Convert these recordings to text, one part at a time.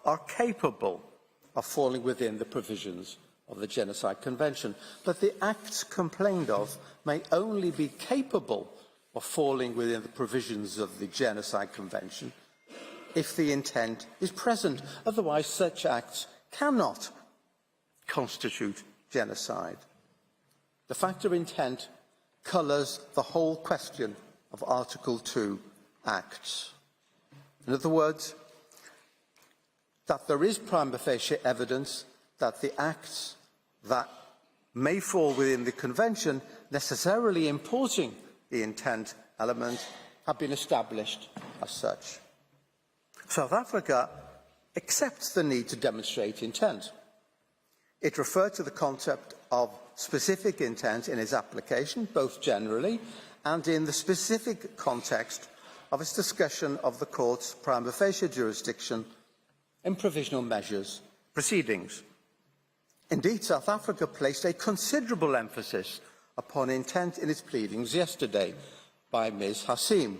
are capable of falling within the provisions of the Genocide Convention, but the acts complained of may only be capable of falling within the provisions of the Genocide Convention if the intent is present. Otherwise, such acts cannot constitute genocide. The factor intent colours the whole question of Article 2 acts. In other words, that there is prima facie evidence that the acts that may fall within the Convention, necessarily importing the intent element, have been established as such. South Africa accepts the need to demonstrate intent. It referred to the concept of specific intent in its application, both generally and in the specific context of its discussion of the Court's prima facie jurisdiction in provisional measures proceedings. Indeed, South Africa placed a considerable emphasis upon intent in its pleadings yesterday by Ms. Hassim.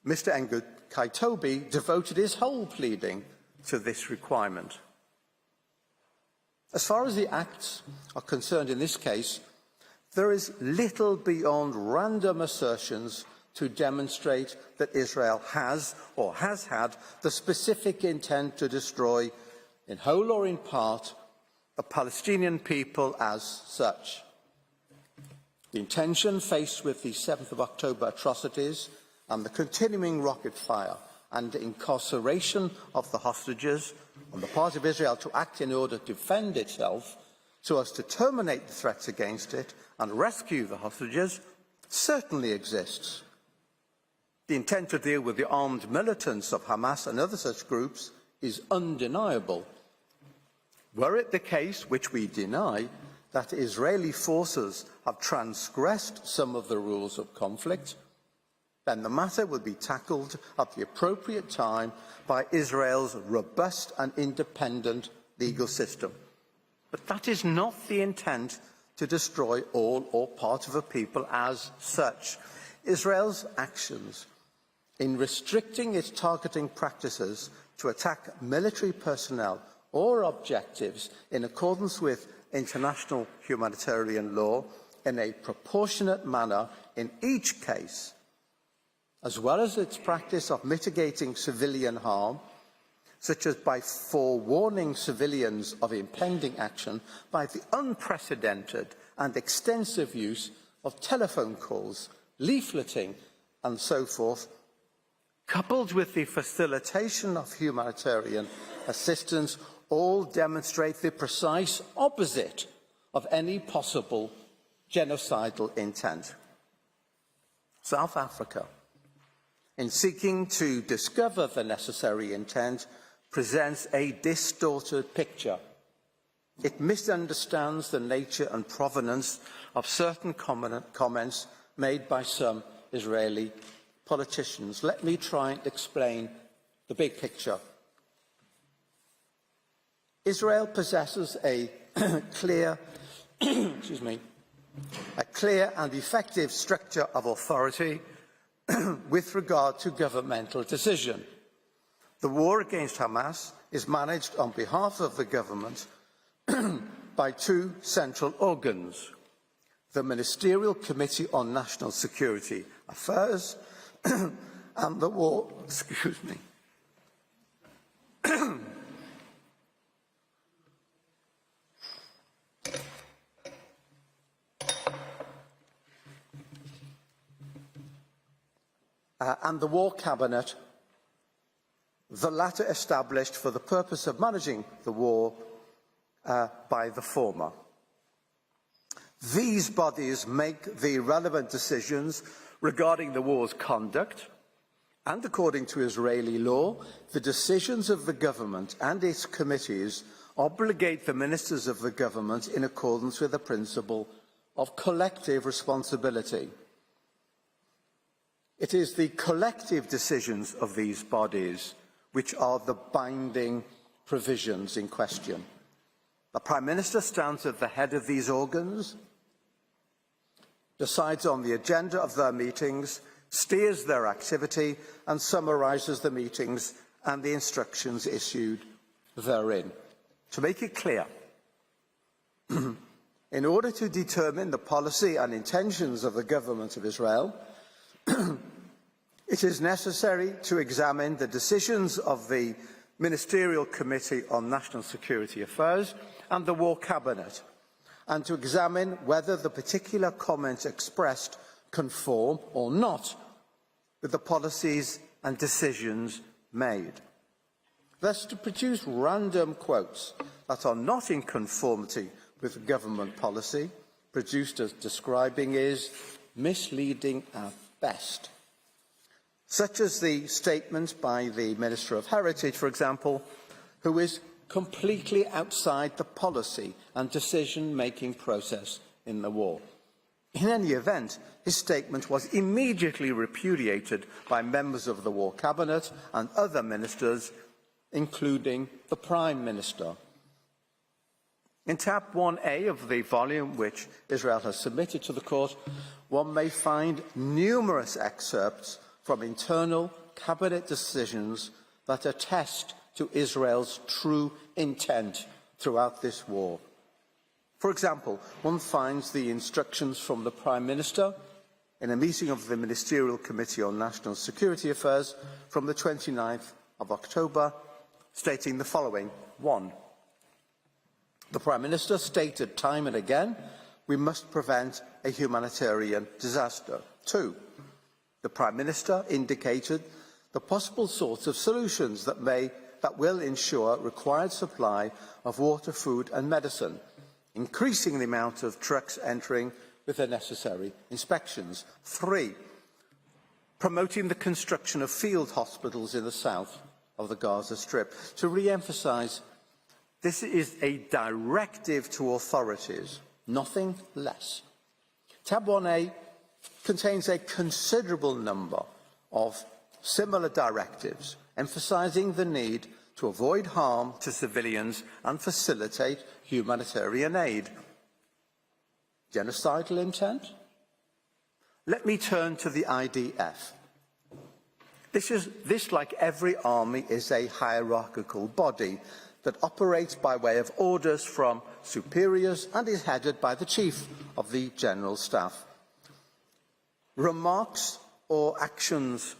Mr. Kaitobi devoted his whole pleading to this requirement. As far as the acts are concerned in this case, there is little beyond random assertions to demonstrate that Israel has or has had the specific intent to destroy, in whole or in part, the Palestinian people as such. The intention, faced with the 7th of October atrocities and the continuing rocket fire and incarceration of the hostages on the part of Israel to act in order to defend itself so as to terminate the threats against it and rescue the hostages, certainly exists. The intent to deal with the armed militants of Hamas and other such groups is undeniable. Were it the case, which we deny, that Israeli forces have transgressed some of the rules of conflict, then the matter would be tackled at the appropriate time by Israel's robust and independent legal system. But that is not the intent to destroy all or part of a people as such. Israel's actions in restricting its targeting practices to attack military personnel or objectives in accordance with international humanitarian law in a proportionate manner in each case, as well as its practice of mitigating civilian harm, such as by forewarning civilians of impending action by the unprecedented and extensive use of telephone calls, leafleting, and so forth, coupled with the facilitation of humanitarian assistance, all demonstrate the precise opposite of any possible genocidal intent. South Africa, in seeking to discover the necessary intent, presents a distorted picture. It misunderstands the nature and provenance of certain comments made by some Israeli politicians. Let me try and explain the big picture. Israel possesses a clear and effective structure of authority with regard to governmental decision. The war against Hamas is managed on behalf of the government by two central organs: the Ministerial Committee on National Security Affairs and the War, and the War Cabinet, the latter established for the purpose of managing the war by the former. These bodies make the relevant decisions regarding the war's conduct, and according to Israeli law, the decisions of the government and its committees obligate the ministers of the government in accordance with the principle of collective responsibility. It is the collective decisions of these bodies which are the binding provisions in question. The Prime Minister stands at the head of these organs, decides on the agenda of their meetings, steers their activity, and summarises the meetings and the instructions issued therein. To make it clear, in order to determine the policy and intentions of the government of Israel, it is necessary to examine the decisions of the Ministerial Committee on National Security Affairs and the War Cabinet, and to examine whether the particular comments expressed conform or not with the policies and decisions made. Thus, to produce random quotes that are not in conformity with government policy, produced as describing, is misleading at best. Such as the statement by the Minister of Heritage, for example, who is completely outside the policy and decision-making process in the war. In any event, his statement was immediately repudiated by members of the War Cabinet and other ministers, including the Prime Minister. In tab 1A of the volume which Israel has submitted to the court, one may find numerous excerpts from internal cabinet decisions that attest to Israel's true intent throughout this war. For example, one finds the instructions from the Prime Minister in a meeting of the Ministerial Committee on National Security Affairs from the 29th of October, stating the following. 1. The Prime Minister stated time and again, we must prevent a humanitarian disaster. 2. The Prime Minister indicated the possible sorts of solutions that will ensure required supply of water, food and medicine, increasing the amount of trucks entering with the necessary inspections. 3. Promoting the construction of field hospitals in the south of the Gaza Strip. To re-emphasise, this is a directive to authorities, nothing less. Tab 1A contains a considerable number of similar directives, emphasising the need to avoid harm to civilians and facilitate humanitarian aid. Genocidal intent? Let me turn to the IDF. This, like every army, is a hierarchical body that operates by way of orders from superiors and is headed by the Chief of the General Staff. Remarks or actions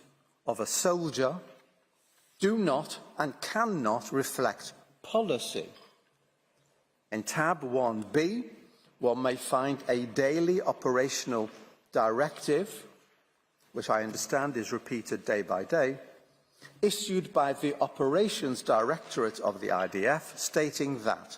of a soldier do not and cannot reflect policy. In tab 1B, one may find a daily operational directive, which I understand is repeated day by day, issued by the Operations Directorate of the IDF, stating that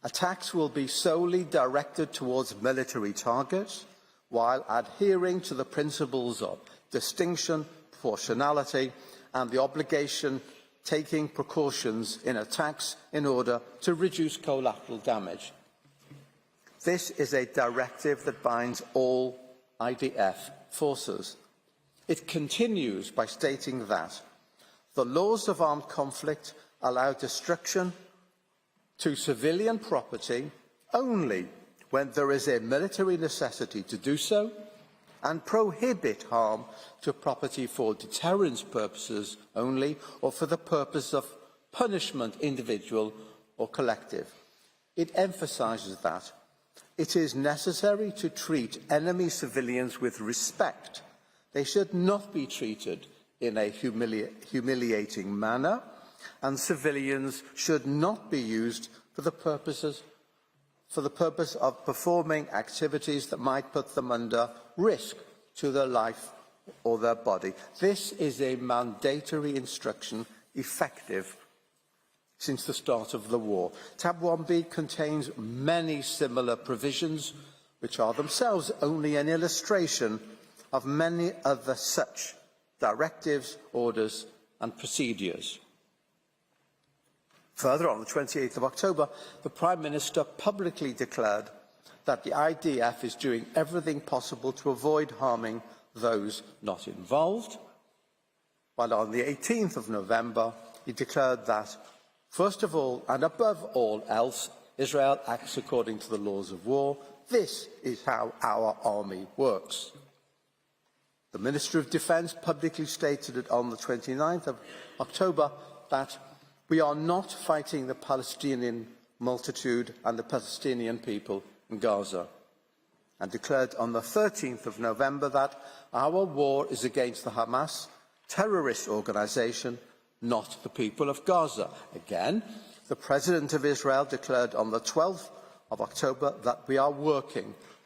attacks will be solely directed towards military targets while adhering to the principles of distinction, proportionality and the obligation taking precautions in attacks in order to reduce collateral damage. This is a directive that binds all IDF forces. It continues by stating that the laws of armed conflict allow destruction to civilian property only when there is a military necessity to do so, and prohibit harm to property for deterrence purposes only, or for the purpose of punishment, individual or collective. It emphasises that it is necessary to treat enemy civilians with respect. They should not be treated in a humiliating manner, and civilians should not be used for the purpose of performing activities that might put them under risk to their life or their body. This is a mandatory instruction effective since the start of the war. Tab 1B contains many similar provisions, which are themselves only an illustration of many other such directives, orders and procedures. Further, on the 28th of October, the Prime Minister publicly declared that the IDF is doing everything possible to avoid harming those not involved, while on the 18th of November, he declared that, first of all and above all else, Israel acts according to the laws of war. This is how our army works. The Minister of Defence publicly stated it on the 29th of October that we are not fighting the Palestinian multitude and the Palestinian people in Gaza, and declared on the 13th of November that our war is against the Hamas terrorist organisation, not the people of Gaza. Again, the President of Israel declared on the 12th of October that we are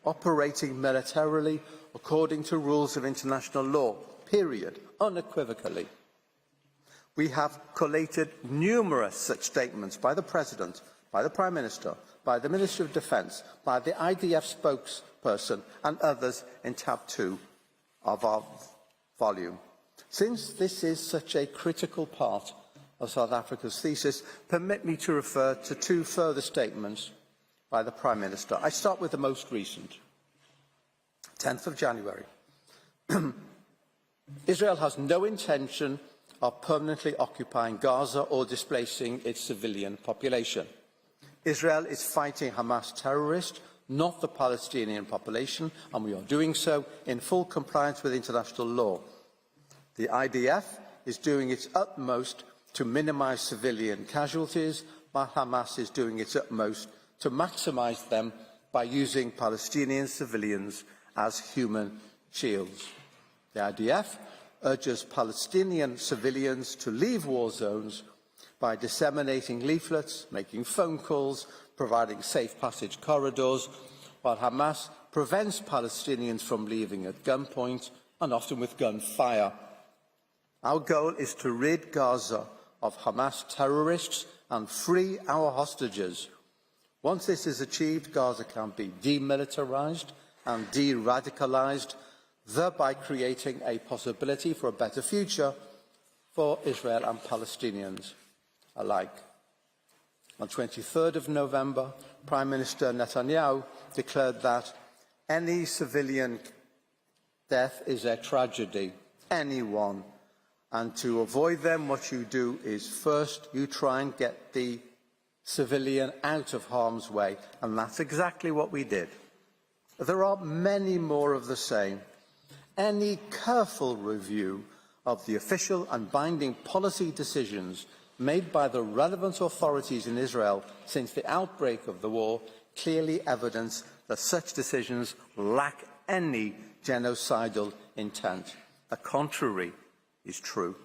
operating militarily according to rules of international law, period, unequivocally. We have collated numerous such statements by the President, by the Prime Minister, by the Minister of Defence, by the IDF spokesperson and others in tab 2 of our volume. Since this is such a critical part of South Africa's thesis, permit me to refer to 2 further statements by the Prime Minister. I start with the most recent, 10th of January. Israel has no intention of permanently occupying Gaza or displacing its civilian population. Israel is fighting Hamas terrorists, not the Palestinian population, and we are doing so in full compliance with international law. The IDF is doing its utmost to minimise civilian casualties, while Hamas is doing its utmost to maximise them by using Palestinian civilians as human shields. The IDF urges Palestinian civilians to leave war zones by disseminating leaflets, making phone calls, providing safe passage corridors, while Hamas prevents Palestinians from leaving at gunpoint and often with gunfire. Our goal is to rid Gaza of Hamas terrorists and free our hostages. Once this is achieved, Gaza can be demilitarised and de-radicalised, thereby creating a possibility for a better future for Israel and Palestinians alike. On 23rd of November, Prime Minister Netanyahu declared that any civilian death is a tragedy, anyone, and to avoid them, what you do is first you try and get the civilian out of harm's way, and that's exactly what we did. There are many more of the same. Any careful review of the official and binding policy decisions made by the relevant authorities in Israel since the outbreak of the war clearly evidence that such decisions lack any genocidal intent. The contrary is true.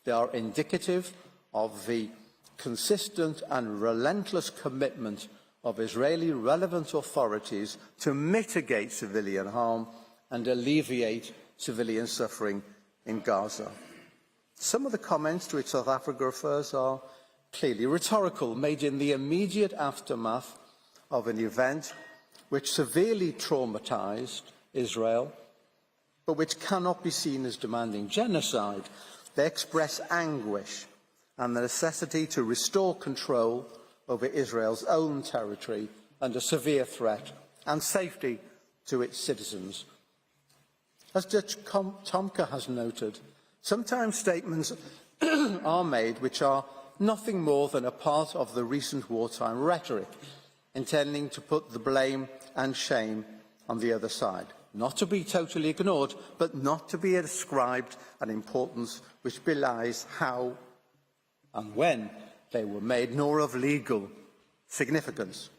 They are indicative of the consistent and relentless commitment of Israeli relevant authorities to mitigate civilian harm and alleviate civilian suffering in Gaza. Some of the comments to which South Africa refers are clearly rhetorical, made in the immediate aftermath of an event which severely traumatised Israel, but which cannot be seen as demanding genocide. They express anguish and the necessity to restore control over Israel's own territory under severe threat and safety to its citizens. As Judge Tomka has noted, sometimes statements are made which are nothing more than a part of the recent wartime rhetoric, intending to put the blame and shame on the other side. Not to be totally ignored, but not to be ascribed an importance which belies how and when they were made, nor of legal significance.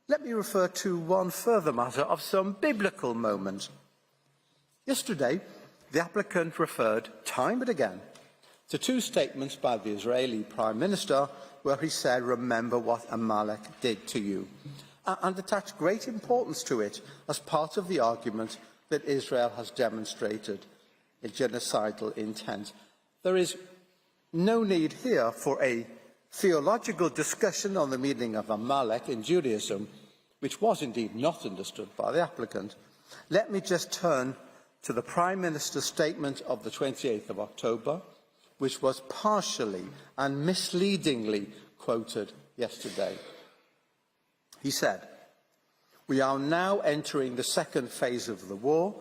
Let me refer to one further matter of some biblical moment. Yesterday, the applicant referred time and again to 2 statements by the Israeli Prime Minister where he said, "Remember what Amalek did to you," and attached great importance to it as part of the argument that Israel has demonstrated a genocidal intent. There is no need here for a theological discussion on the meaning of Amalek in Judaism, which was indeed not understood by the applicant. Let me just turn to the Prime Minister's statement of the 28th of October, which was partially and misleadingly quoted yesterday. He said, "We are now entering the second phase of the war,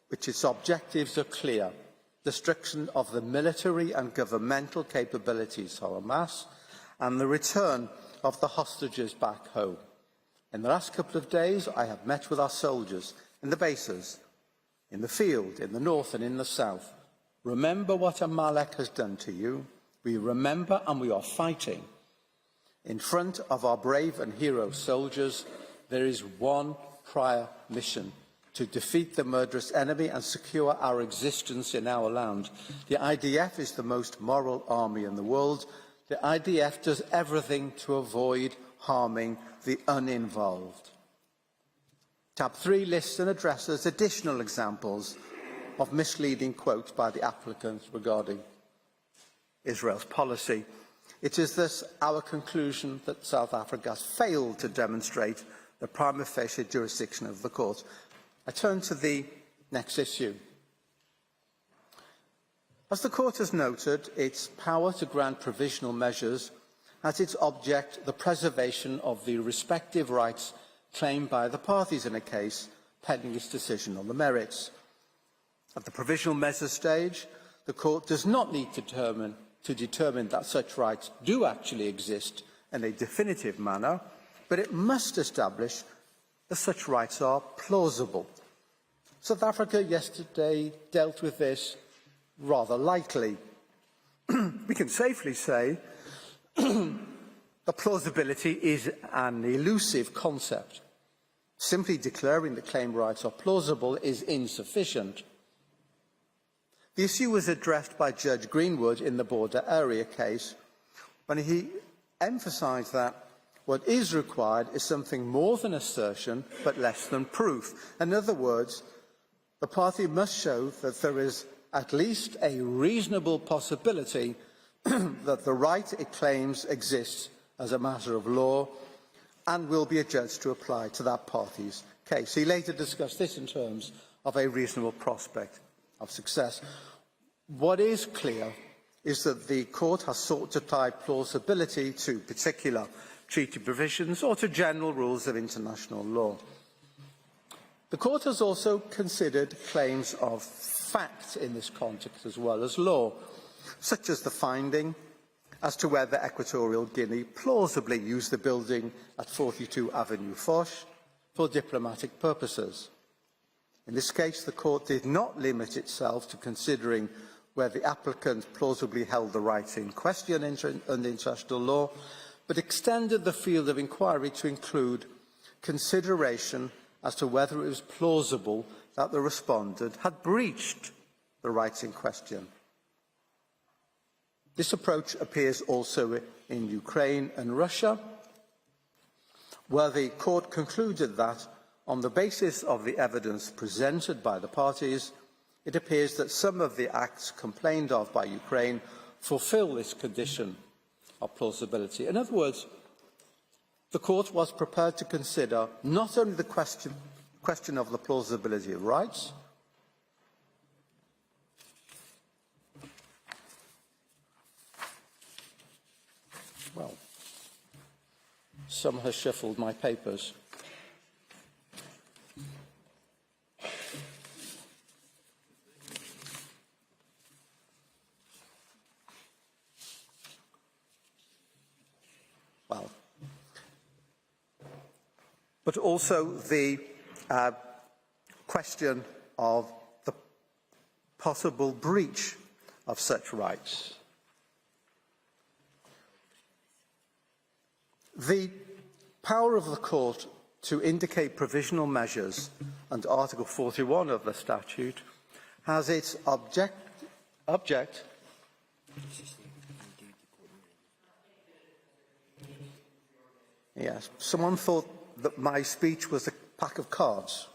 which its objectives are clear: destruction of the military and governmental capabilities of Hamas and the return of the hostages back home. In the last couple of days, I have met with our soldiers in the bases, in the field, in the north and in the south. Remember what Amalek has done to you. We remember and we are fighting. In front of our brave and hero soldiers, there is one prior mission: to defeat the murderous enemy and secure our existence in our land. The IDF is the most moral army in the world. The IDF does everything to avoid harming the uninvolved. Tab 3 lists and addresses additional examples of misleading quotes by the applicants regarding Israel's policy. It is thus our conclusion that South Africa has failed to demonstrate the prima facie jurisdiction of the court. I turn to the next issue. As the court has noted, its power to grant provisional measures has its object the preservation of the respective rights claimed by the parties in a case pending its decision on the merits. At the provisional measures stage, the court does not need to determine that such rights do actually exist in a definitive manner, but it must establish that such rights are plausible. South Africa yesterday dealt with this rather lightly. We can safely say that plausibility is an elusive concept. Simply declaring that claimed rights are plausible is insufficient. The issue was addressed by Judge Greenwood in the border area case, when he emphasised that what is required is something more than assertion, but less than proof. In other words, the party must show that there is at least a reasonable possibility that the right it claims exists as a matter of law and will be adjudged to apply to that party's case. He later discussed this in terms of a reasonable prospect of success. What is clear is that the court has sought to tie plausibility to particular treaty provisions or to general rules of international law. The court has also considered claims of fact in this context as well as law, such as the finding as to whether Equatorial Guinea plausibly used the building at 42 Avenue Foch for diplomatic purposes. In this case, the court did not limit itself to considering whether the applicant plausibly held the rights in question under international law, but extended the field of inquiry to include consideration as to whether it was plausible that the respondent had breached the rights in question. This approach appears also in Ukraine and Russia, where the court concluded that, on the basis of the evidence presented by the parties, it appears that some of the acts complained of by Ukraine fulfil this condition of plausibility. In other words, the court was prepared to consider not only the question of the plausibility of rights, well, some has shuffled my papers. Well, but also the question of the possible breach of such rights. The power of the court to indicate provisional measures under Article 41 of the statute has its object. Yes, someone thought that my speech was a pack of cards.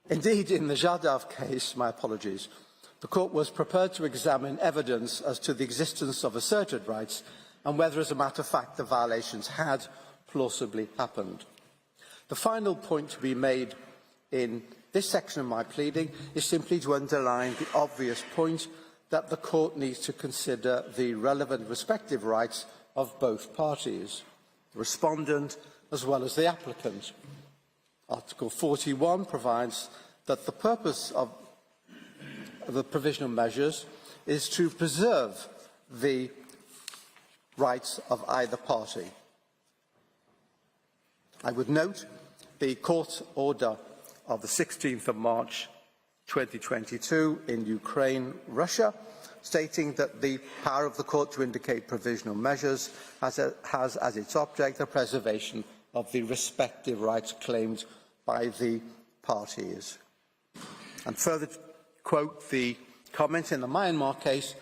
Indeed, in the Jadav case, my apologies, the court was prepared to examine evidence as to the existence of asserted rights and whether, as a matter of fact, the violations had plausibly happened. The final point to be made in this section of my pleading is simply to underline the obvious point that the court needs to consider the relevant respective rights of both parties, the respondent as well as the applicant. Article 41 provides that the purpose of the provisional measures is to preserve the rights of either party. I would note the court order of the 16th of March 2022 in Ukraine, Russia, stating that the power of the court to indicate provisional measures has as its object the preservation of the respective rights claimed by the parties. And further quote the comment in the Myanmar case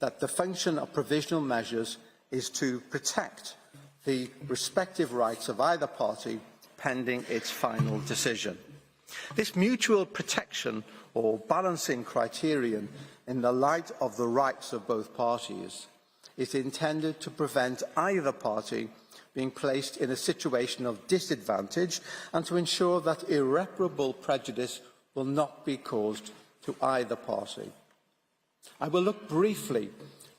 that the function of provisional measures is to protect the respective rights of either party pending its final decision. This mutual protection or balancing criterion in the light of the rights of both parties is intended to prevent either party being placed in a situation of disadvantage and to ensure that irreparable prejudice will not be caused to either party. I will look briefly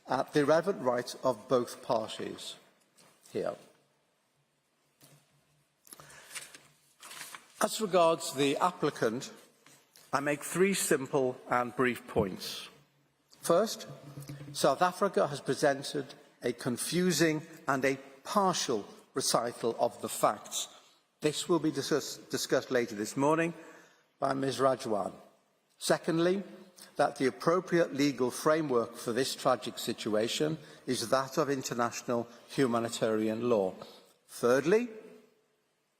at the relevant rights of both parties here. As regards the applicant, I make three simple and brief points. First, South Africa has presented a confusing and a partial recital of the facts. This will be discussed later this morning by Ms. Rajwan. Secondly, that the appropriate legal framework for this tragic situation is that of international humanitarian law. Thirdly,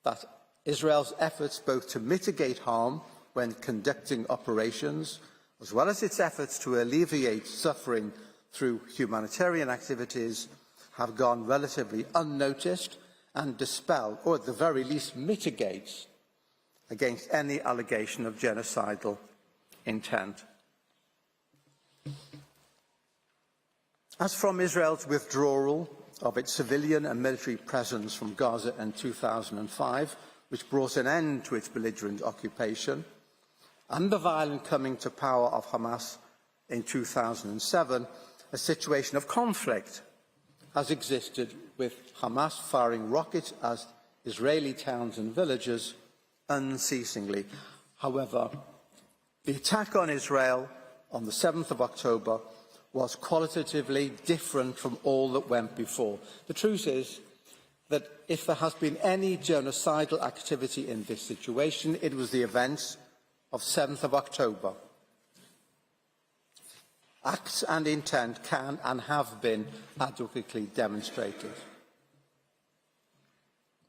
that Israel's efforts both to mitigate harm when conducting operations, as well as its efforts to alleviate suffering through humanitarian activities, have gone relatively unnoticed and dispel, or at the very least mitigate, against any allegation of genocidal intent. As from Israel's withdrawal of its civilian and military presence from Gaza in 2005, which brought an end to its belligerent occupation, and the violent coming to power of Hamas in 2007, a situation of conflict has existed, with Hamas firing rockets at Israeli towns and villages unceasingly. However, the attack on Israel on the 7th of October was qualitatively different from all that went before. The truth is that if there has been any genocidal activity in this situation, it was the events of 7th of October. Acts and intent can and have been adequately demonstrated.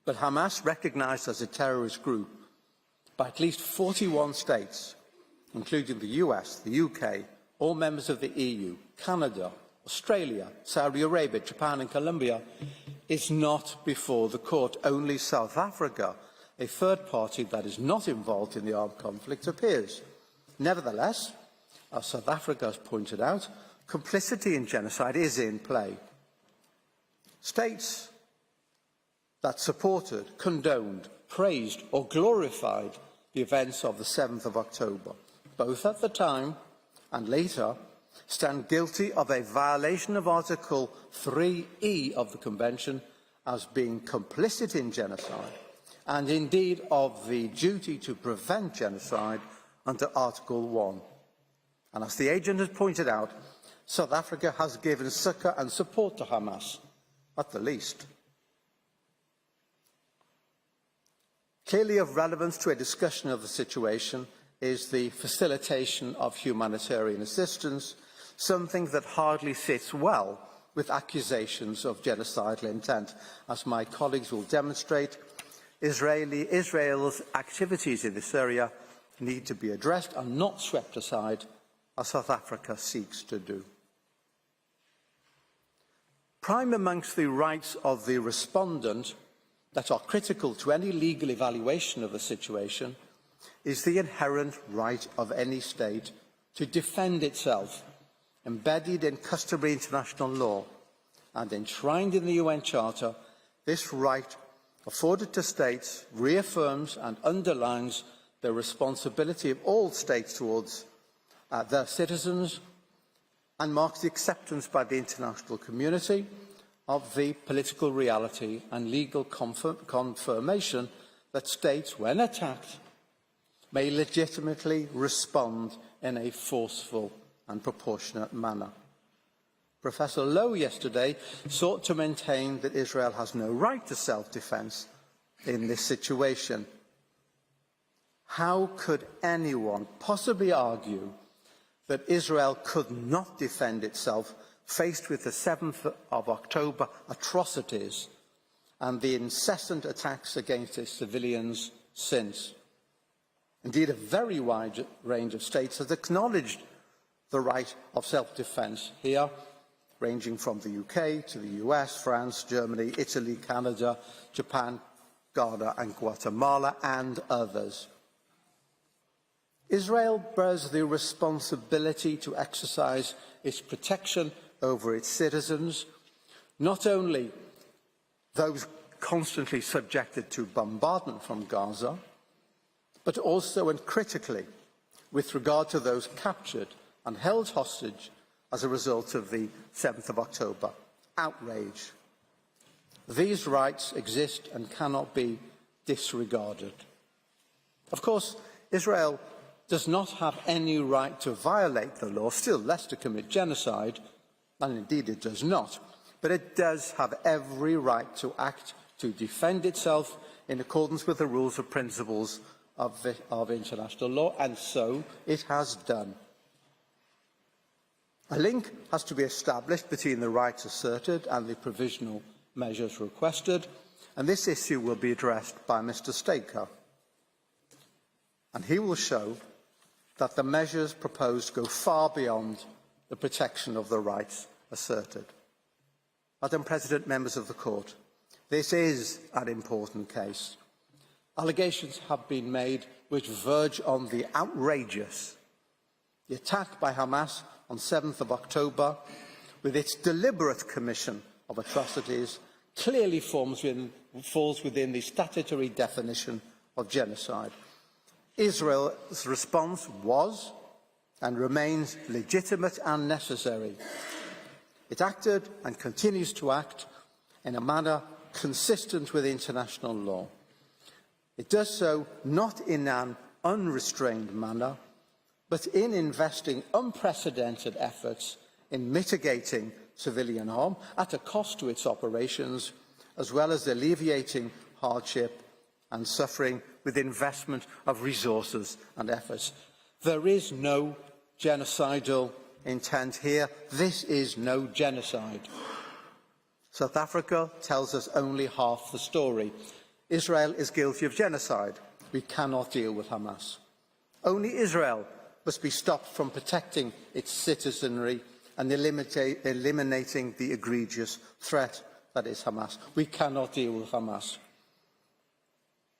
But Hamas, recognised as a terrorist group by at least 41 states, including the US, the UK, all members of the EU, Canada, Australia, Saudi Arabia, Japan and Colombia, is not before the court. Only South Africa, a third party that is not involved in the armed conflict, appears. Nevertheless, as South Africa has pointed out, complicity in genocide is in play. States that supported, condoned, praised or glorified the events of the 7th of October, both at the time and later, stand guilty of a violation of Article 3E of the Convention as being complicit in genocide, and indeed of the duty to prevent genocide under Article 1. And as the agent has pointed out, South Africa has given succour and support to Hamas, at the least. Clearly of relevance to a discussion of the situation is the facilitation of humanitarian assistance, something that hardly sits well with accusations of genocidal intent. As my colleagues will demonstrate, Israel's activities in this area need to be addressed and not swept aside, as South Africa seeks to do. Prime amongst the rights of the respondent that are critical to any legal evaluation of the situation is the inherent right of any state to defend itself, embedded in customary international law and enshrined in the UN Charter. This right, afforded to states, reaffirms and underlines the responsibility of all states towards their citizens and marks the acceptance by the international community of the political reality and legal confirmation that states, when attacked, may legitimately respond in a forceful and proportionate manner. Professor Lowe yesterday sought to maintain that Israel has no right to self-defence, in this situation. How could anyone possibly argue that Israel could not defend itself faced with the 7th of October atrocities and the incessant attacks against its civilians since? Indeed, a very wide range of states has acknowledged the right of self-defence here, ranging from the UK to the US, France, Germany, Italy, Canada, Japan, Ghana and Guatemala, and others. Israel bears the responsibility to exercise its protection over its citizens, not only those constantly subjected to bombardment from Gaza, but also and critically with regard to those captured and held hostage as a result of the 7th of October outrage. These rights exist and cannot be disregarded. Of course, Israel does not have any right to violate the law, still less to commit genocide, and indeed it does not, but it does have every right to act to defend itself in accordance with the rules and principles of international law, and so it has done. A link has to be established between the rights asserted and the provisional measures requested, and this issue will be addressed by Mr. Staker. And he will show that the measures proposed go far beyond the protection of the rights asserted. Madam President, members of the Court, this is an important case. Allegations have been made which verge on the outrageous. The attack by Hamas on 7th of October, with its deliberate commission of atrocities, clearly falls within the statutory definition of genocide. Israel's response was and remains legitimate and necessary. It acted and continues to act in a manner consistent with international law. It does so not in an unrestrained manner, but in investing unprecedented efforts in mitigating civilian harm at a cost to its operations, as well as alleviating hardship and suffering with investment of resources and efforts. There is no genocidal intent here. This is no genocide. South Africa tells us only half the story. Israel is guilty of genocide. We cannot deal with Hamas. Only Israel must be stopped from protecting its citizenry and eliminating the egregious threat that is Hamas. We cannot deal with Hamas.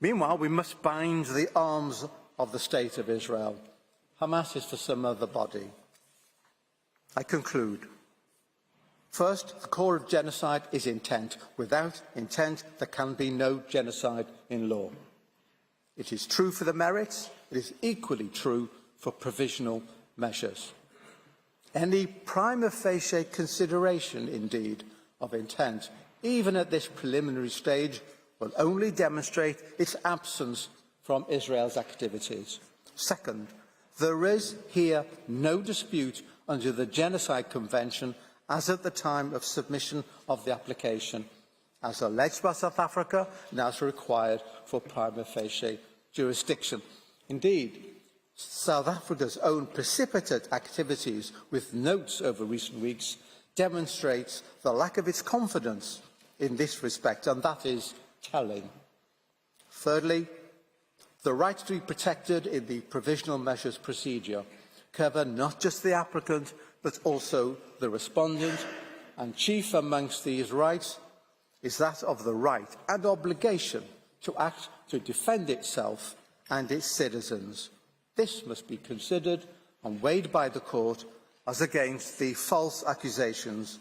Meanwhile, we must bind the arms of the State of Israel. Hamas is for some other body. I conclude. First, the core of genocide is intent. Without intent, there can be no genocide in law. It is true for the merits. It is equally true for provisional measures. Any prima facie consideration, indeed, of intent, even at this preliminary stage, will only demonstrate its absence from Israel's activities. Second, there is here no dispute under the Genocide Convention as at the time of submission of the application, as alleged by South Africa and as required for prima facie jurisdiction. Indeed, South Africa's own precipitate activities with notes over recent weeks demonstrates the lack of its confidence in this respect, and that is telling. Thirdly, the rights to be protected in the provisional measures procedure cover not just the applicant but also the respondent, and chief amongst these rights is that of the right and obligation to act to defend itself and its citizens. This must be considered and weighed by the court as against the false accusations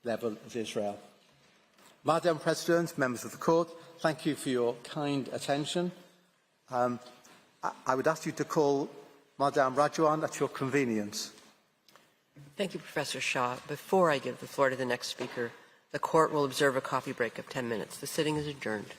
levelled at Israel. Madam President, members of the court, thank you for your kind attention. I would ask you to call Madame Rajoan at your convenience. Thank you, Professor Shah. Before I give the floor to the next speaker, the court will observe a coffee break of 10 minutes. The sitting is adjourned.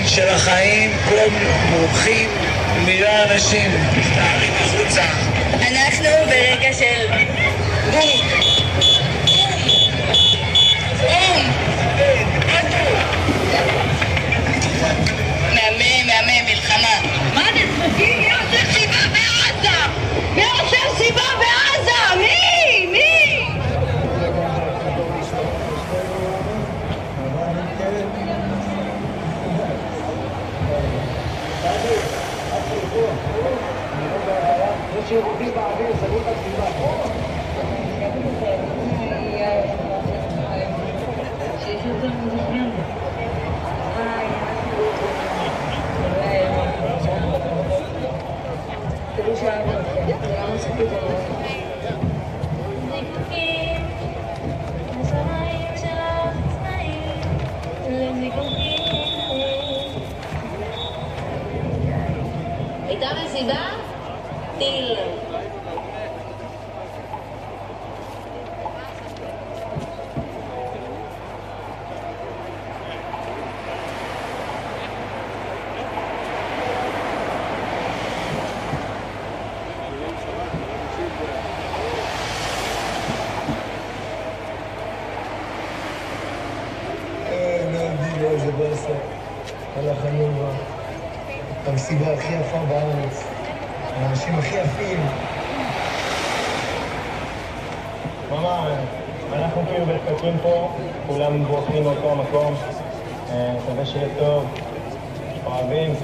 של החיים, כולם ברוכים, מיליון אנשים מסתערים החוצה. אנחנו ברגע של בום. מהמם, מלחמה. מה נצחקים? מי עושה סיבה בעזה? מי עושה סיבה בעזה? מי? שירותים באוויר, סגרו את הסיבה. הייתה מסיבה? טיל. איזה באסה, על החיים, המסיבה הכי יפה בארץ, האנשים הכי יפים. ממש, אנחנו כאילו בהתקצרים פה, כולם בורחים מאותו המקום, מקווה שיהיה טוב, אוהבים.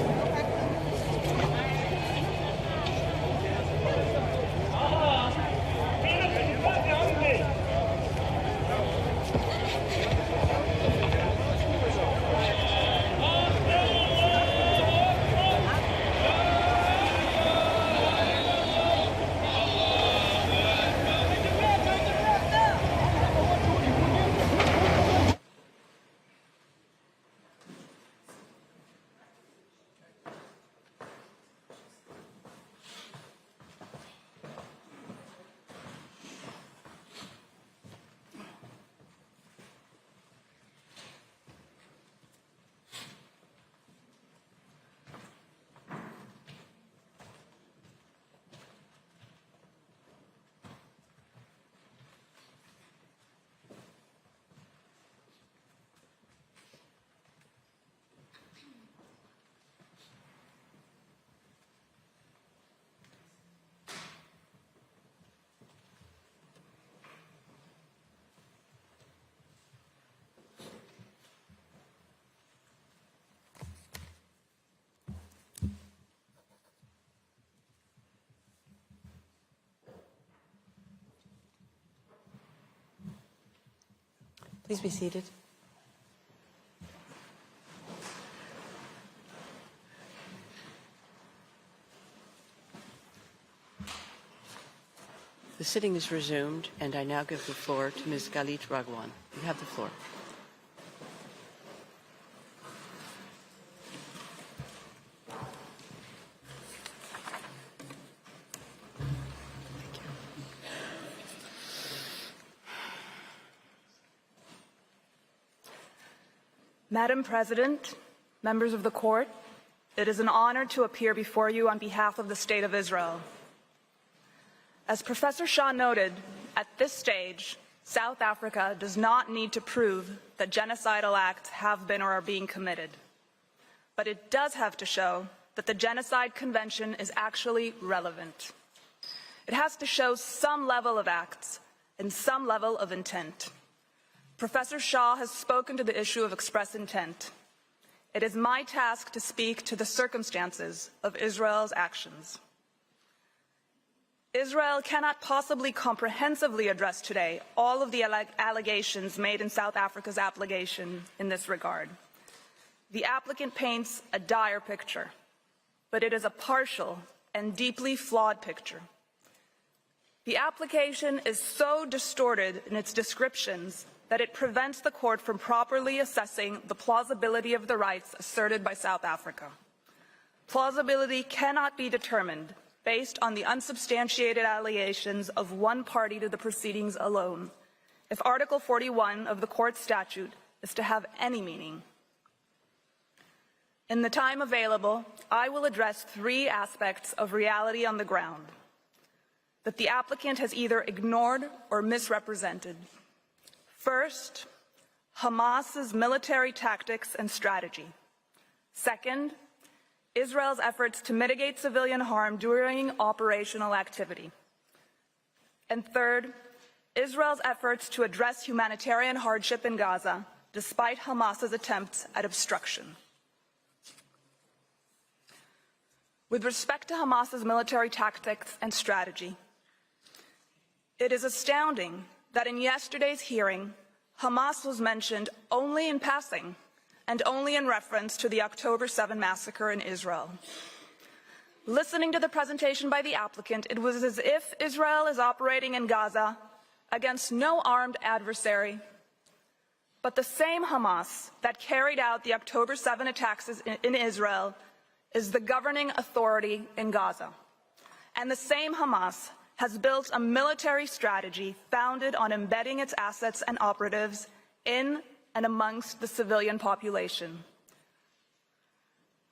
Please be seated. The sitting is resumed, and I now give the floor to Ms. Galit Ragwan. You have the floor. Madam President, members of the Court, it is an honor to appear before you on behalf of the State of Israel. As Professor Shah noted, at this stage, South Africa does not need to prove that genocidal acts have been or are being committed. But it does have to show that the Genocide Convention is actually relevant. It has to show some level of acts and some level of intent. Professor Shah has spoken to the issue of express intent. It is my task to speak to the circumstances of Israel's actions. Israel cannot possibly comprehensively address today all of the allegations made in South Africa's application in this regard. The applicant paints a dire picture, but it is a partial and deeply flawed picture. The application is so distorted in its descriptions that it prevents the court from properly assessing the plausibility of the rights asserted by South Africa. Plausibility cannot be determined based on the unsubstantiated allegations of one party to the proceedings alone, if Article 41 of the court statute is to have any meaning. In the time available, I will address three aspects of reality on the ground that the applicant has either ignored or misrepresented. First, Hamas's military tactics and strategy. Second, Israel's efforts to mitigate civilian harm during operational activity. And third, Israel's efforts to address humanitarian hardship in Gaza, despite Hamas's attempts at obstruction. With respect to Hamas's military tactics and strategy, it is astounding that in yesterday's hearing, Hamas was mentioned only in passing and only in reference to the October 7 massacre in Israel. Listening to the presentation by the applicant, it was as if Israel is operating in Gaza against no armed adversary, but the same Hamas that carried out the October 7 attacks in Israel is the governing authority in Gaza. And the same Hamas has built a military strategy founded on embedding its assets and operatives in and amongst the civilian population.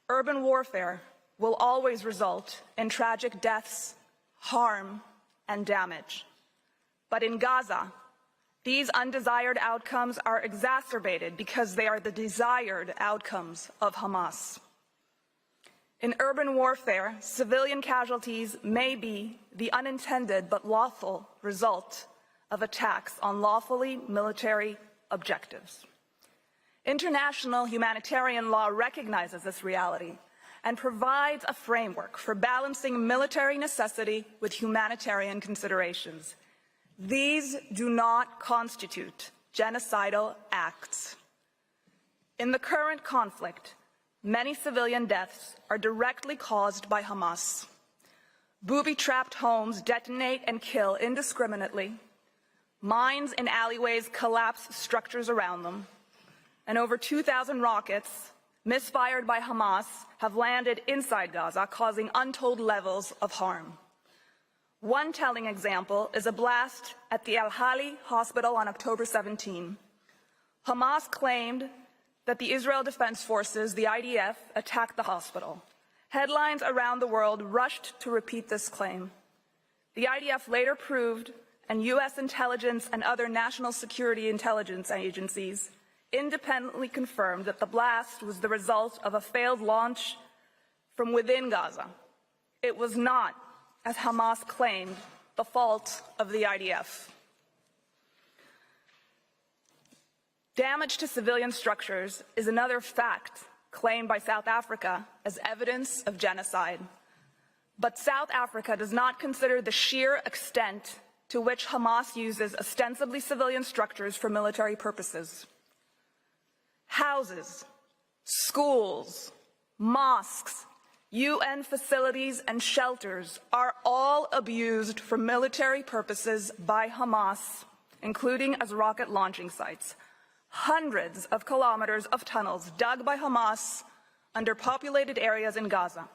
Urban warfare will always result in tragic deaths, harm, and damage. But in Gaza, these undesired outcomes are exacerbated because they are the desired outcomes of Hamas. In urban warfare, civilian casualties may be the unintended but lawful result of attacks on lawfully military objectives. International humanitarian law recognizes this reality and provides a framework for balancing military necessity with humanitarian considerations. These do not constitute genocidal acts. In the current conflict, many civilian deaths are directly caused by Hamas. Booby-trapped homes detonate and kill indiscriminately. Mines in alleyways collapse structures around them. And over 2,000 rockets, misfired by Hamas, have landed inside Gaza, causing untold levels of harm. One telling example is a blast at the Al-Hali hospital on October 17. Hamas claimed that the Israel Defense Forces, the IDF, attacked the hospital. Headlines around the world rushed to repeat this claim. The IDF later proved, and U.S. intelligence and other national security intelligence agencies independently confirmed that the blast was the result of a failed launch from within Gaza. It was not, as Hamas claimed, the fault of the IDF. Damage to civilian structures is another fact claimed by South Africa as evidence of genocide. But South Africa does not consider the sheer extent to which Hamas uses ostensibly civilian structures for military purposes. Houses, schools, mosques, UN facilities, and shelters are all abused for military purposes by Hamas, including as rocket launching sites. Hundreds of kilometers of tunnels dug by Hamas under populated areas in Gaza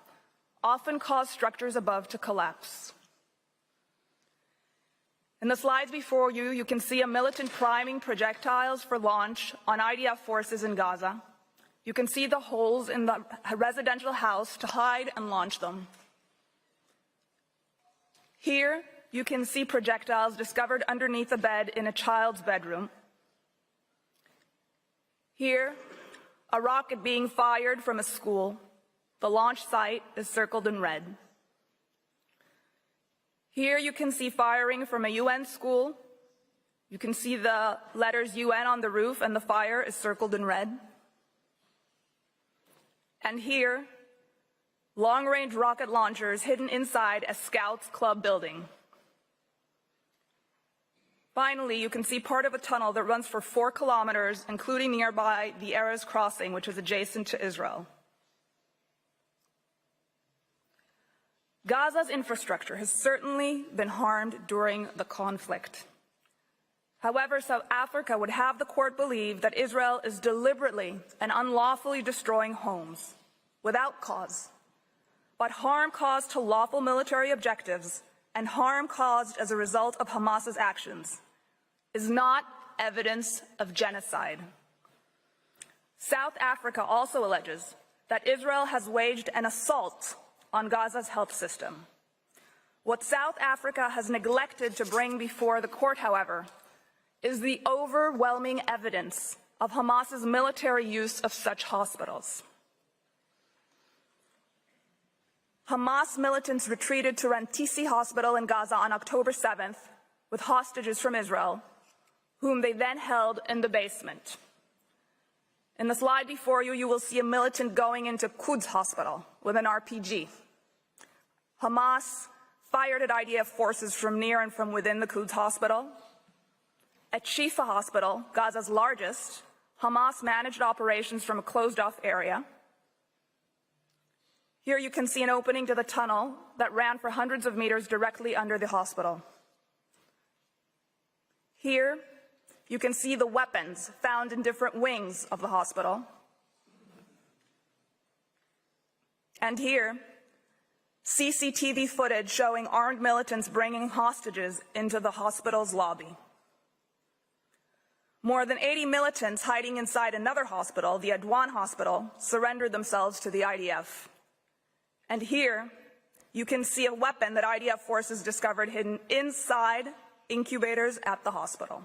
often cause structures above to collapse. In the slides before you, you can see a militant priming projectiles for launch on IDF forces in Gaza. You can see the holes in the residential house to hide and launch them. Here, you can see projectiles discovered underneath a bed in a child's bedroom. Here, a rocket being fired from a school. The launch site is circled in red. Here you can see firing from a UN school. You can see the letters UN on the roof, and the fire is circled in red. And here, long-range rocket launchers hidden inside a Scouts Club building. Finally, you can see part of a tunnel that runs for 4 kilometers, including nearby the Erez crossing, which is adjacent to Israel. Gaza's infrastructure has certainly been harmed during the conflict. However, South Africa would have the court believe that Israel is deliberately and unlawfully destroying homes without cause, but harm caused to lawful military objectives and harm caused as a result of Hamas's actions is not evidence of genocide. South Africa also alleges that Israel has waged an assault on Gaza's health system. What South Africa has neglected to bring before the court, however, is the overwhelming evidence of Hamas's military use of such hospitals. Hamas militants retreated to Rantisi Hospital in Gaza on October 7th with hostages from Israel, whom they then held in the basement. In the slide before you, you will see a militant going into Quds Hospital with an RPG. Hamas fired at IDF forces from near and from within the Quds Hospital. At Shifa Hospital, Gaza's largest, Hamas managed operations from a closed-off area. Here you can see an opening to the tunnel that ran for hundreds of meters directly under the hospital. Here you can see the weapons found in different wings of the hospital. And here, CCTV footage showing armed militants bringing hostages into the hospital's lobby. More than 80 militants hiding inside another hospital, the Adwan Hospital, surrendered themselves to the IDF. And here, you can see a weapon that IDF forces discovered hidden inside incubators at the hospital.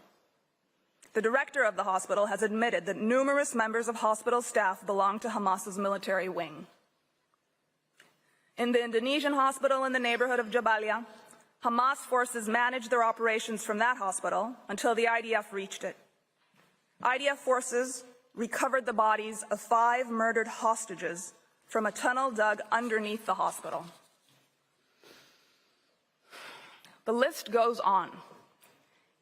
The director of the hospital has admitted that numerous members of hospital staff belong to Hamas's military wing. In the Indonesian hospital in the neighborhood of Jabalia, Hamas forces managed their operations from that hospital until the IDF reached it. IDF forces recovered the bodies of 5 murdered hostages from a tunnel dug underneath the hospital. The list goes on.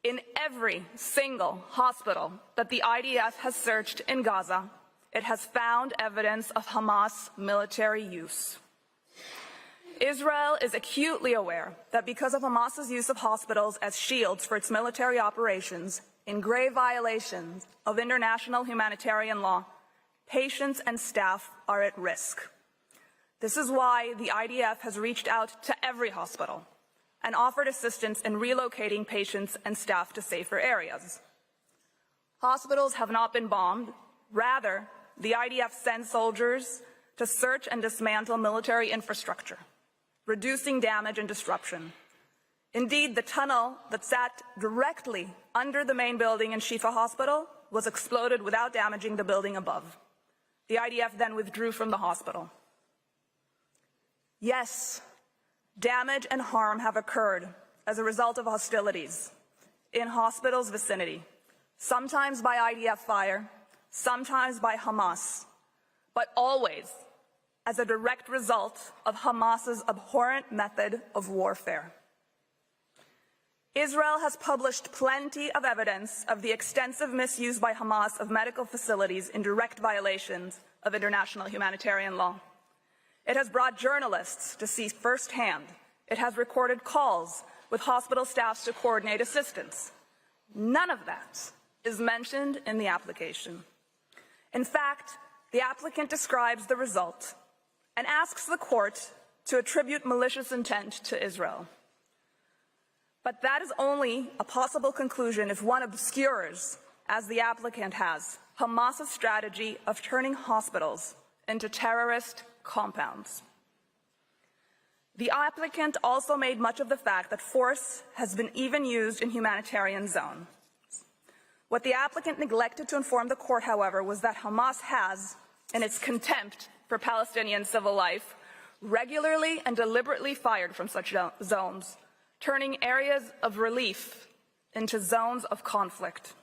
In every single hospital that the IDF has searched in Gaza, it has found evidence of Hamas military use. Israel is acutely aware that because of Hamas's use of hospitals as shields for its military operations, in grave violations of international humanitarian law, patients and staff are at risk. This is why the IDF has reached out to every hospital and offered assistance in relocating patients and staff to safer areas. Hospitals have not been bombed. Rather, the IDF sends soldiers to search and dismantle military infrastructure, reducing damage and disruption. Indeed, the tunnel that sat directly under the main building in Shifa Hospital was exploded without damaging the building above. The IDF then withdrew from the hospital. Yes, damage and harm have occurred as a result of hostilities in hospitals' vicinity, sometimes by IDF fire, sometimes by Hamas, but always as a direct result of Hamas's abhorrent method of warfare. Israel has published plenty of evidence of the extensive misuse by Hamas of medical facilities in direct violations of international humanitarian law. It has brought journalists to see firsthand. It has recorded calls with hospital staffs to coordinate assistance. None of that is mentioned in the application. In fact, the applicant describes the result and asks the court to attribute malicious intent to Israel. But that is only a possible conclusion if one obscures, as the applicant has, Hamas's strategy of turning hospitals into terrorist compounds. The applicant also made much of the fact that force has been even used in humanitarian zones. What the applicant neglected to inform the court, however, was that Hamas has, in its contempt for Palestinian civil life, regularly and deliberately fired from such zones, turning areas of relief into zones of conflict.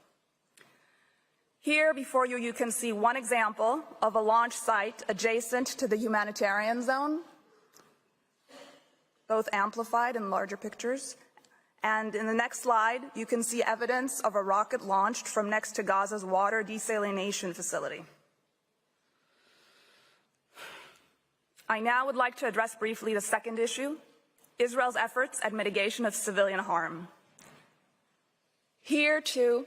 Here before you, you can see one example of a launch site adjacent to the humanitarian zone, both amplified in larger pictures. And in the next slide, you can see evidence of a rocket launched from next to Gaza's water desalination facility. I now would like to address briefly the second issue, Israel's efforts at mitigation of civilian harm. Here, too,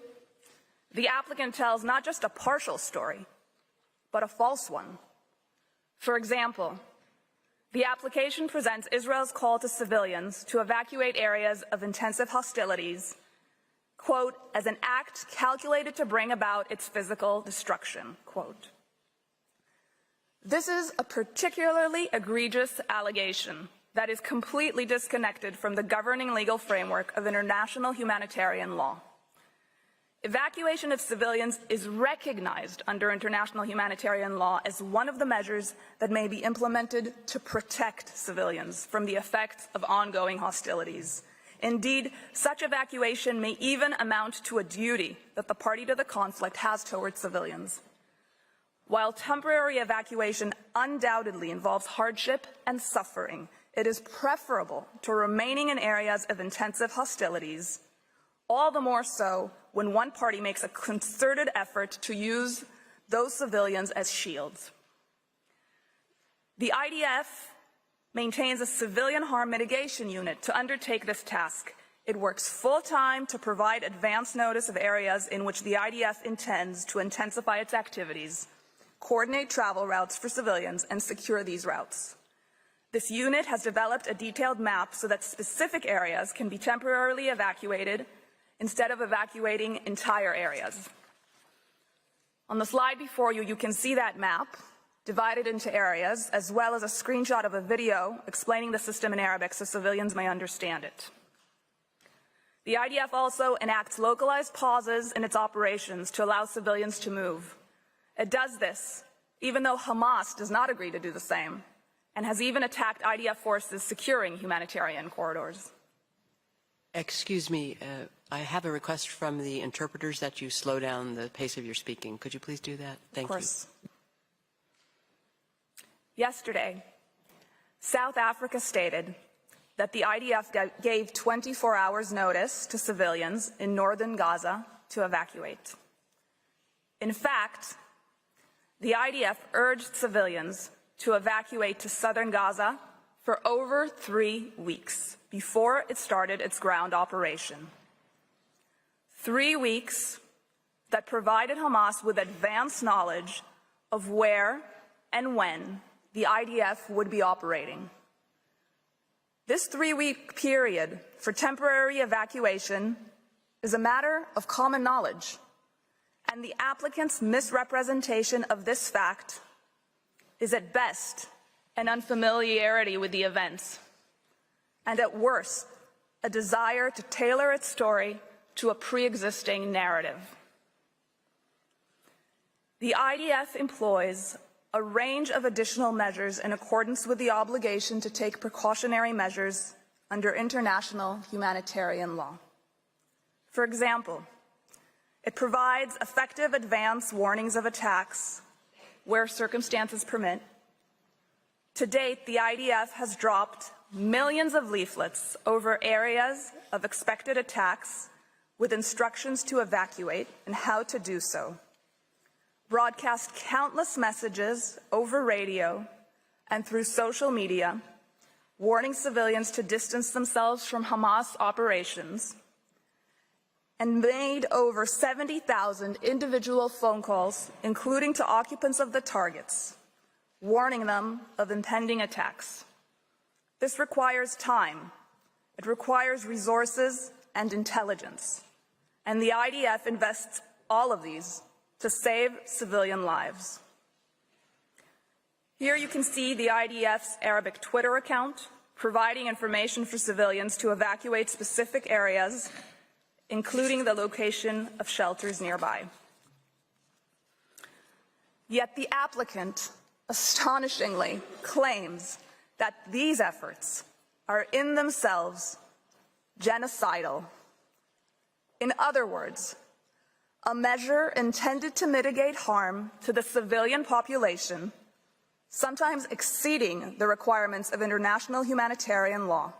the applicant tells not just a partial story, but a false one. For example, the application presents Israel's call to civilians to evacuate areas of intensive hostilities, quote, as an act calculated to bring about its physical destruction, quote. This is a particularly egregious allegation that is completely disconnected from the governing legal framework of international humanitarian law. Evacuation of civilians is recognized under international humanitarian law as one of the measures that may be implemented to protect civilians from the effects of ongoing hostilities. Indeed, such evacuation may even amount to a duty that the party to the conflict has towards civilians. While temporary evacuation undoubtedly involves hardship and suffering, it is preferable to remaining in areas of intensive hostilities, all the more so when one party makes a concerted effort to use those civilians as shields. The IDF maintains a civilian harm mitigation unit to undertake this task. It works full-time to provide advance notice of areas in which the IDF intends to intensify its activities, coordinate travel routes for civilians, and secure these routes. This unit has developed a detailed map so that specific areas can be temporarily evacuated instead of evacuating entire areas. On the slide before you, you can see that map divided into areas, as well as a screenshot of a video explaining the system in Arabic so civilians may understand it. The IDF also enacts localized pauses in its operations to allow civilians to move. It does this even though Hamas does not agree to do the same, and has even attacked IDF forces securing humanitarian corridors. Excuse me, I have a request from the interpreters that you slow down the pace of your speaking. Could you please do that? Thank you. Of course. Yesterday, South Africa stated that the IDF gave 24 hours notice to civilians in northern Gaza to evacuate. In fact, the IDF urged civilians to evacuate to southern Gaza for over 3 weeks before it started its ground operation. 3 weeks that provided Hamas with advance knowledge of where and when the IDF would be operating. This 3-week period for temporary evacuation is a matter of common knowledge, and the applicant's misrepresentation of this fact is at best an unfamiliarity with the events, and at worst, a desire to tailor its story to a pre-existing narrative. The IDF employs a range of additional measures in accordance with the obligation to take precautionary measures under international humanitarian law. For example, it provides effective advance warnings of attacks where circumstances permit. To date, the IDF has dropped millions of leaflets over areas of expected attacks with instructions to evacuate and how to do so, broadcast countless messages over radio and through social media, warning civilians to distance themselves from Hamas operations, and made over 70,000 individual phone calls, including to occupants of the targets, warning them of impending attacks. This requires time, it requires resources and intelligence, and the IDF invests all of these to save civilian lives. Here you can see the IDF's Arabic Twitter account providing information for civilians to evacuate specific areas, including the location of shelters nearby. Yet the applicant astonishingly claims that these efforts are in themselves genocidal. In other words, a measure intended to mitigate harm to the civilian population, sometimes exceeding the requirements of international humanitarian law,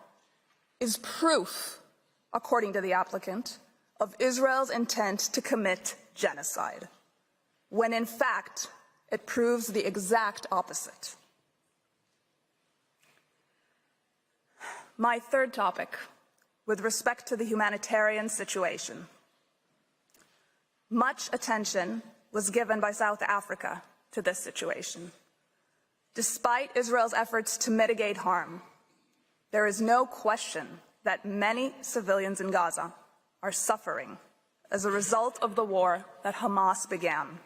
is proof, according to the applicant, of Israel's intent to commit genocide, when in fact it proves the exact opposite. My third topic, with respect to the humanitarian situation. Much attention was given by South Africa to this situation. Despite Israel's efforts to mitigate harm, there is no question that many civilians in Gaza are suffering as a result of the war that Hamas began.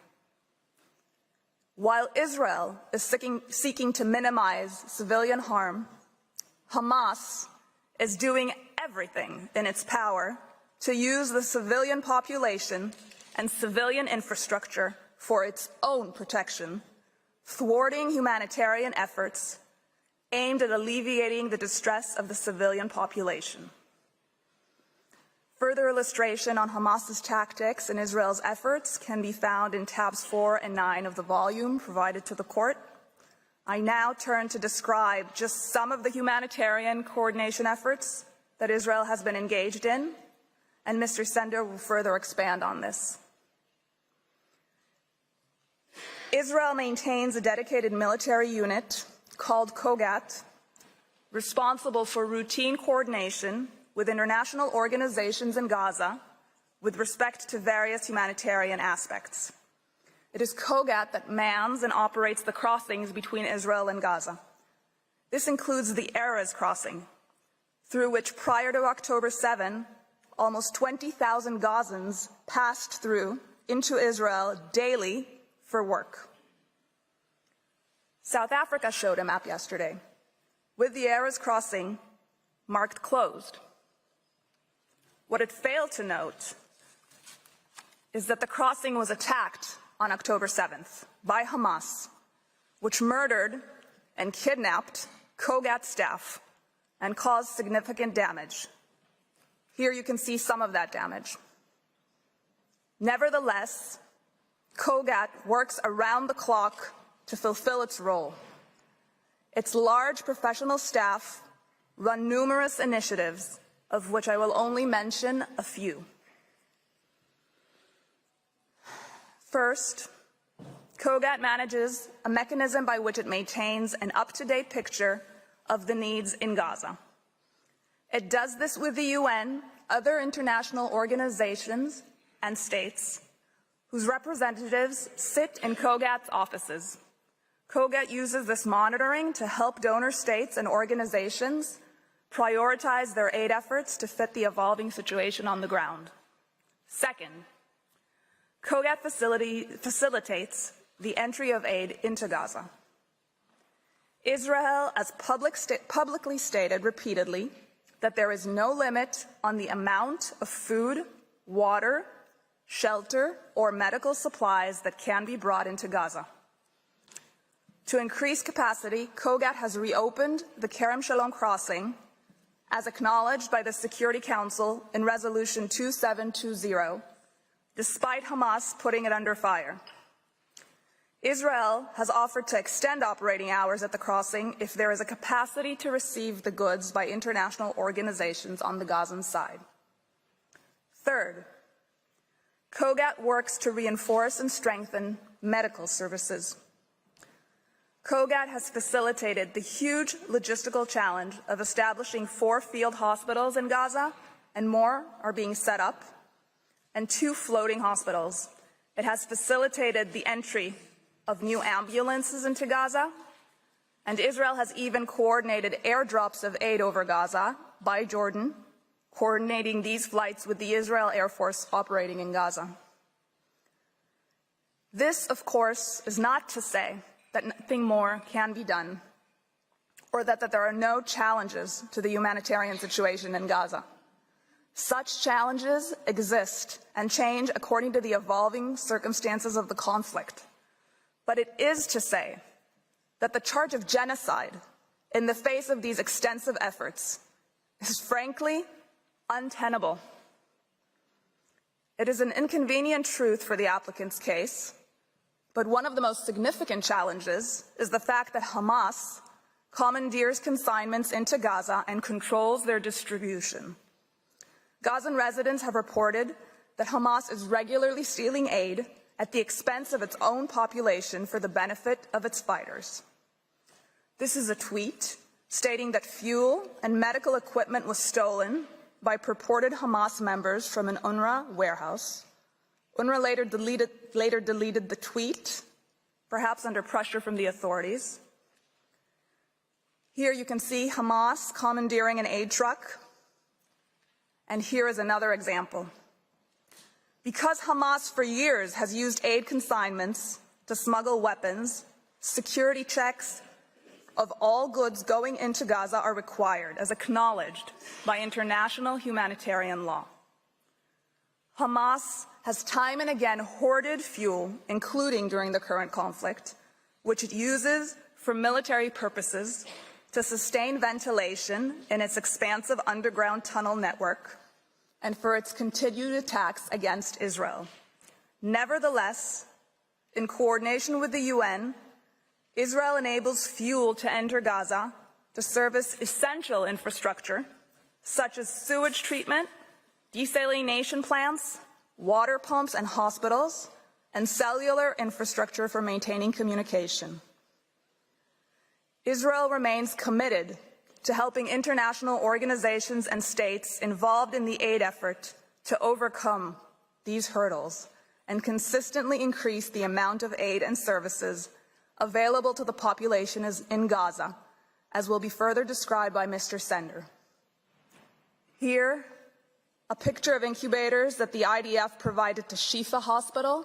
While Israel is seeking to minimize civilian harm, Hamas is doing everything in its power to use the civilian population and civilian infrastructure for its own protection, thwarting humanitarian efforts aimed at alleviating the distress of the civilian population. Further illustration on Hamas's tactics and Israel's efforts can be found in tabs 4 and 9 of the volume provided to the court. I now turn to describe just some of the humanitarian coordination efforts that Israel has been engaged in, and Mr. Sender will further expand on this. Israel maintains a dedicated military unit called Kogat, responsible for routine coordination with international organizations in Gaza with respect to various humanitarian aspects. It is Kogat that mans and operates the crossings between Israel and Gaza. This includes the Erez crossing, through which prior to October 7, almost 20,000 Gazans passed through into Israel daily for work. South Africa showed a map yesterday, with the Erez crossing marked closed. What it failed to note is that the crossing was attacked on October 7th by Hamas, which murdered and kidnapped Kogat staff and caused significant damage. Here you can see some of that damage. Nevertheless, Kogat works around the clock to fulfill its role. Its large professional staff run numerous initiatives, of which I will only mention a few. First, Kogat manages a mechanism by which it maintains an up-to-date picture of the needs in Gaza. It does this with the UN, other international organizations, and states, whose representatives sit in Kogat's offices. Kogat uses this monitoring to help donor states and organizations prioritize their aid efforts to fit the evolving situation on the ground. Second, Kogat facilitates the entry of aid into Gaza. Israel has publicly stated repeatedly that there is no limit on the amount of food, water, shelter, or medical supplies that can be brought into Gaza. To increase capacity, Kogat has reopened the Kerem Shalom crossing, as acknowledged by the Security Council in Resolution 2720, despite Hamas putting it under fire. Israel has offered to extend operating hours at the crossing if there is a capacity to receive the goods by international organizations on the Gazan side. Third, Kogat works to reinforce and strengthen medical services. Kogat has facilitated the huge logistical challenge of establishing 4 field hospitals in Gaza, and more are being set up, and 2 floating hospitals. It has facilitated the entry of new ambulances into Gaza, and Israel has even coordinated airdrops of aid over Gaza by Jordan, coordinating these flights with the Israel Air Force operating in Gaza. This, of course, is not to say that nothing more can be done, or that there are no challenges to the humanitarian situation in Gaza. Such challenges exist and change according to the evolving circumstances of the conflict. But it is to say that the charge of genocide in the face of these extensive efforts is frankly untenable. It is an inconvenient truth for the applicant's case, but one of the most significant challenges is the fact that Hamas commandeers consignments into Gaza and controls their distribution. Gazan residents have reported that Hamas is regularly stealing aid at the expense of its own population for the benefit of its fighters. This is a tweet stating that fuel and medical equipment was stolen by purported Hamas members from an UNRWA warehouse. UNRWA later deleted the tweet, perhaps under pressure from the authorities. Here you can see Hamas commandeering an aid truck. And here is another example. Because Hamas for years has used aid consignments to smuggle weapons, security checks of all goods going into Gaza are required, as acknowledged by international humanitarian law. Hamas has time and again hoarded fuel, including during the current conflict, which it uses for military purposes to sustain ventilation in its expansive underground tunnel network and for its continued attacks against Israel. Nevertheless, in coordination with the UN, Israel enables fuel to enter Gaza to service essential infrastructure, such as sewage treatment, desalination plants, water pumps and hospitals, and cellular infrastructure for maintaining communication. Israel remains committed to helping international organizations and states involved in the aid effort to overcome these hurdles and consistently increase the amount of aid and services available to the population in Gaza, as will be further described by Mr. Sender. Here, a picture of incubators that the IDF provided to Shifa Hospital.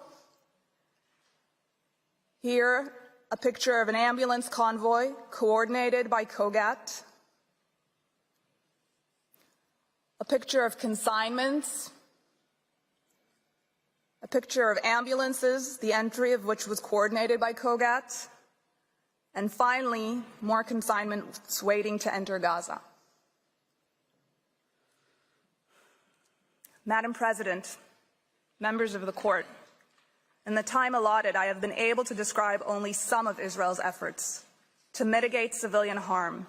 Here, a picture of an ambulance convoy coordinated by COGAT. A picture of consignments. A picture of ambulances, the entry of which was coordinated by COGAT. And finally, more consignments waiting to enter Gaza. Madam President, members of the Court, in the time allotted, I have been able to describe only some of Israel's efforts to mitigate civilian harm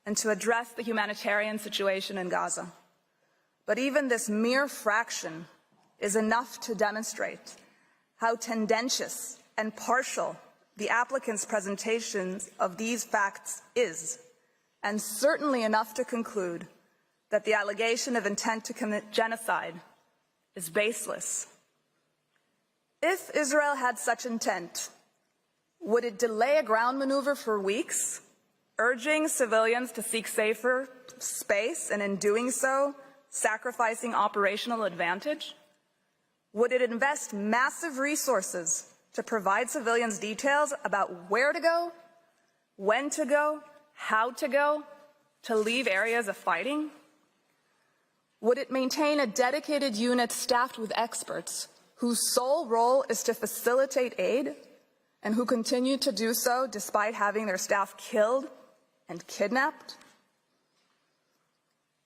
and to address the humanitarian situation in Gaza. But even this mere fraction is enough to demonstrate how tendentious and partial the applicant's presentations of these facts is, and certainly enough to conclude that the allegation of intent to commit genocide is baseless. If Israel had such intent, would it delay a ground maneuver for weeks, urging civilians to seek safer space, and in doing so, sacrificing operational advantage? Would it invest massive resources to provide civilians details about where to go, when to go, how to go, to leave areas of fighting? Would it maintain a dedicated unit staffed with experts whose sole role is to facilitate aid and who continue to do so despite having their staff killed and kidnapped?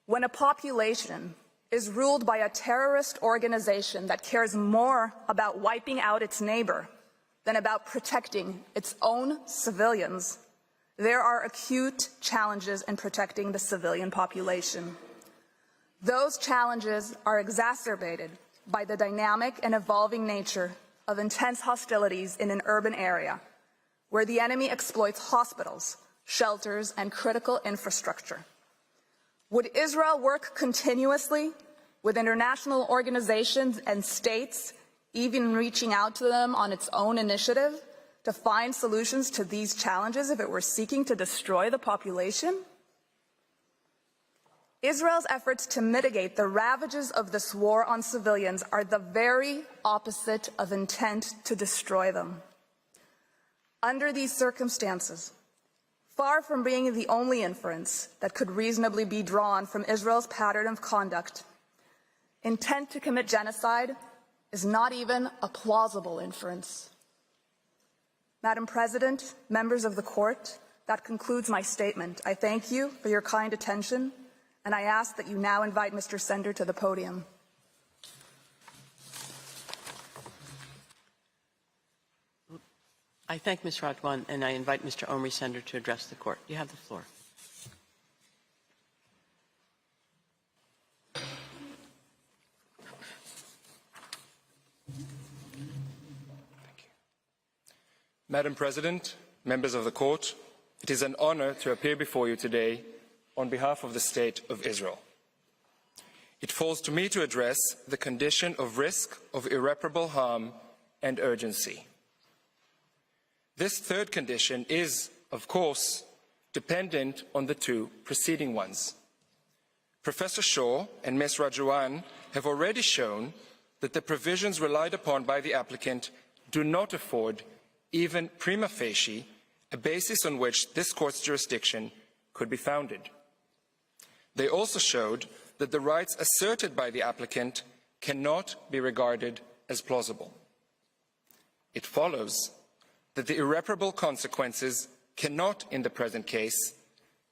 When a population is ruled by a terrorist organization that cares more about wiping out its neighbor than about protecting its own civilians, there are acute challenges in protecting the civilian population. Those challenges are exacerbated by the dynamic and evolving nature of intense hostilities in an urban area, where the enemy exploits hospitals, shelters, and critical infrastructure. Would Israel work continuously with international organizations and states, even reaching out to them on its own initiative, to find solutions to these challenges if it were seeking to destroy the population? Israel's efforts to mitigate the ravages of this war on civilians are the very opposite of intent to destroy them. Under these circumstances, far from being the only inference that could reasonably be drawn from Israel's pattern of conduct, intent to commit genocide is not even a plausible inference. Madam President, members of the Court, that concludes my statement. I thank you for your kind attention, and I ask that you now invite Mr. Sender to the podium. I thank Ms. Radwan, and I invite Mr. Omri Sender to address the Court. You have the floor. Madam President, members of the Court, it is an honor to appear before you today on behalf of the State of Israel. It falls to me to address the condition of risk of irreparable harm and urgency. This third condition is, of course, dependent on the two preceding ones. Professor Shaw and Ms. Radwan have already shown that the provisions relied upon by the applicant do not afford even prima facie, a basis on which this court's jurisdiction could be founded. They also showed that the rights asserted by the applicant cannot be regarded as plausible. It follows that the irreparable consequences cannot, in the present case,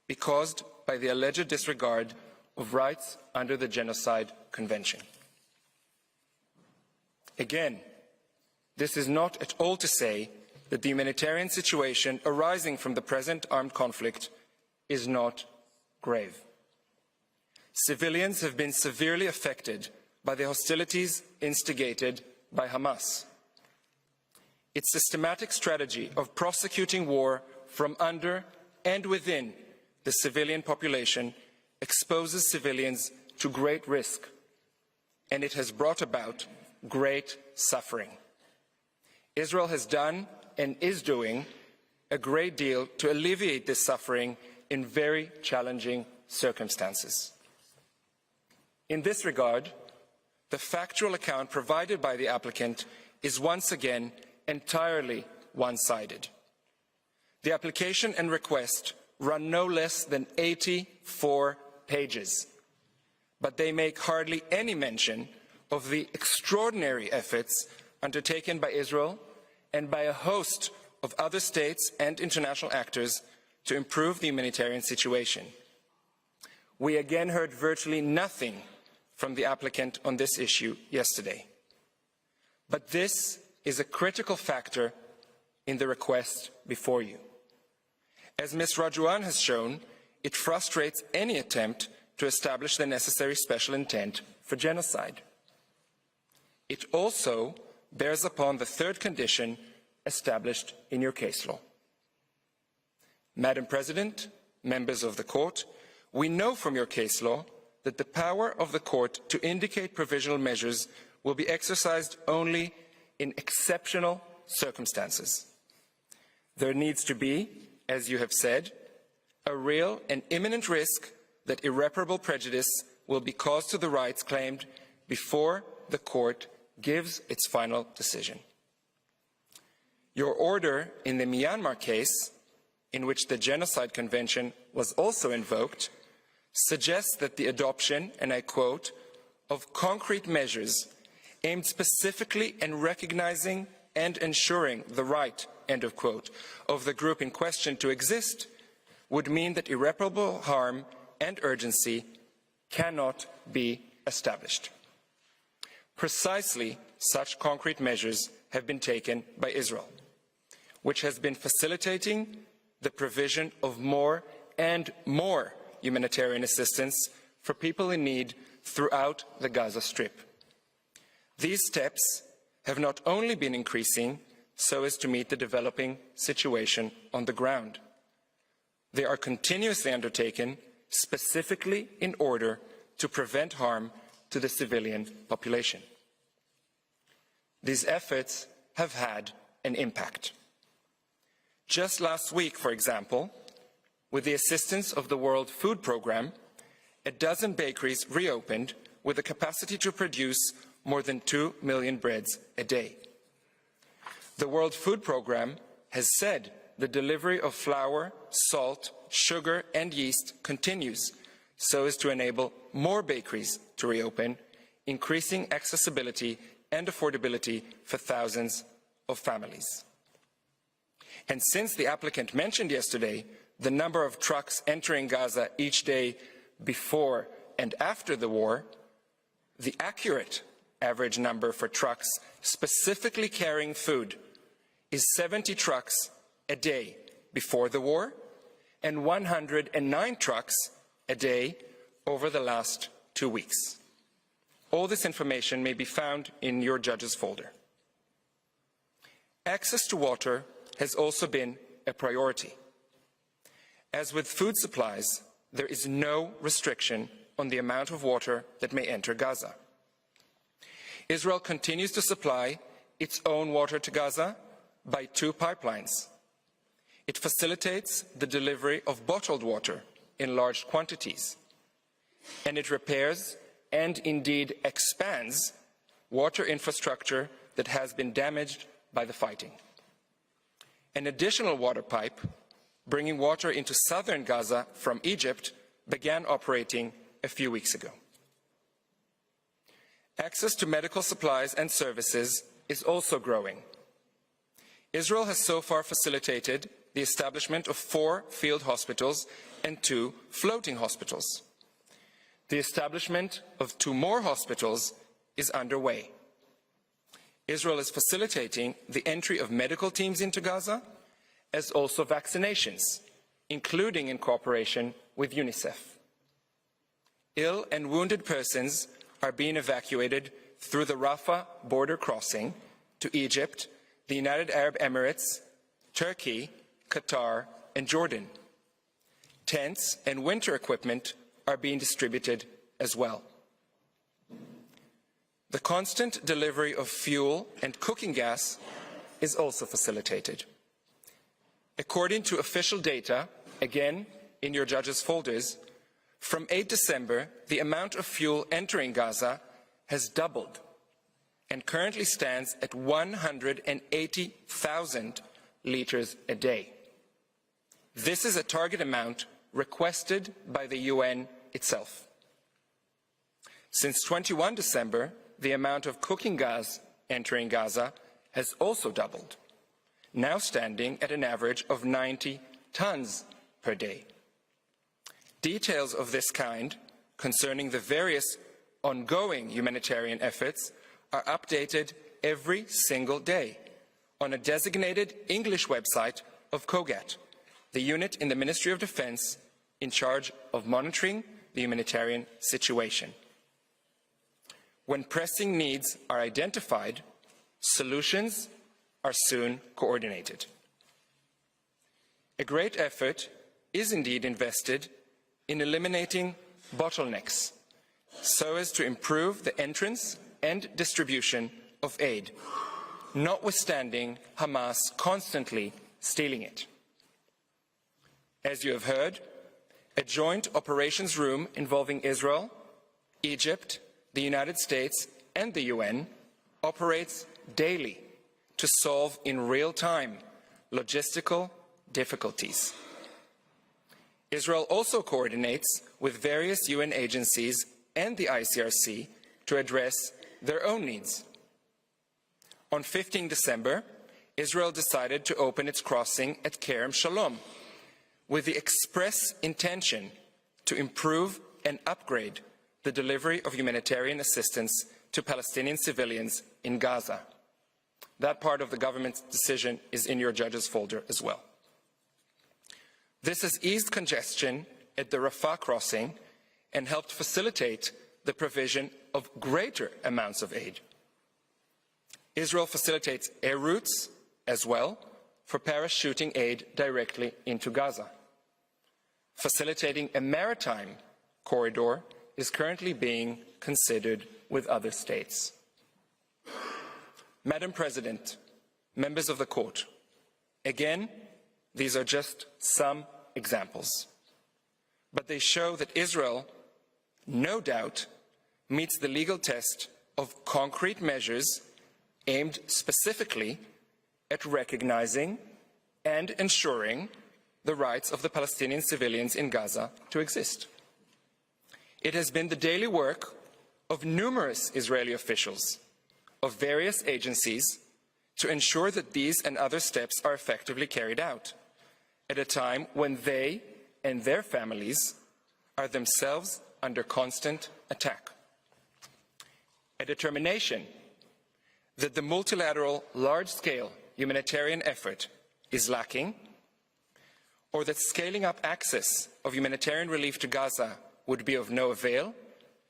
be caused by the alleged disregard of rights under the Genocide Convention. Again, this is not at all to say that the humanitarian situation arising from the present armed conflict is not grave. Civilians have been severely affected by the hostilities instigated by Hamas. Its systematic strategy of prosecuting war from under and within the civilian population exposes civilians to great risk, and it has brought about great suffering. Israel has done and is doing a great deal to alleviate this suffering in very challenging circumstances. In this regard, the factual account provided by the applicant is once again entirely one-sided. The application and request run no less than 84 pages, but they make hardly any mention of the extraordinary efforts undertaken by Israel and by a host of other states and international actors to improve the humanitarian situation. We again heard virtually nothing from the applicant on this issue yesterday. But this is a critical factor in the request before you. As Ms. Rajuan has shown, it frustrates any attempt to establish the necessary special intent for genocide. It also bears upon the third condition established in your case law. Madam President, members of the Court, we know from your case law that the power of the Court to indicate provisional measures will be exercised only in exceptional circumstances. There needs to be, as you have said, a real and imminent risk that irreparable prejudice will be caused to the rights claimed before the Court gives its final decision. Your order in the Myanmar case, in which the Genocide Convention was also invoked, suggests that the adoption, and I quote, of concrete measures aimed specifically in recognizing and ensuring the right, end of quote, of the group in question to exist would mean that irreparable harm and urgency cannot be established. Precisely such concrete measures have been taken by Israel, which has been facilitating the provision of more and more humanitarian assistance for people in need throughout the Gaza Strip. These steps have not only been increasing so as to meet the developing situation on the ground. They are continuously undertaken specifically in order to prevent harm to the civilian population. These efforts have had an impact. Just last week, for example, with the assistance of the World Food Programme, a dozen bakeries reopened with the capacity to produce more than 2 million breads a day. The World Food Programme has said the delivery of flour, salt, sugar and yeast continues so as to enable more bakeries to reopen, increasing accessibility and affordability for thousands of families. And since the applicant mentioned yesterday the number of trucks entering Gaza each day before and after the war, the accurate average number for trucks specifically carrying food is 70 trucks a day before the war and 109 trucks a day over the last 2 weeks. All this information may be found in your judge's folder. Access to water has also been a priority. As with food supplies, there is no restriction on the amount of water that may enter Gaza. Israel continues to supply its own water to Gaza by 2 pipelines. It facilitates the delivery of bottled water in large quantities, and it repairs and indeed expands water infrastructure that has been damaged by the fighting. an additional water pipe bringing water into southern Gaza from Egypt began operating a few weeks ago. Access to medical supplies and services is also growing. Israel has so far facilitated the establishment of 4 field hospitals and 2 floating hospitals. The establishment of 2 more hospitals is underway. Israel is facilitating the entry of medical teams into Gaza, as also vaccinations, including in cooperation with UNICEF. Ill and wounded persons are being evacuated through the Rafah border crossing to Egypt, the United Arab Emirates, Turkey, Qatar, and Jordan. Tents and winter equipment are being distributed as well. The constant delivery of fuel and cooking gas is also facilitated. According to official data, again in your judges' folders, from 8 December, the amount of fuel entering Gaza has doubled and currently stands at 180,000 liters a day. This is a target amount requested by the UN itself. Since 21 December, the amount of cooking gas entering Gaza has also doubled, now standing at an average of 90 tons per day. Details of this kind concerning the various ongoing humanitarian efforts are updated every single day on a designated English website of COGAT, the unit in the Ministry of Defense in charge of monitoring the humanitarian situation. When pressing needs are identified, solutions are soon coordinated. A great effort is indeed invested in eliminating bottlenecks so as to improve the entrance and distribution of aid, notwithstanding Hamas constantly stealing it. As you have heard, a joint operations room involving Israel, Egypt, the United States, and the UN operates daily to solve in real time logistical difficulties. Israel also coordinates with various UN agencies and the ICRC to address their own needs. On 15 December, Israel decided to open its crossing at Kerem Shalom with the express intention to improve and upgrade the delivery of humanitarian assistance to Palestinian civilians in Gaza. That part of the government's decision is in your judges' folder as well. This has eased congestion at the Rafah crossing and helped facilitate the provision of greater amounts of aid. Israel facilitates air routes as well for parachuting aid directly into Gaza. Facilitating a maritime corridor is currently being considered with other states. Madam President, members of the Court, again, these are just some examples, but they show that Israel, no doubt, meets the legal test of concrete measures aimed specifically at recognizing and ensuring the rights of the Palestinian civilians in Gaza to exist. It has been the daily work of numerous Israeli officials of various agencies to ensure that these and other steps are effectively carried out at a time when they and their families are themselves under constant attack. A determination that the multilateral large-scale humanitarian effort is lacking, or that scaling up access of humanitarian relief to Gaza would be of no avail,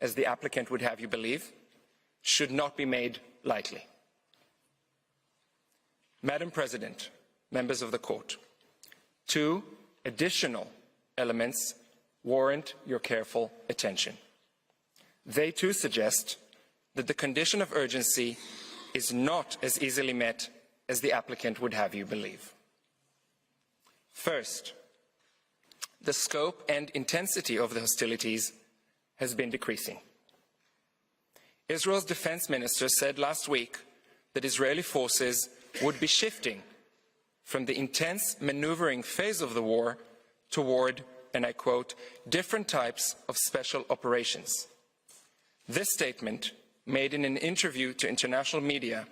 as the applicant would have you believe, should not be made lightly. Madam President, members of the Court, 2 additional elements warrant your careful attention. They too suggest that the condition of urgency is not as easily met as the applicant would have you believe. First, the scope and intensity of the hostilities has been decreasing. Israel's defense minister said last week that Israeli forces would be shifting from the intense maneuvering phase of the war toward, and I quote, different types of special operations. This statement, made in an interview to international media,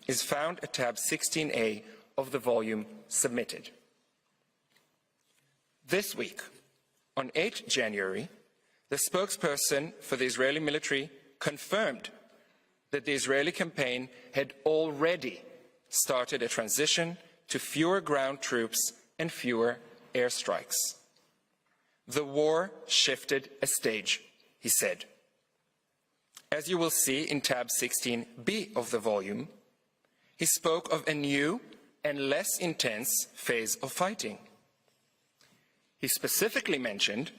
is found at tab 16A of the volume submitted. This week, on 8 January, the spokesperson for the Israeli military confirmed that the Israeli campaign had already started a transition to fewer ground troops and fewer airstrikes. The war shifted a stage, he said. As you will see in tab 16B of the volume, he spoke of a new and less intense phase of fighting. He specifically mentioned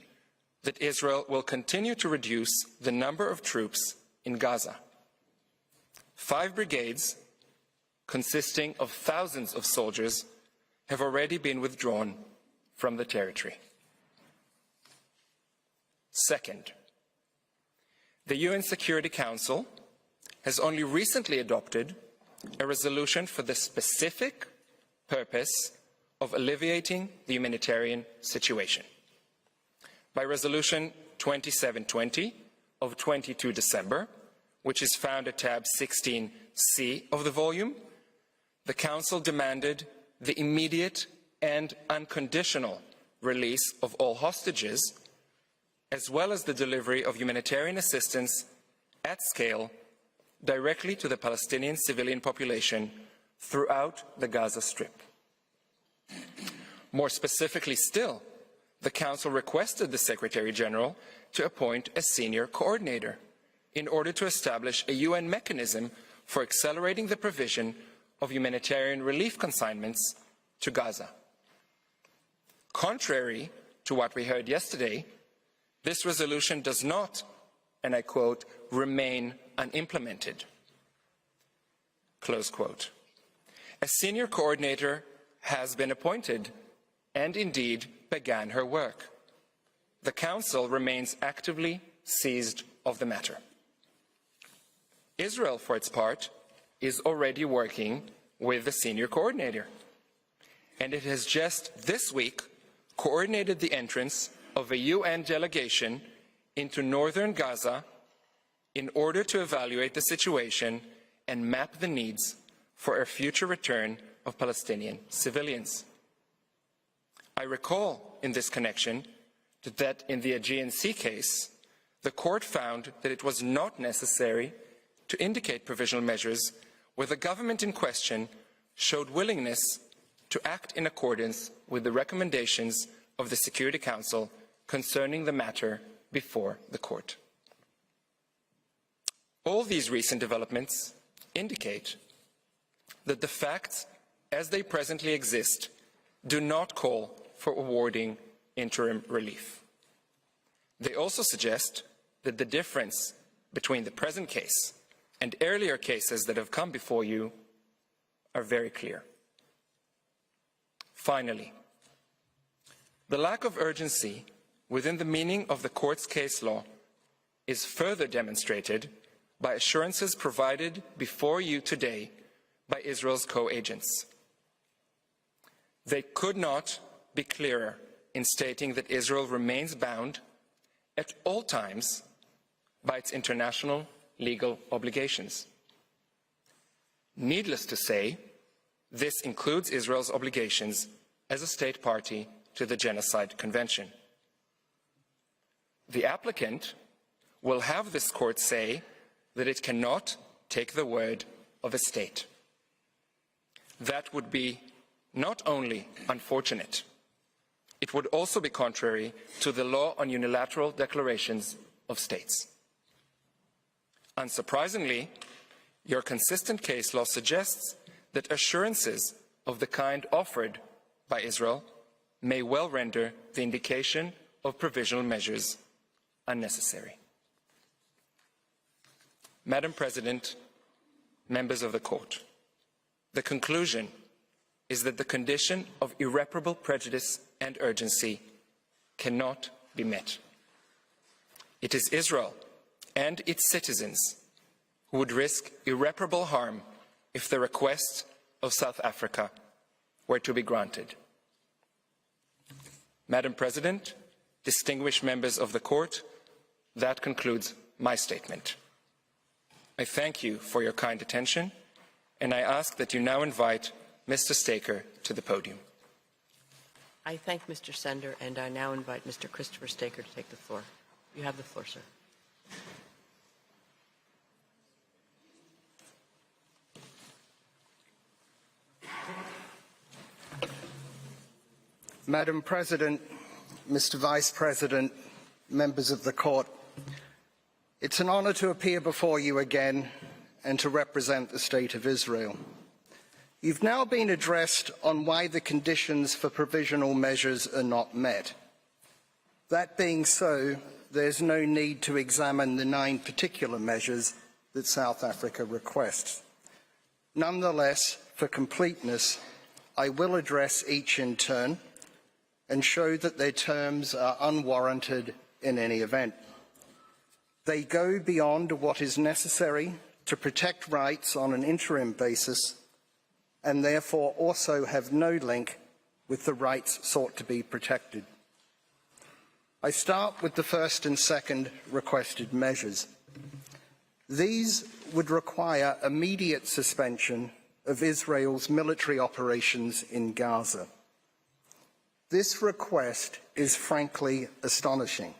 that Israel will continue to reduce the number of troops in Gaza. 5 brigades, consisting of thousands of soldiers, have already been withdrawn from the territory. Second, the UN Security Council has only recently adopted a resolution for the specific purpose of alleviating the humanitarian situation. By Resolution 2720 of 22 December, which is found at tab 16C of the volume, the Council demanded the immediate and unconditional release of all hostages, as well as the delivery of humanitarian assistance at scale directly to the Palestinian civilian population throughout the Gaza Strip. More specifically still, the Council requested the Secretary General to appoint a senior coordinator in order to establish a UN mechanism for accelerating the provision of humanitarian relief consignments to Gaza. Contrary to what we heard yesterday, this resolution does not, and I quote, remain unimplemented, close quote. A senior coordinator has been appointed and indeed began her work. The Council remains actively seized of the matter. Israel, for its part, is already working with the senior coordinator, and it has just this week coordinated the entrance of a UN delegation into northern Gaza in order to evaluate the situation and map the needs for a future return of Palestinian civilians. I recall in this connection that in the Aegean Sea case, the court found that it was not necessary to indicate provisional measures where the government in question showed willingness to act in accordance with the recommendations of the Security Council concerning the matter before the court. All these recent developments indicate that the facts as they presently exist do not call for awarding interim relief. They also suggest that the difference between the present case and earlier cases that have come before you are very clear. Finally, the lack of urgency within the meaning of the court's case law is further demonstrated by assurances provided before you today by Israel's co-agents. They could not be clearer in stating that Israel remains bound at all times by its international legal obligations. Needless to say, this includes Israel's obligations as a state party to the Genocide Convention. The applicant will have this court say that it cannot take the word of a state. That would be not only unfortunate, it would also be contrary to the law on unilateral declarations of states. Unsurprisingly, your consistent case law suggests that assurances of the kind offered by Israel may well render the indication of provisional measures unnecessary. Madam President, members of the Court, the conclusion is that the condition of irreparable prejudice and urgency cannot be met. It is Israel and its citizens who would risk irreparable harm if the request of South Africa were to be granted. Madam President, distinguished members of the Court, that concludes my statement. I thank you for your kind attention, and I ask that you now invite Mr. Staker to the podium. I thank Mr. Sender, and I now invite Mr. Christopher Staker to take the floor. You have the floor, sir. Madam President, Mr. Vice President, members of the Court, it's an honor to appear before you again and to represent the State of Israel. You've now been addressed on why the conditions for provisional measures are not met. That being so, there's no need to examine the 9 particular measures that South Africa requests. Nonetheless, for completeness, I will address each in turn and show that their terms are unwarranted in any event. They go beyond what is necessary to protect rights on an interim basis and therefore also have no link with the rights sought to be protected. I start with the first and second requested measures. These would require immediate suspension of Israel's military operations in Gaza. This request is frankly astonishing.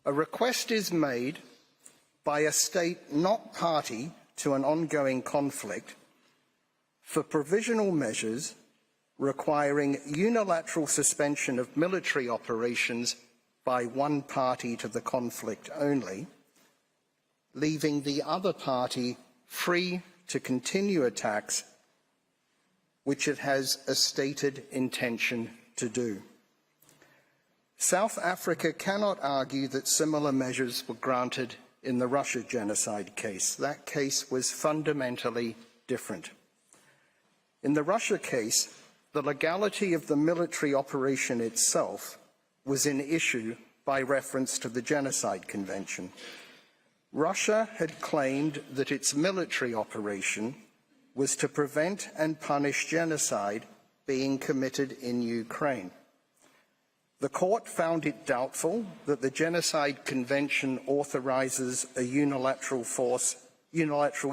A request is made by a state not party to an ongoing conflict for provisional measures requiring unilateral suspension of military operations by one party to the conflict only, leaving the other party free to continue attacks which it has a stated intention to do. South Africa cannot argue that similar measures were granted in the Russia genocide case. That case was fundamentally different. In the Russia case, the legality of the military operation itself was in issue by reference to the Genocide Convention. Russia had claimed that its military operation was to prevent and punish genocide being committed in Ukraine. The court found it doubtful that the Genocide Convention authorizes a unilateral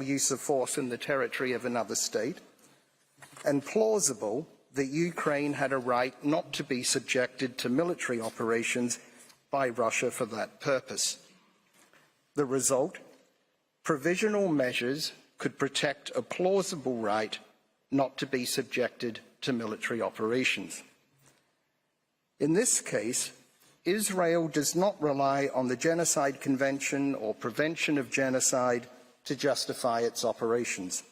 use of force in the territory of another state, and plausible that Ukraine had a right not to be subjected to military operations by Russia for that purpose. The result, provisional measures could protect a plausible right not to be subjected to military operations. In this case, Israel does not rely on the Genocide Convention or prevention of genocide to justify its operations.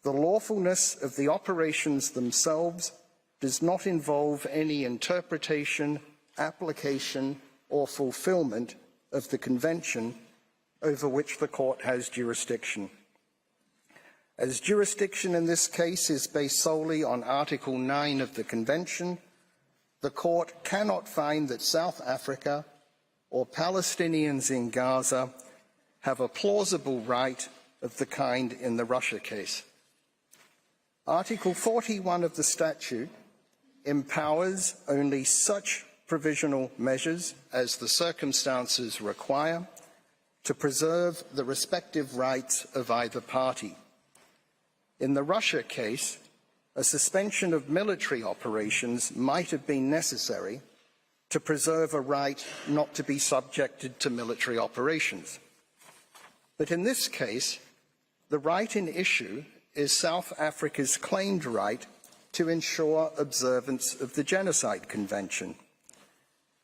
The lawfulness of the operations themselves does not involve any interpretation, application, or fulfillment of the Convention over which the court has jurisdiction. As jurisdiction in this case is based solely on Article 9 of the Convention, the court cannot find that South Africa or Palestinians in Gaza have a plausible right of the kind in the Russia case. Article 41 of the statute empowers only such provisional measures as the circumstances require to preserve the respective rights of either party. In the Russia case, a suspension of military operations might have been necessary to preserve a right not to be subjected to military operations. But in this case, the right in issue is South Africa's claimed right to ensure observance of the Genocide Convention.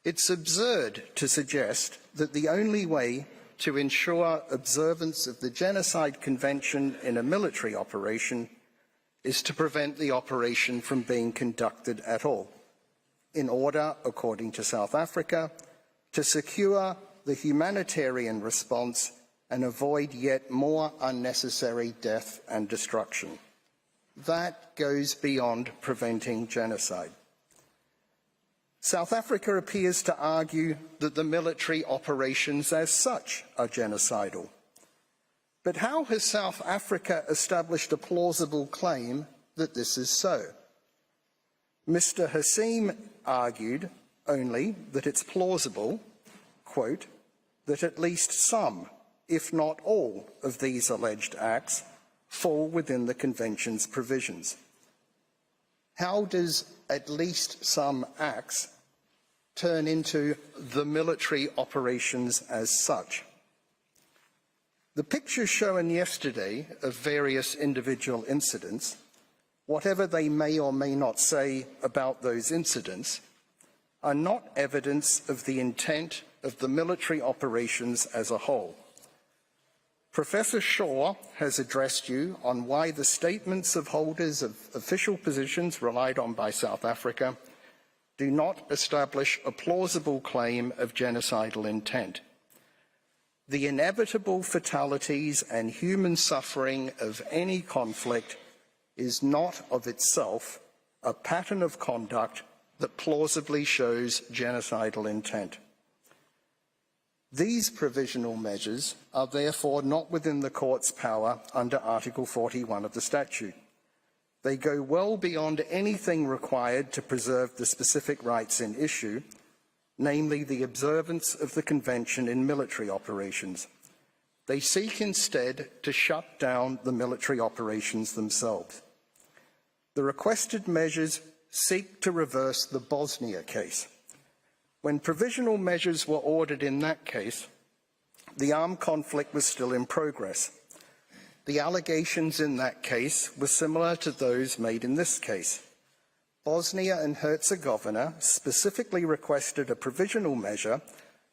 It's absurd to suggest that the only way to ensure observance of the Genocide Convention in a military operation is to prevent the operation from being conducted at all, in order, according to South Africa, to secure the humanitarian response and avoid yet more unnecessary death and destruction. That goes beyond preventing genocide. South Africa appears to argue that the military operations as such are genocidal. But how has South Africa established a plausible claim that this is so. Mr. Hassim argued only that it's plausible, quote, that at least some, if not all, of these alleged acts fall within the Convention's provisions. How does at least some acts turn into the military operations as such? The pictures shown yesterday of various individual incidents, whatever they may or may not say about those incidents, are not evidence of the intent of the military operations as a whole. Professor Shaw has addressed you on why the statements of holders of official positions relied on by South Africa do not establish a plausible claim of genocidal intent. The inevitable fatalities and human suffering of any conflict is not of itself a pattern of conduct that plausibly shows genocidal intent. These provisional measures are therefore not within the Court's power under Article 41 of the statute. They go well beyond anything required to preserve the specific rights in issue, namely the observance of the Convention in military operations. They seek instead to shut down the military operations themselves. The requested measures seek to reverse the Bosnia case. When provisional measures were ordered in that case, the armed conflict was still in progress. The allegations in that case were similar to those made in this case. Bosnia and Herzegovina specifically requested a provisional measure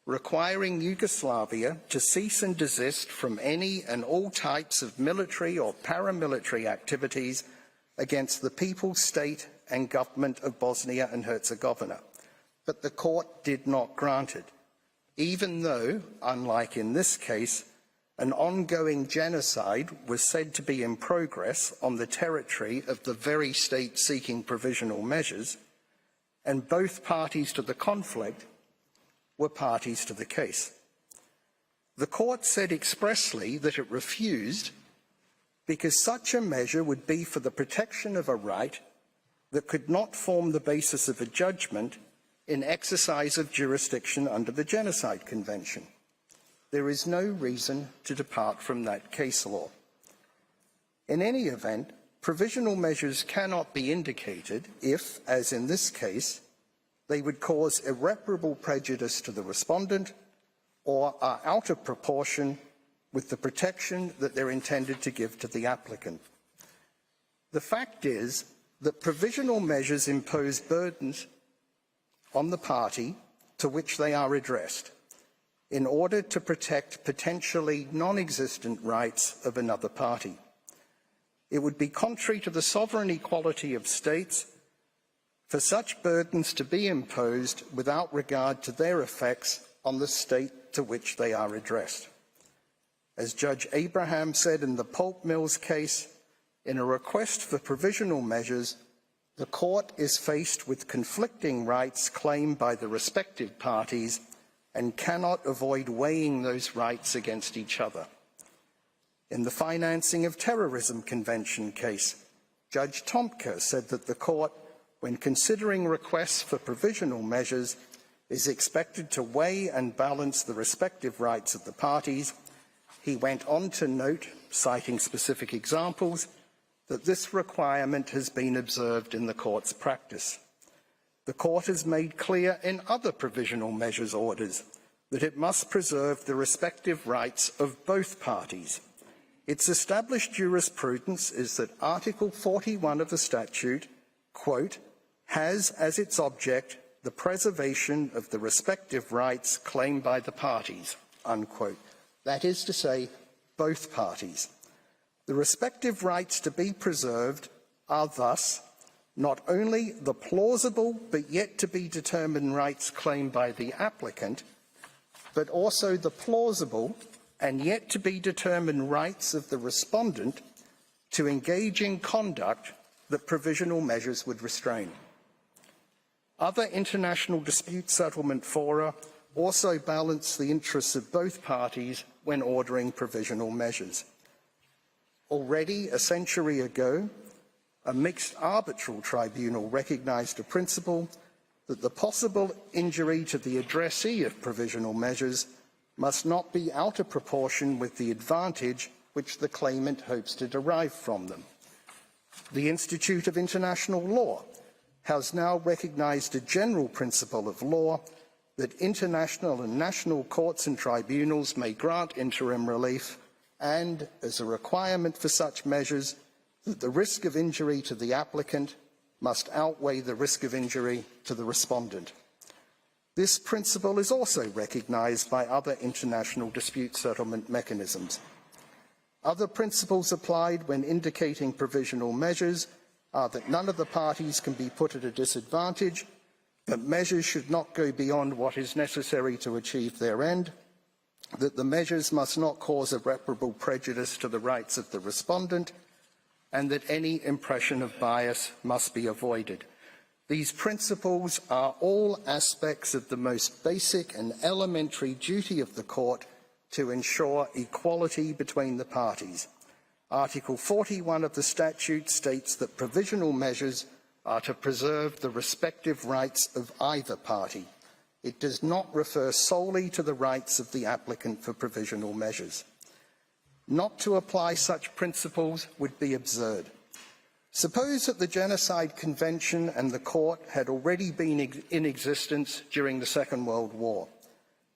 requiring Yugoslavia to cease and desist from any and all types of military or paramilitary activities against the people, state and government of Bosnia and Herzegovina. But the Court did not grant it, even though, unlike in this case, an ongoing genocide was said to be in progress on the territory of the very state seeking provisional measures, and both parties to the conflict were parties to the case. The Court said expressly that it refused because such a measure would be for the protection of a right that could not form the basis of a judgment in exercise of jurisdiction under the Genocide Convention. There is no reason to depart from that case law. In any event, provisional measures cannot be indicated if, as in this case, they would cause irreparable prejudice to the respondent or are out of proportion with the protection that they're intended to give to the applicant. The fact is that provisional measures impose burdens on the party to which they are addressed in order to protect potentially non-existent rights of another party. It would be contrary to the sovereign equality of states for such burdens to be imposed without regard to their effects on the state to which they are addressed. As Judge Abraham said in the pulp mills case, in a request for provisional measures, the Court is faced with conflicting rights claimed by the respective parties and cannot avoid weighing those rights against each other. In the Financing of Terrorism Convention case, Judge Tomka said that the Court, when considering requests for provisional measures, is expected to weigh and balance the respective rights of the parties. He went on to note, citing specific examples, that this requirement has been observed in the Court's practice. The Court has made clear in other provisional measures orders that it must preserve the respective rights of both parties. Its established jurisprudence is that Article 41 of the statute, quote, has as its object the preservation of the respective rights claimed by the parties, unquote. That is to say, both parties. The respective rights to be preserved are thus not only the plausible but yet to be determined rights claimed by the applicant, but also the plausible and yet to be determined rights of the respondent to engage in conduct that provisional measures would restrain. Other international dispute settlement fora also balance the interests of both parties when ordering provisional measures. Already a century ago, a mixed arbitral tribunal recognised a principle that the possible injury to the addressee of provisional measures must not be out of proportion with the advantage which the claimant hopes to derive from them. The Institute of International Law has now recognised a general principle of law that international and national courts and tribunals may grant interim relief and, as a requirement for such measures, that the risk of injury to the applicant must outweigh the risk of injury to the respondent. This principle is also recognised by other international dispute settlement mechanisms. Other principles applied when indicating provisional measures are that none of the parties can be put at a disadvantage, that measures should not go beyond what is necessary to achieve their end, that the measures must not cause irreparable prejudice to the rights of the respondent, and that any impression of bias must be avoided. These principles are all aspects of the most basic and elementary duty of the court to ensure equality between the parties. Article 41 of the statute states that provisional measures are to preserve the respective rights of either party. It does not refer solely to the rights of the applicant for provisional measures. Not to apply such principles would be absurd. Suppose that the Genocide Convention and the Court had already been in existence during the Second World War,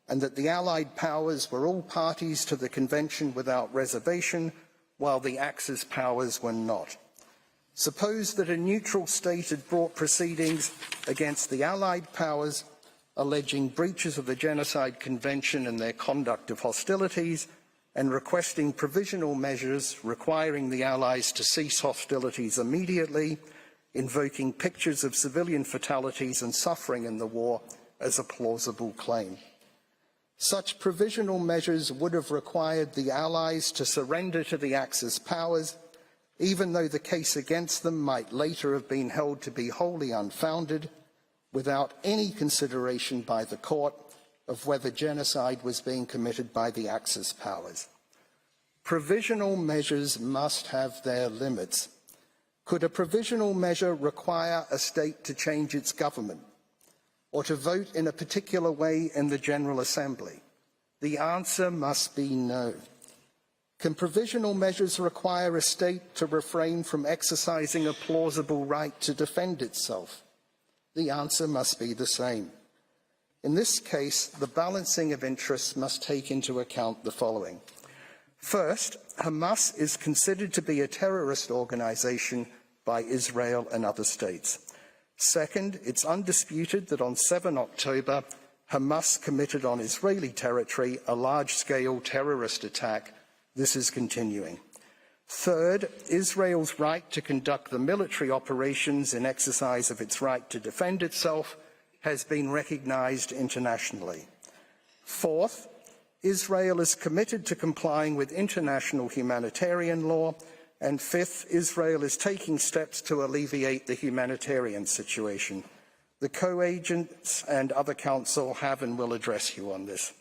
and that the Allied powers were all parties to the Convention without reservation, while the Axis powers were not. Suppose that a neutral state had brought proceedings against the Allied powers, alleging breaches of the Genocide Convention and their conduct of hostilities, and requesting provisional measures requiring the Allies to cease hostilities immediately, invoking pictures of civilian fatalities and suffering in the war as a plausible claim. Such provisional measures would have required the Allies to surrender to the Axis powers, even though the case against them might later have been held to be wholly unfounded, without any consideration by the court of whether genocide was being committed by the Axis powers. Provisional measures must have their limits. Could a provisional measure require a state to change its government, or to vote in a particular way in the General Assembly? The answer must be no. Can provisional measures require a state to refrain from exercising a plausible right to defend itself? The answer must be the same. In this case, the balancing of interests must take into account the following. First, Hamas is considered to be a terrorist organization by Israel and other states. Second, it's undisputed that on 7 October, Hamas committed on Israeli territory a large-scale terrorist attack. This is continuing. Third, Israel's right to conduct the military operations in exercise of its right to defend itself has been recognized internationally. Fourth, Israel is committed to complying with international humanitarian law. And fifth, Israel is taking steps to alleviate the humanitarian situation. The co-agents and other counsel have and will address you on this.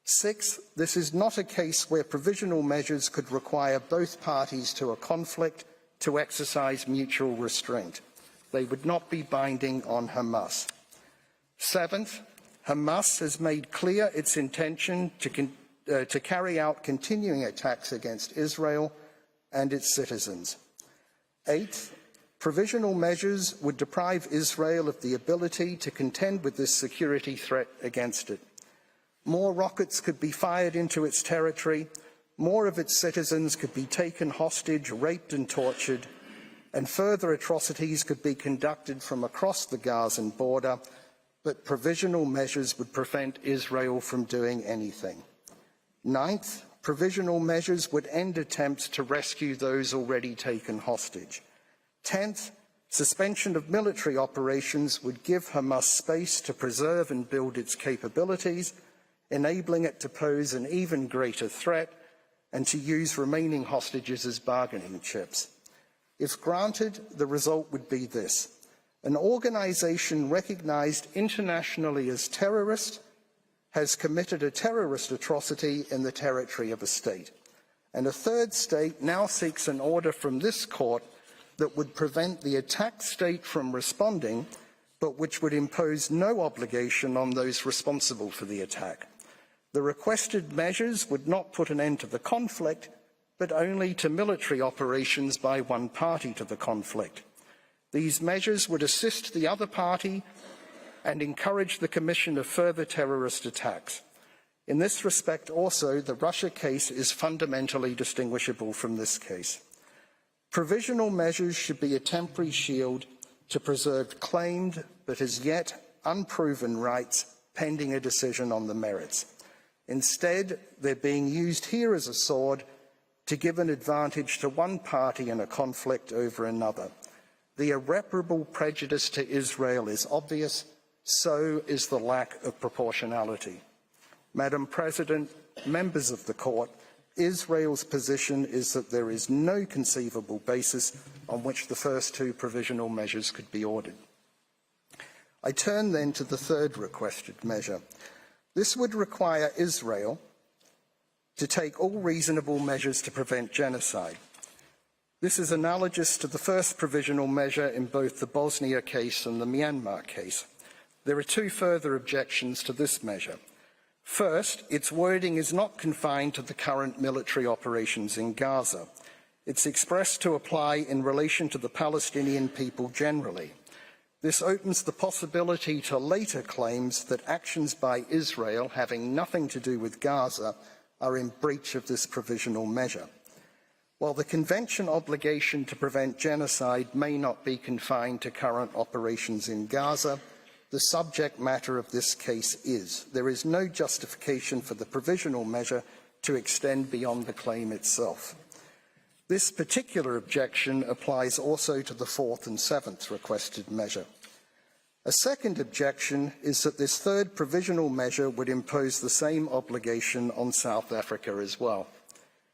Sixth, this is not a case where provisional measures could require both parties to a conflict to exercise mutual restraint. They would not be binding on Hamas. Seventh, Hamas has made clear its intention to carry out continuing attacks against Israel and its citizens. Eighth, provisional measures would deprive Israel of the ability to contend with this security threat against it. More rockets could be fired into its territory, more of its citizens could be taken hostage, raped and tortured, and further atrocities could be conducted from across the Gazan border, but provisional measures would prevent Israel from doing anything. Ninth, provisional measures would end attempts to rescue those already taken hostage. 10th, suspension of military operations would give Hamas space to preserve and build its capabilities, enabling it to pose an even greater threat and to use remaining hostages as bargaining chips. If granted, the result would be this: an organization recognized internationally as terrorist has committed a terrorist atrocity in the territory of a state, and a third state now seeks an order from this court that would prevent the attacked state from responding, but which would impose no obligation on those responsible for the attack. The requested measures would not put an end to the conflict, but only to military operations by one party to the conflict. These measures would assist the other party and encourage the commission of further terrorist attacks. In this respect also, the Russia case is fundamentally distinguishable from this case. Provisional measures should be a temporary shield to preserve claimed but as yet unproven rights pending a decision on the merits. Instead, they're being used here as a sword to give an advantage to one party in a conflict over another. The irreparable prejudice to Israel is obvious, so is the lack of proportionality. Madam President, members of the Court, Israel's position is that there is no conceivable basis on which the first two provisional measures could be ordered. I turn then to the third requested measure. This would require Israel to take all reasonable measures to prevent genocide. This is analogous to the first provisional measure in both the Bosnia case and the Myanmar case. There are two further objections to this measure. First, its wording is not confined to the current military operations in Gaza. It's expressed to apply in relation to the Palestinian people generally. This opens the possibility to later claims that actions by Israel having nothing to do with Gaza are in breach of this provisional measure. While the Convention obligation to prevent genocide may not be confined to current operations in Gaza, the subject matter of this case is. There is no justification for the provisional measure to extend beyond the claim itself. This particular objection applies also to the fourth and seventh requested measure. A second objection is that this third provisional measure would impose the same obligation on South Africa as well.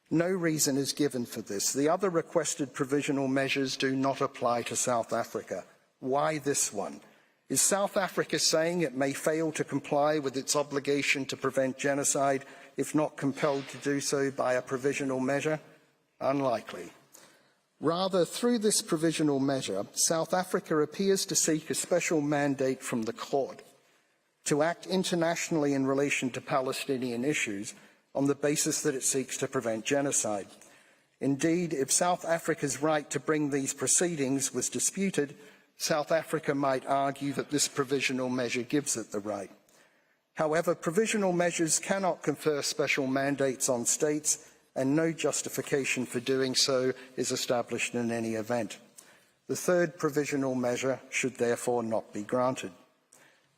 No reason is given for this. The other requested provisional measures do not apply to South Africa. Why this one? Is South Africa saying it may fail to comply with its obligation to prevent genocide if not compelled to do so by a provisional measure? Unlikely. Rather, through this provisional measure, South Africa appears to seek a special mandate from the court to act internationally in relation to Palestinian issues on the basis that it seeks to prevent genocide. Indeed, if South Africa's right to bring these proceedings was disputed, South Africa might argue that this provisional measure gives it the right. However, provisional measures cannot confer special mandates on states, and no justification for doing so is established in any event. The third provisional measure should therefore not be granted.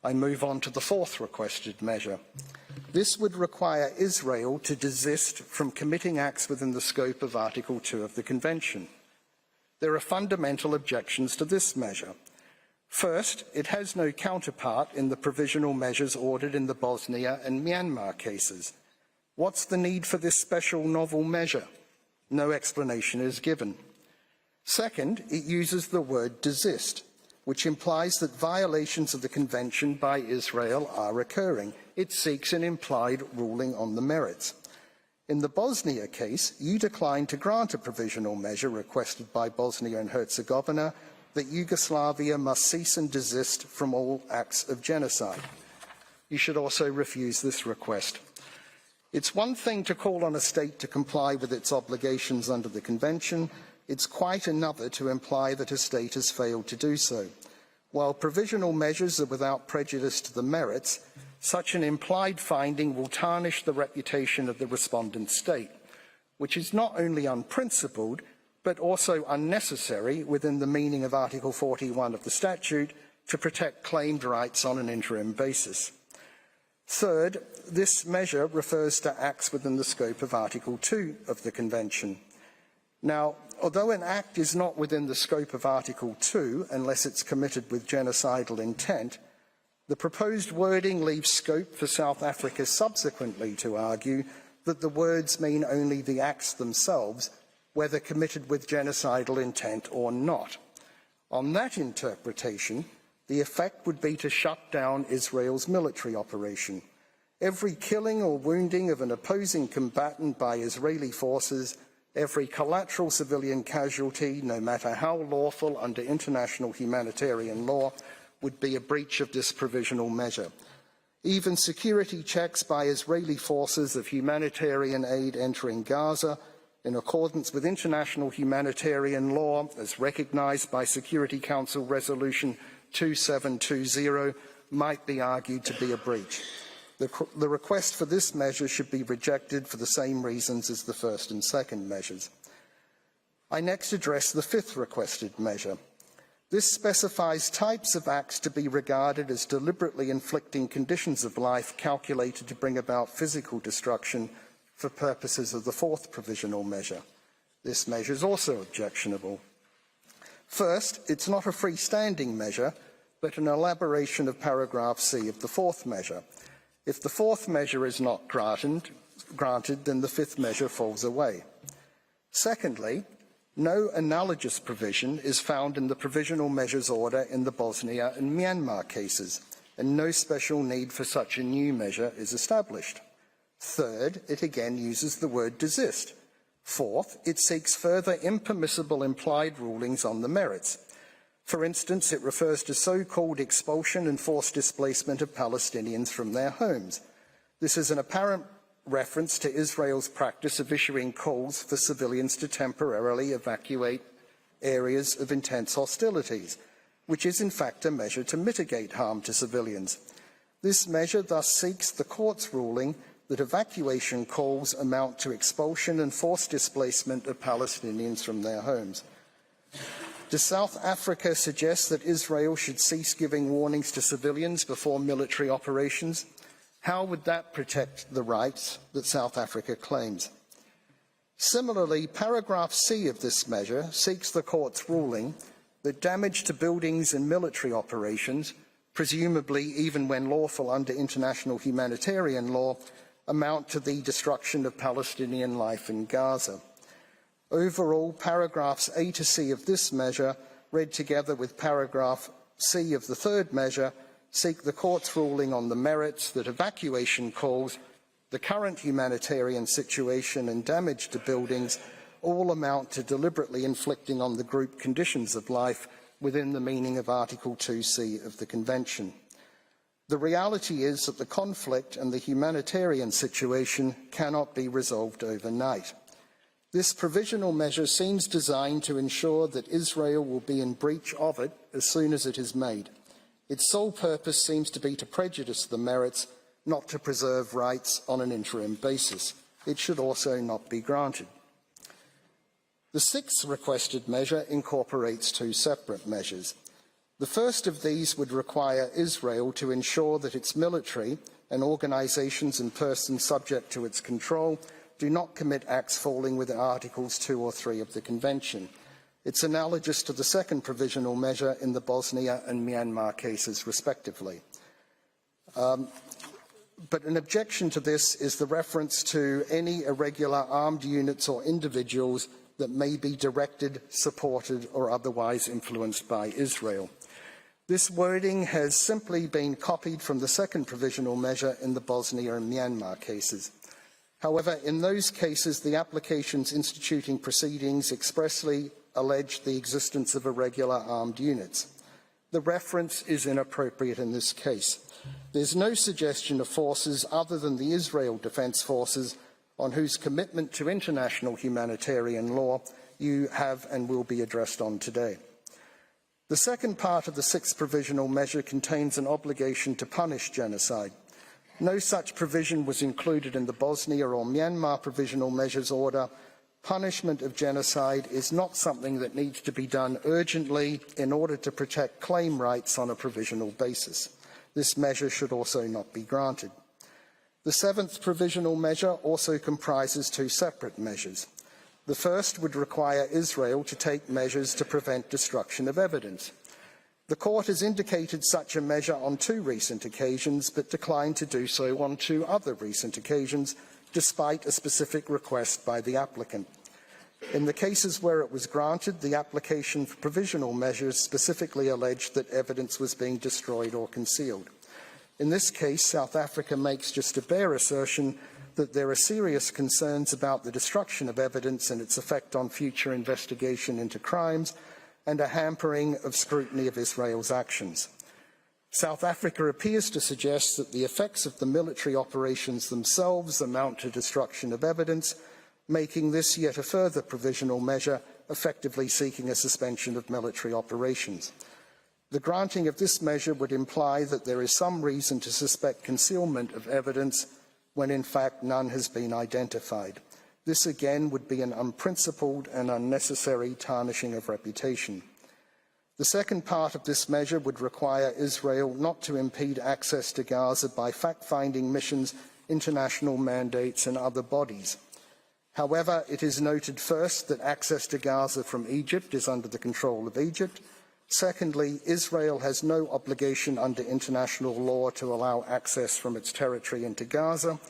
I move on to the fourth requested measure. This would require Israel to desist from committing acts within the scope of Article 2 of the Convention. There are fundamental objections to this measure. First, it has no counterpart in the provisional measures ordered in the Bosnia and Myanmar cases. What's the need for this special novel measure? No explanation is given. Second, it uses the word desist, which implies that violations of the Convention by Israel are occurring. It seeks an implied ruling on the merits. In the Bosnia case, you declined to grant a provisional measure requested by Bosnia and Herzegovina that Yugoslavia must cease and desist from all acts of genocide. You should also refuse this request. It's one thing to call on a state to comply with its obligations under the Convention. It's quite another to imply that a state has failed to do so. While provisional measures are without prejudice to the merits, such an implied finding will tarnish the reputation of the respondent state, which is not only unprincipled, but also unnecessary within the meaning of Article 41 of the statute to protect claimed rights on an interim basis. Third, this measure refers to acts within the scope of Article 2 of the Convention. Now, although an act is not within the scope of Article 2 unless it's committed with genocidal intent, the proposed wording leaves scope for South Africa subsequently to argue that the words mean only the acts themselves, whether committed with genocidal intent or not. On that interpretation, the effect would be to shut down Israel's military operation. Every killing or wounding of an opposing combatant by Israeli forces Every collateral civilian casualty, no matter how lawful under international humanitarian law, would be a breach of this provisional measure. Even security checks by Israeli forces of humanitarian aid entering Gaza, in accordance with international humanitarian law as recognised by Security Council Resolution 2720, might be argued to be a breach. The request for this measure should be rejected for the same reasons as the first and second measures. I next address the fifth requested measure. This specifies types of acts to be regarded as deliberately inflicting conditions of life calculated to bring about physical destruction for purposes of the fourth provisional measure. This measure is also objectionable. First, it's not a freestanding measure, but an elaboration of paragraph C of the fourth measure. If the fourth measure is not granted, then the fifth measure falls away. Secondly, no analogous provision is found in the provisional measures order in the Bosnia and Myanmar cases, and no special need for such a new measure is established. Third, it again uses the word desist. Fourth, it seeks further impermissible implied rulings on the merits. For instance, it refers to so-called expulsion and forced displacement of Palestinians from their homes. This is an apparent reference to Israel's practice of issuing calls for civilians to temporarily evacuate areas of intense hostilities, which is in fact a measure to mitigate harm to civilians. This measure thus seeks the court's ruling that evacuation calls amount to expulsion and forced displacement of Palestinians from their homes. Does South Africa suggest that Israel should cease giving warnings to civilians before military operations? How would that protect the rights that South Africa claims? Similarly, paragraph C of this measure seeks the court's ruling that damage to buildings in military operations, presumably even when lawful under international humanitarian law, amount to the destruction of Palestinian life in Gaza. Overall, paragraphs A to C of this measure, read together with paragraph C of the third measure, seek the court's ruling on the merits that evacuation calls, the current humanitarian situation and damage to buildings all amount to deliberately inflicting on the group conditions of life within the meaning of Article 2C of the Convention. The reality is that the conflict and the humanitarian situation cannot be resolved overnight. This provisional measure seems designed to ensure that Israel will be in breach of it as soon as it is made. Its sole purpose seems to be to prejudice the merits, not to preserve rights on an interim basis. It should also not be granted. The sixth requested measure incorporates two separate measures. The first of these would require Israel to ensure that its military and organisations and persons subject to its control do not commit acts falling within Articles 2 or 3 of the Convention. It's analogous to the second provisional measure in the Bosnia and Myanmar cases, respectively. But an objection to this is the reference to any irregular armed units or individuals that may be directed, supported, or otherwise influenced by Israel. This wording has simply been copied from the second provisional measure in the Bosnia and Myanmar cases. However, in those cases, the applications instituting proceedings expressly allege the existence of irregular armed units. The reference is inappropriate in this case. There's no suggestion of forces other than the Israel Defence Forces on whose commitment to international humanitarian law you have and will be addressed on today. The second part of the sixth provisional measure contains an obligation to punish genocide. No such provision was included in the Bosnia or Myanmar provisional measures order. Punishment of genocide is not something that needs to be done urgently in order to protect claim rights on a provisional basis. This measure should also not be granted. The seventh provisional measure also comprises two separate measures. The first would require Israel to take measures to prevent destruction of evidence. The Court has indicated such a measure on two recent occasions, but declined to do so on two other recent occasions, despite a specific request by the applicant. In the cases where it was granted, the application for provisional measures specifically alleged that evidence was being destroyed or concealed. In this case, South Africa makes just a bare assertion that there are serious concerns about the destruction of evidence and its effect on future investigation into crimes, and a hampering of scrutiny of Israel's actions. South Africa appears to suggest that the effects of the military operations themselves amount to destruction of evidence, making this yet a further provisional measure, effectively seeking a suspension of military operations. The granting of this measure would imply that there is some reason to suspect concealment of evidence when in fact none has been identified. This again would be an unprincipled and unnecessary tarnishing of reputation. The second part of this measure would require Israel not to impede access to Gaza by fact-finding missions, international mandates and other bodies. However, it is noted first that access to Gaza from Egypt is under the control of Egypt. Secondly, Israel has no obligation under international law to allow access from its territory into Gaza.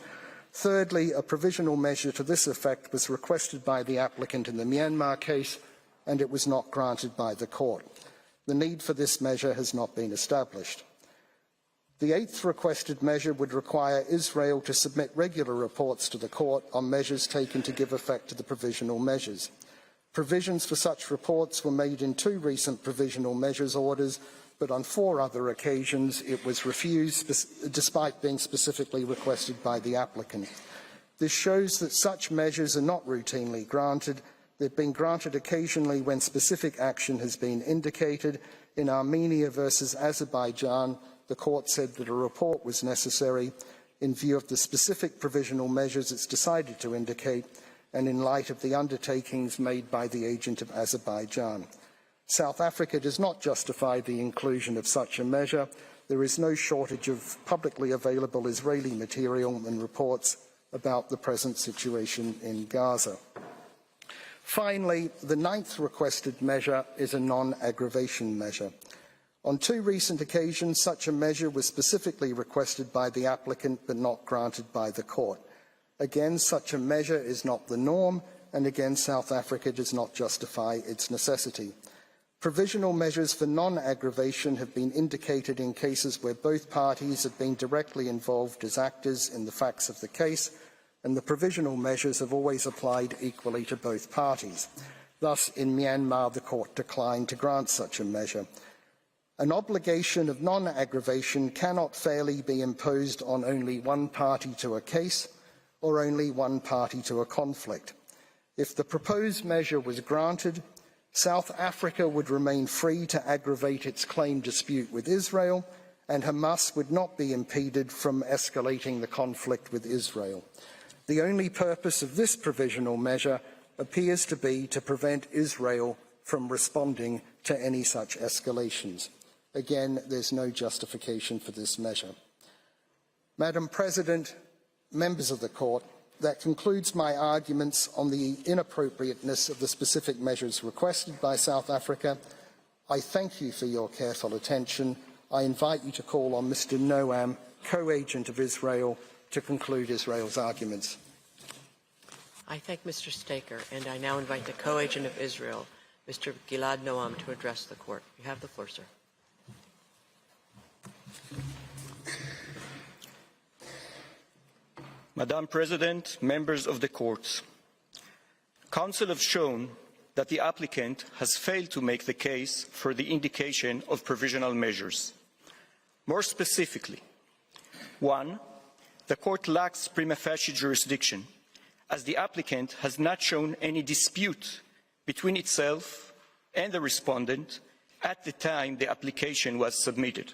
Thirdly, a provisional measure to this effect was requested by the applicant in the Myanmar case, and it was not granted by the court. The need for this measure has not been established. The eighth requested measure would require Israel to submit regular reports to the court on measures taken to give effect to the provisional measures. Provisions for such reports were made in 2 recent provisional measures orders, but on 4 other occasions it was refused, despite being specifically requested by the applicant. This shows that such measures are not routinely granted. They've been granted occasionally when specific action has been indicated. In Armenia versus Azerbaijan, the court said that a report was necessary in view of the specific provisional measures it's decided to indicate, and in light of the undertakings made by the agent of Azerbaijan. South Africa does not justify the inclusion of such a measure. There is no shortage of publicly available Israeli material and reports about the present situation in Gaza. Finally, the 9th requested measure is a non-aggravation measure. On 2 recent occasions, such a measure was specifically requested by the applicant but not granted by the court. Again, such a measure is not the norm, and again, South Africa does not justify its necessity. Provisional measures for non-aggravation have been indicated in cases where both parties have been directly involved as actors in the facts of the case, and the provisional measures have always applied equally to both parties. Thus, in Myanmar, the court declined to grant such a measure. An obligation of non-aggravation cannot fairly be imposed on only one party to a case or only one party to a conflict. If the proposed measure was granted, South Africa would remain free to aggravate its claim dispute with Israel, and Hamas would not be impeded from escalating the conflict with Israel. The only purpose of this provisional measure appears to be to prevent Israel from responding to any such escalations. Again, there's no justification for this measure. Madam President, members of the Court, that concludes my arguments on the inappropriateness of the specific measures requested by South Africa. I thank you for your careful attention. I invite you to call on Mr. Noam, co-agent of Israel, to conclude Israel's arguments. I thank Mr. Staker, and I now invite the co-agent of Israel, Mr. Gilad Noam, to address the Court. You have the floor, sir. Madam President, members of the courts, counsel have shown that the applicant has failed to make the case for the indication of provisional measures. More specifically, 1, the court lacks prima facie jurisdiction, as the applicant has not shown any dispute between itself and the respondent at the time the application was submitted.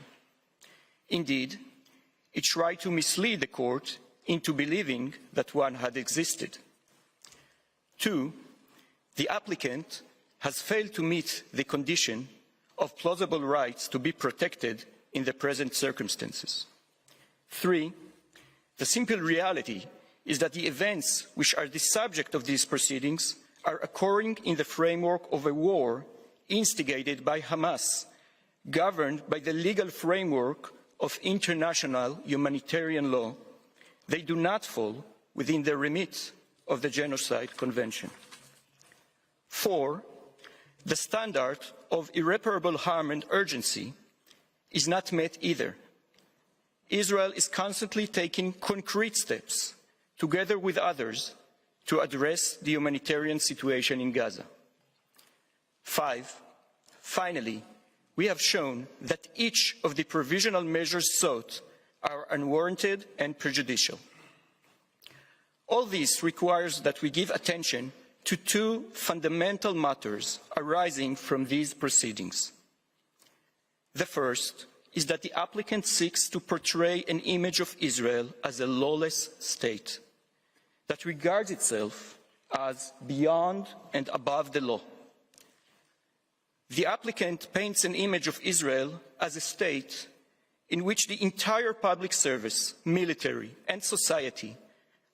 Indeed, it tried to mislead the court into believing that one had existed. 2, the applicant has failed to meet the condition of plausible rights to be protected in the present circumstances. 3, the simple reality is that the events which are the subject of these proceedings are occurring in the framework of a war instigated by Hamas, governed by the legal framework of international humanitarian law. They do not fall within the remit of the Genocide Convention. 4, the standard of irreparable harm and urgency is not met either. Israel is constantly taking concrete steps together with others, to address the humanitarian situation in Gaza. 5. Finally, we have shown that each of the provisional measures sought are unwarranted and prejudicial. All this requires that we give attention to two fundamental matters arising from these proceedings. The first is that the applicant seeks to portray an image of Israel as a lawless state that regards itself as beyond and above the law. The applicant paints an image of Israel as a state in which the entire public service, military, and society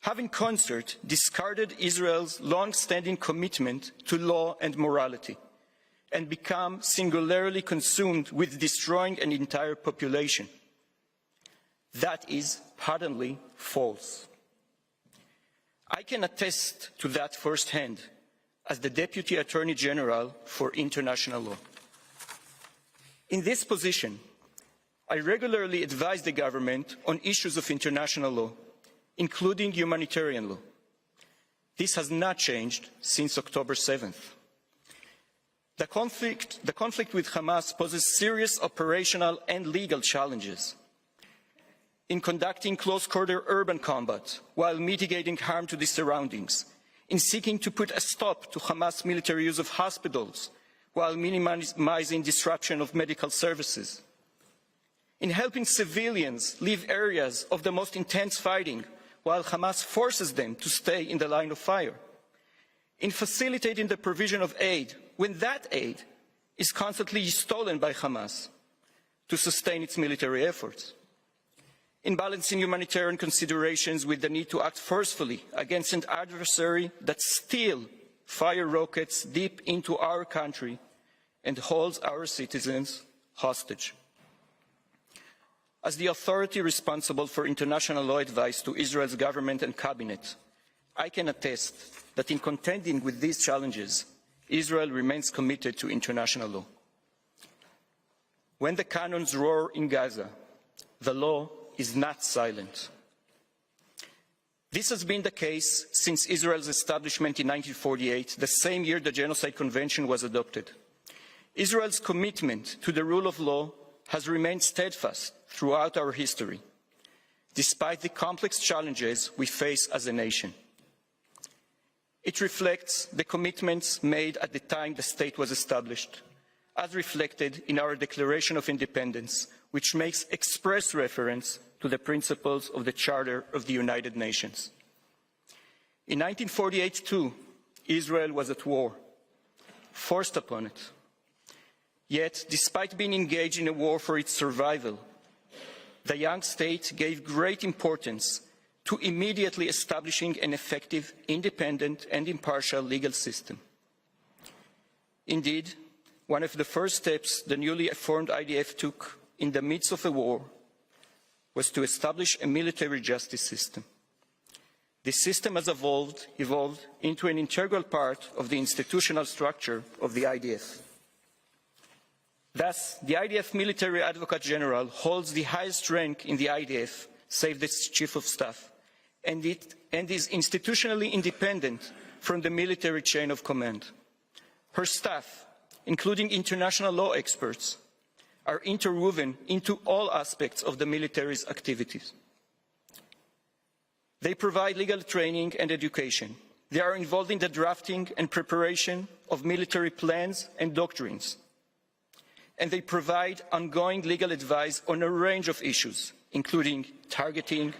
have in concert discarded Israel's long-standing commitment to law and morality and become singularly consumed with destroying an entire population. That is patently false. I can attest to that firsthand as the Deputy Attorney General for International Law. In this position, I regularly advise the government on issues of international law, including humanitarian law. This has not changed since October 7th. The conflict with Hamas poses serious operational and legal challenges. In conducting close-quarter urban combat while mitigating harm to the surroundings, in seeking to put a stop to Hamas military use of hospitals while minimizing disruption of medical services, in helping civilians leave areas of the most intense fighting while Hamas forces them to stay in the line of fire, in facilitating the provision of aid when that aid is constantly stolen by Hamas to sustain its military efforts, in balancing humanitarian considerations with the need to act forcefully against an adversary that still fires rockets deep into our country and holds our citizens hostage. As the authority responsible for international law advice to Israel's government and cabinet, I can attest that in contending with these challenges, Israel remains committed to international law. When the cannons roar in Gaza, the law is not silent. This has been the case since Israel's establishment in 1948, the same year the Genocide Convention was adopted. Israel's commitment to the rule of law has remained steadfast throughout our history, despite the complex challenges we face as a nation. It reflects the commitments made at the time the state was established, as reflected in our Declaration of Independence, which makes express reference to the principles of the Charter of the United Nations. In 1948, too, Israel was at war, forced upon it. Yet, despite being engaged in a war for its survival, the young state gave great importance to immediately establishing an effective, independent, and impartial legal system. Indeed, one of the first steps the newly formed IDF took in the midst of a war was to establish a military justice system. This system has evolved into an integral part of the institutional structure of the IDF. Thus, the IDF Military Advocate General holds the highest rank in the IDF, save the Chief of Staff, and is institutionally independent from the military chain of command. Her staff, including international law experts, are interwoven into all aspects of the military's activities. They provide legal training and education. They are involved in the drafting and preparation of military plans and doctrines. And they provide ongoing legal advice on a range of issues, including targeting,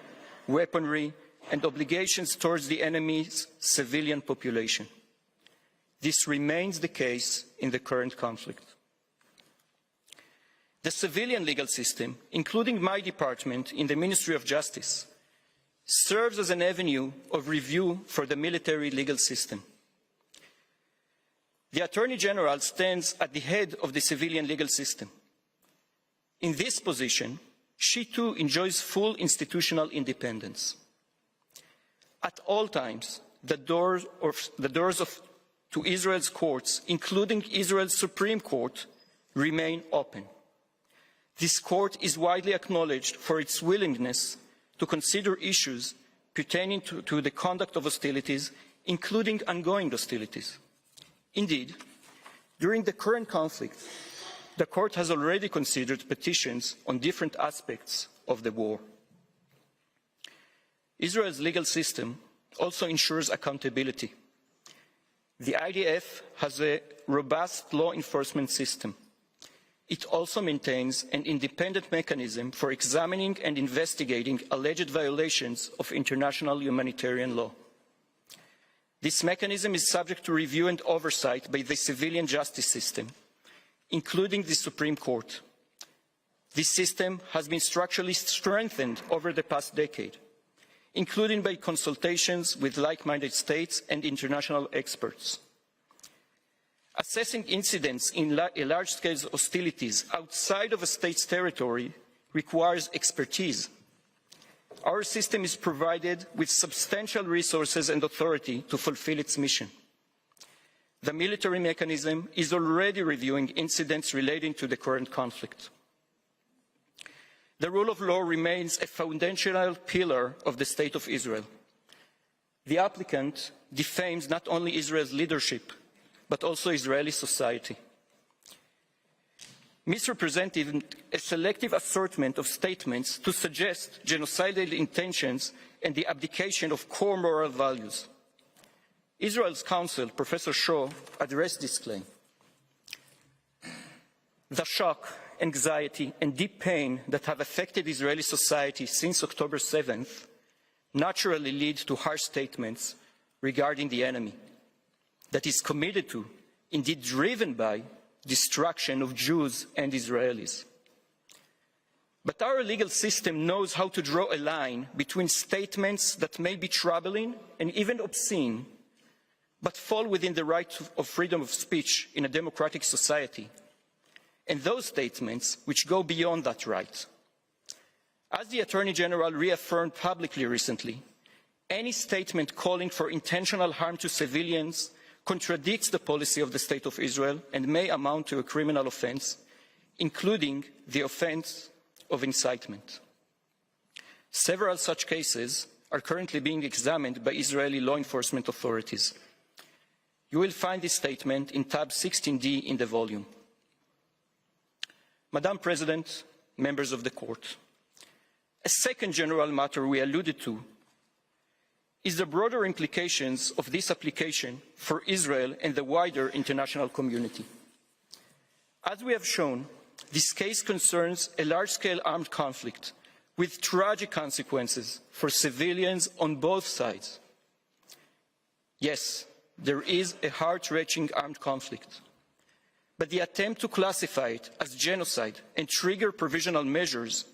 weaponry, and obligations towards the enemy's civilian population. This remains the case in the current conflict. The civilian legal system, including my department in the Ministry of Justice, serves as an avenue of review for the military legal system. The Attorney General stands at the head of the civilian legal system. In this position, she too enjoys full institutional independence. At all times, the doors to Israel's courts, including Israel's Supreme Court, remain open. This court is widely acknowledged for its willingness to consider issues pertaining to the conduct of hostilities, including ongoing hostilities. Indeed, during the current conflict, the Court has already considered petitions on different aspects of the war. Israel's legal system also ensures accountability. The IDF has a robust law enforcement system. It also maintains an independent mechanism for examining and investigating alleged violations of international humanitarian law. This mechanism is subject to review and oversight by the civilian justice system, including the Supreme Court. This system has been structurally strengthened over the past decade, including by consultations with like-minded states and international experts. Assessing incidents in large-scale hostilities outside of a state's territory requires expertise. Our system is provided with substantial resources and authority to fulfill its mission. The military mechanism is already reviewing incidents relating to the current conflict. The rule of law remains a foundational pillar of the State of Israel. The applicant defames not only Israel's leadership, but also Israeli society. Misrepresenting a selective assortment of statements to suggest genocidal intentions and the abdication of core moral values. Israel's counsel, Professor Shaw, addressed this claim. The shock, anxiety, and deep pain that have affected Israeli society since October 7th naturally lead to harsh statements regarding the enemy that is committed to, indeed driven by, destruction of Jews and Israelis. But our legal system knows how to draw a line between statements that may be troubling and even obscene, but fall within the right of freedom of speech in a democratic society, and those statements which go beyond that right. As the Attorney General reaffirmed publicly recently, any statement calling for intentional harm to civilians contradicts the policy of the State of Israel and may amount to a criminal offense, including the offense of incitement. Several such cases are currently being examined by Israeli law enforcement authorities. You will find this statement in tab 16D in the volume. Madam President, members of the Court, a second general matter we alluded to is the broader implications of this application for Israel and the wider international community. As we have shown, this case concerns a large-scale armed conflict with tragic consequences for civilians on both sides. Yes, there is a heart-wrenching armed conflict, but the attempt to classify it as genocide and trigger provisional measures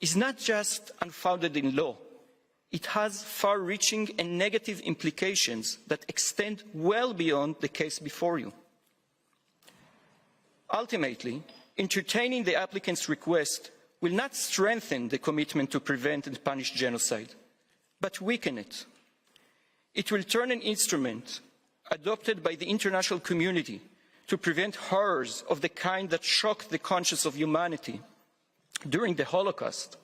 is not just unfounded in law. It has far-reaching and negative implications that extend well beyond the case before you. Ultimately, entertaining the applicant's request will not strengthen the commitment to prevent and punish genocide, but weaken it. It will turn an instrument adopted by the international community to prevent horrors of the kind that shocked the conscience of humanity during the Holocaust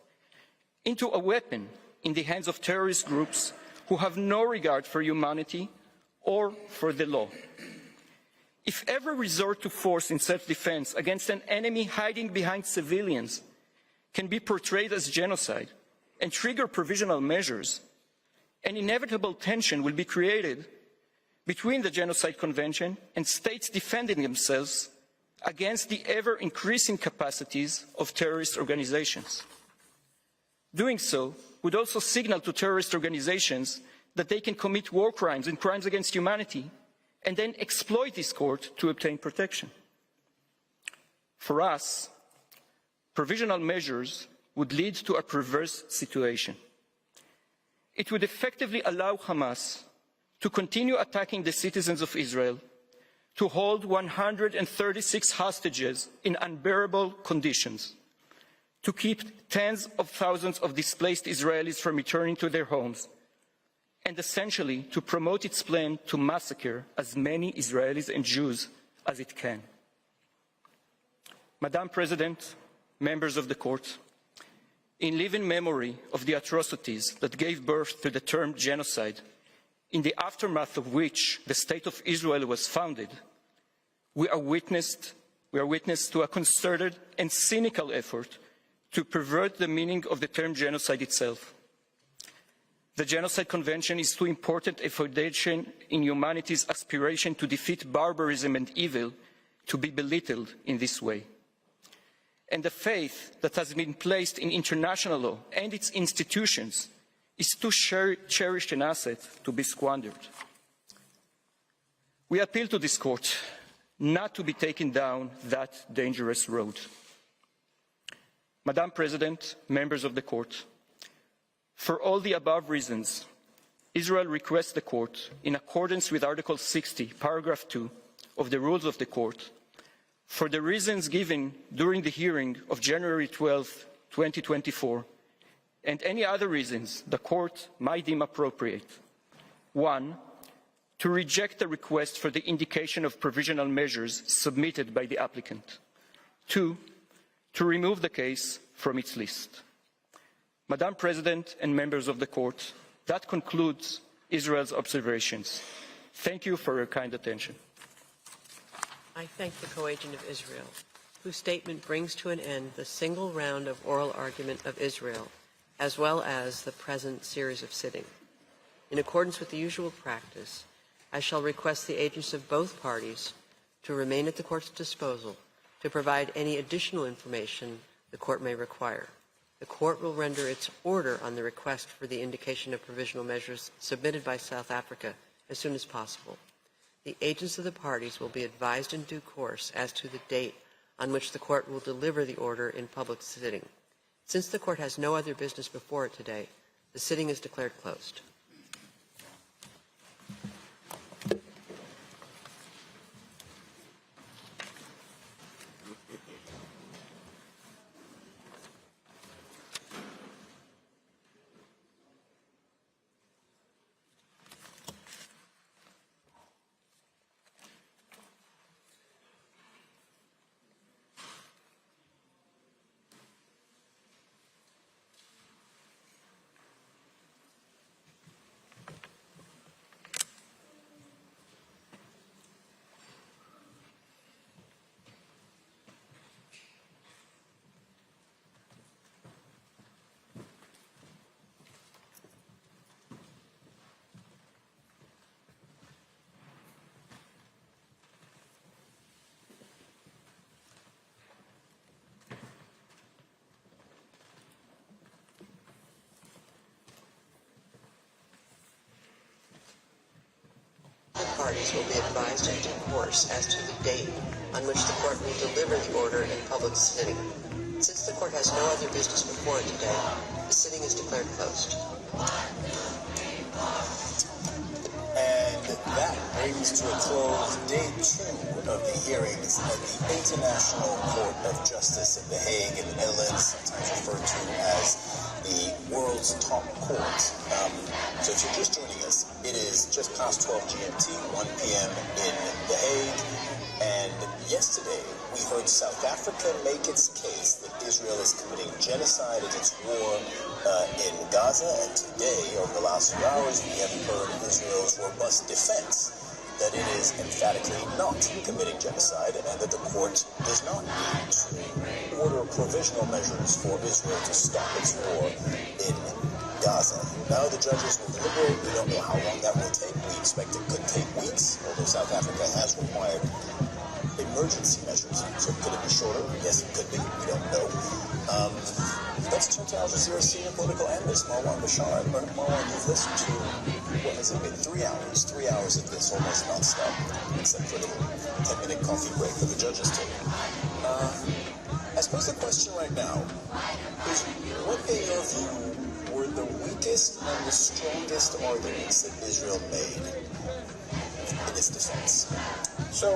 into a weapon in the hands of terrorist groups who have no regard for humanity or for the law. If ever resort to force in self-defense against an enemy hiding behind civilians can be portrayed as genocide and trigger provisional measures, an inevitable tension will be created between the Genocide Convention and states defending themselves against the ever-increasing capacities of terrorist organizations. Doing so would also signal to terrorist organizations that they can commit war crimes and crimes against humanity and then exploit this court to obtain protection. For us, provisional measures would lead to a perverse situation. It would effectively allow Hamas to continue attacking the citizens of Israel, to hold 136 hostages in unbearable conditions, to keep tens of thousands of displaced Israelis from returning to their homes, and essentially to promote its plan to massacre as many Israelis and Jews as it can. Madam President, members of the Court, In living memory of the atrocities that gave birth to the term genocide, in the aftermath of which the State of Israel was founded, we are witness to a concerted and cynical effort to pervert the meaning of the term genocide itself. The Genocide Convention is too important a foundation in humanity's aspiration to defeat barbarism and evil to be belittled in this way. And the faith that has been placed in international law and its institutions is too cherished an asset to be squandered. We appeal to this court not to be taken down that dangerous road. Madam President, members of the court, for all the above reasons, Israel requests the court, in accordance with Article 60, paragraph 2 of the rules of the court, for the reasons given during the hearing of January 12, 2024, and any other reasons the court might deem appropriate. 1, to reject the request for the indication of provisional measures submitted by the applicant. 2, to remove the case from its list. Madam President and members of the court, that concludes Israel's observations. Thank you for your kind attention. I thank the co-agent of Israel, whose statement brings to an end the single round of oral argument of Israel, as well as the present series of sitting. In accordance with the usual practice, I shall request the agents of both parties to remain at the court's disposal to provide any additional information the court may require. The court will render its order on the request for the indication of provisional measures submitted by South Africa as soon as possible. The agents of the parties will be advised in due course as to the date on which the court will deliver the order in public sitting. Since the court has no other business before it today, the sitting is declared closed. Parties will be advised in due course as to the date on which the court will deliver the order in public sitting. Since the court has no other business before it today, the sitting is declared closed. And that brings to a close day 2 of the hearings at the International Court of Justice in The Hague in the Netherlands, sometimes referred to as the world's top court. So if you're just joining us, it is just past 12 GMT, 1 p.m. in The Hague. And yesterday, we heard South Africa make its case that Israel is committing genocide against war in Gaza. And today, over the last few hours, we have heard Israel's robust defense that it is emphatically not committing genocide and that the court does not need to order provisional measures for Israel to stop its war in Gaza. Now the judges will deliberate. We don't know how long that will take. We expect it could take weeks, although South Africa has required emergency measures. So could it be shorter? Yes, it could be. We don't know. Let's turn to Al Jazeera senior political analyst Marwan Bashar. Marwan, you've listened to, what has it been, 3 hours? 3 hours of this, almost non-stop, except for a little 10-minute coffee break for the judges' table. I suppose the question right now is, what in your view were the weakest and the strongest arguments that Israel made in its defense? So,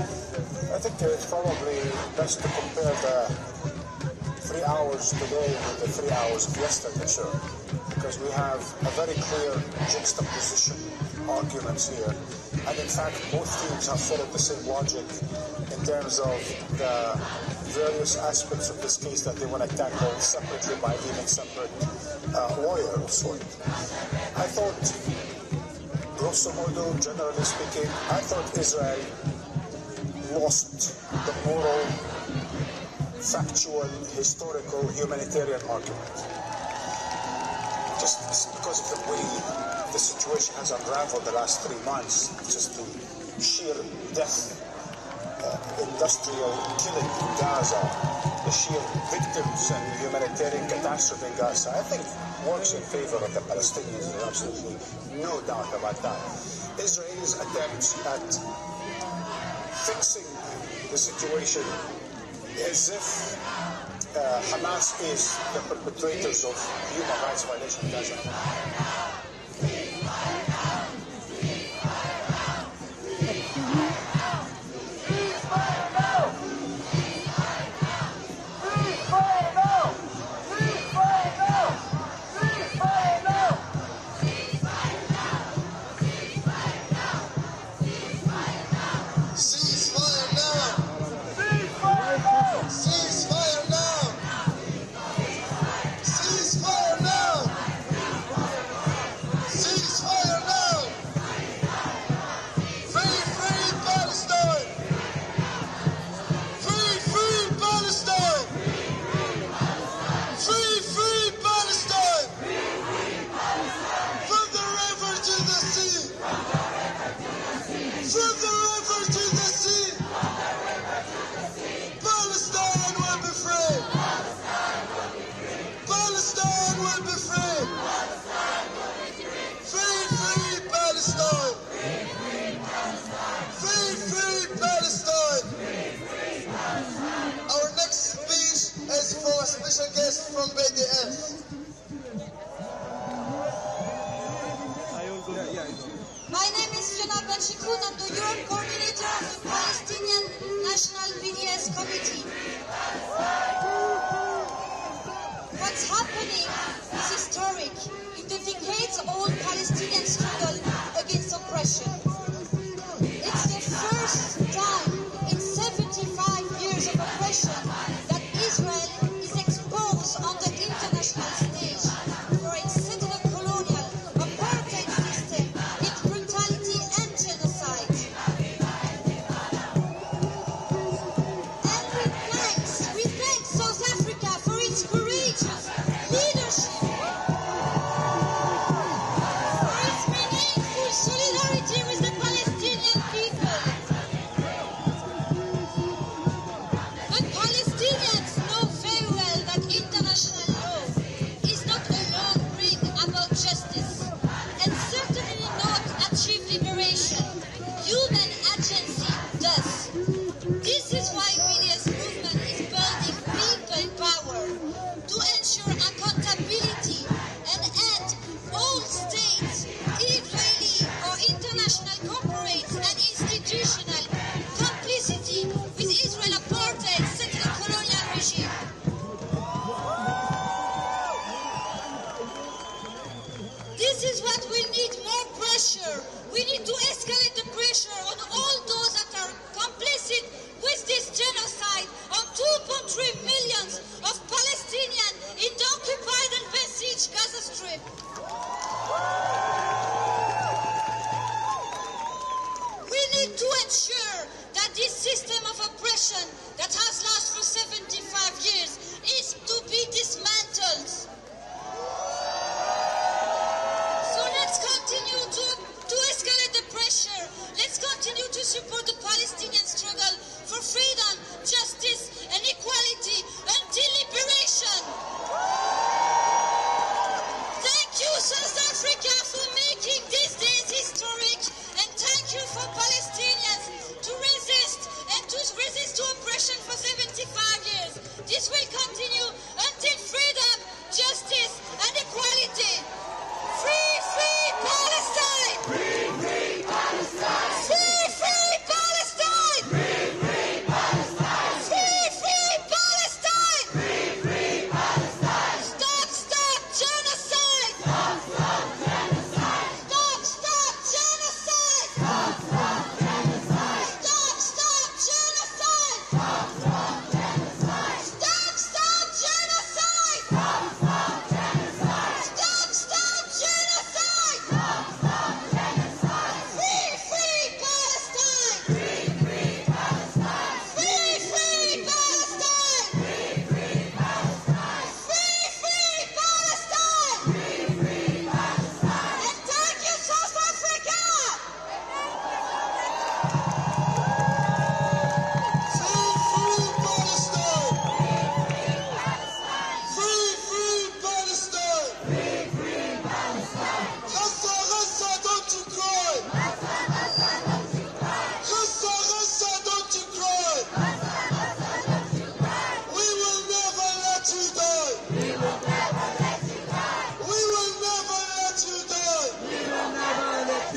I think it's probably best to compare the 3 hours today with the 3 hours of yesterday. Sure. because we have a very clear juxtaposition arguments here. And in fact, both teams have followed the same logic in terms of the various aspects of this case that they want to tackle separately by leaving separate lawyer of sort. I thought, grosso modo, generally speaking, I thought Israel lost the moral, factual, historical, humanitarian argument. Just because of the way the situation has unraveled the last 3 months, just the sheer death, industrial killing in Gaza, the sheer victims and humanitarian catastrophe in Gaza, I think works in favor of the Palestinians. There's absolutely no doubt about that. Israel's attempts at fixing the situation as if Hamas is the perpetrators of human rights violations in Gaza.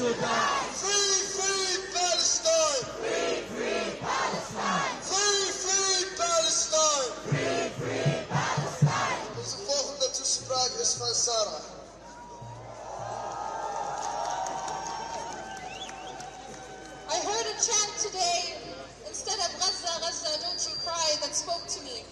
Free Palestine! Free Palestine! Free Palestine! Onze volgende toespraak is van Sarah. I heard a chant today, instead of Gaza, Gaza, don't you cry, that spoke to me.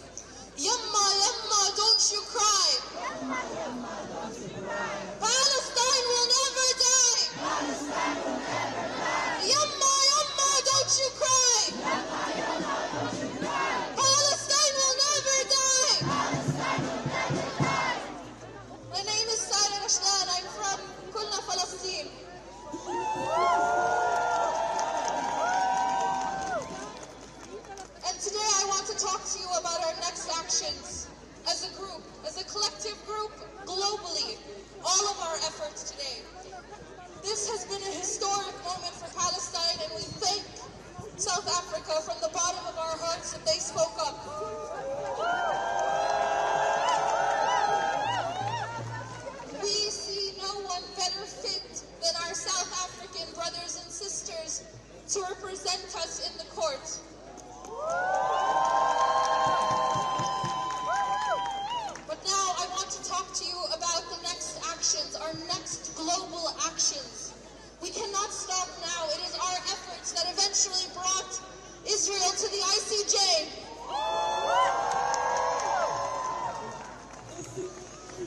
Yamma, Yamma, don't you cry. Yamma, Yamma, don't you cry. Palestine will never die. Palestine will never die. Yamma, Yamma, don't you cry. Yamma, Yamma, don't you cry. Palestine will never die. Palestine will never die. My name is Sarah Rashdan. I'm from Kulna, Palestine. And today I want to talk to you about our next actions as a group, as a collective group, globally, all of our efforts today. This has been a historic moment for Palestine, and we thank South Africa from the bottom of our hearts that they spoke up. We see no one better fit than our South African brothers and sisters to represent us in the court. But now I want to talk to you about the next actions, our next global actions. We cannot stop now. It is our efforts that eventually brought Israel to the ICJ.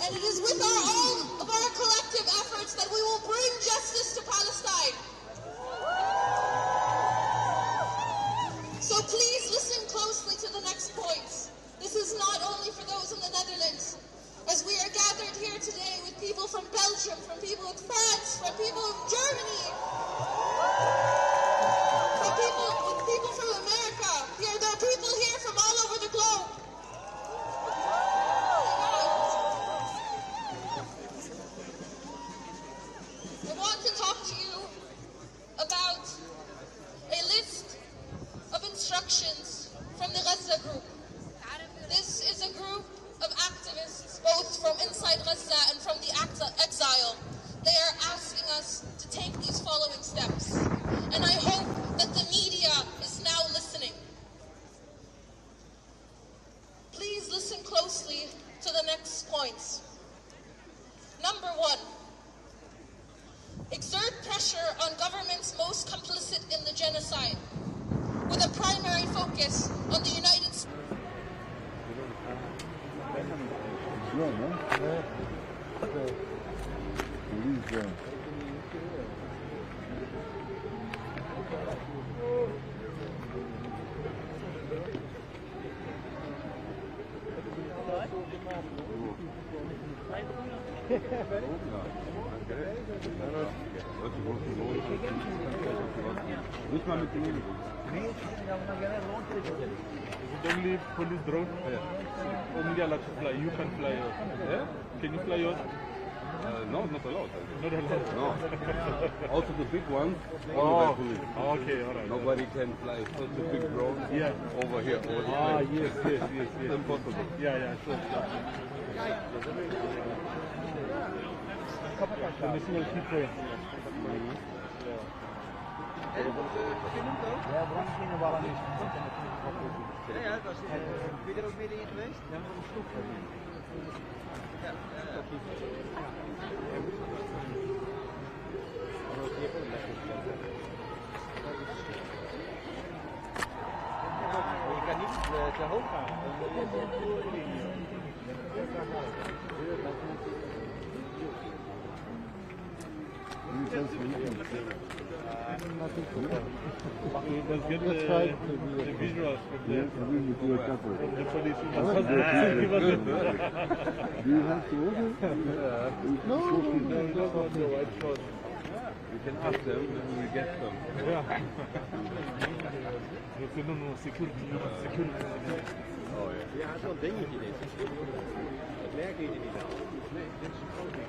And it is with all of our collective efforts that we will bring justice to Palestine. So please listen closely to the next points. This is not only for those in the Netherlands, as we are gathered here today with people from Belgium, from people in France, from people in Germany, with people from America. There are people here from all over the globe. I want to talk to you about a list of instructions from the Gaza group. This is a group of activists, both from inside Gaza and from the exile. They are asking us to take these following steps. And I hope that the media is now listening. Please listen closely to the next points. Number 1. Exert pressure on governments most complicit in the genocide, with a primary focus on the United States. Only police drone. Only allowed to fly. You can fly yours. Yeah? Can you fly yours? No, not allowed. Not allowed. No. Also the big ones, only by police. Okay, all right. Nobody can fly so the big drone over here. Over the place. Yes. It's impossible. Yeah, sure. The national people. Ja, dat is ben je er ook middenin geweest? Ja, dat is goed. Je kan niet te hoog gaan. Let's get the visuals from the police. Do you have to order? No. We can ask them and we get them. No, security. Oh yeah. Ja, zo'n dingetje dit. Dat werkt hier niet al. Nee, dit is een groot ding.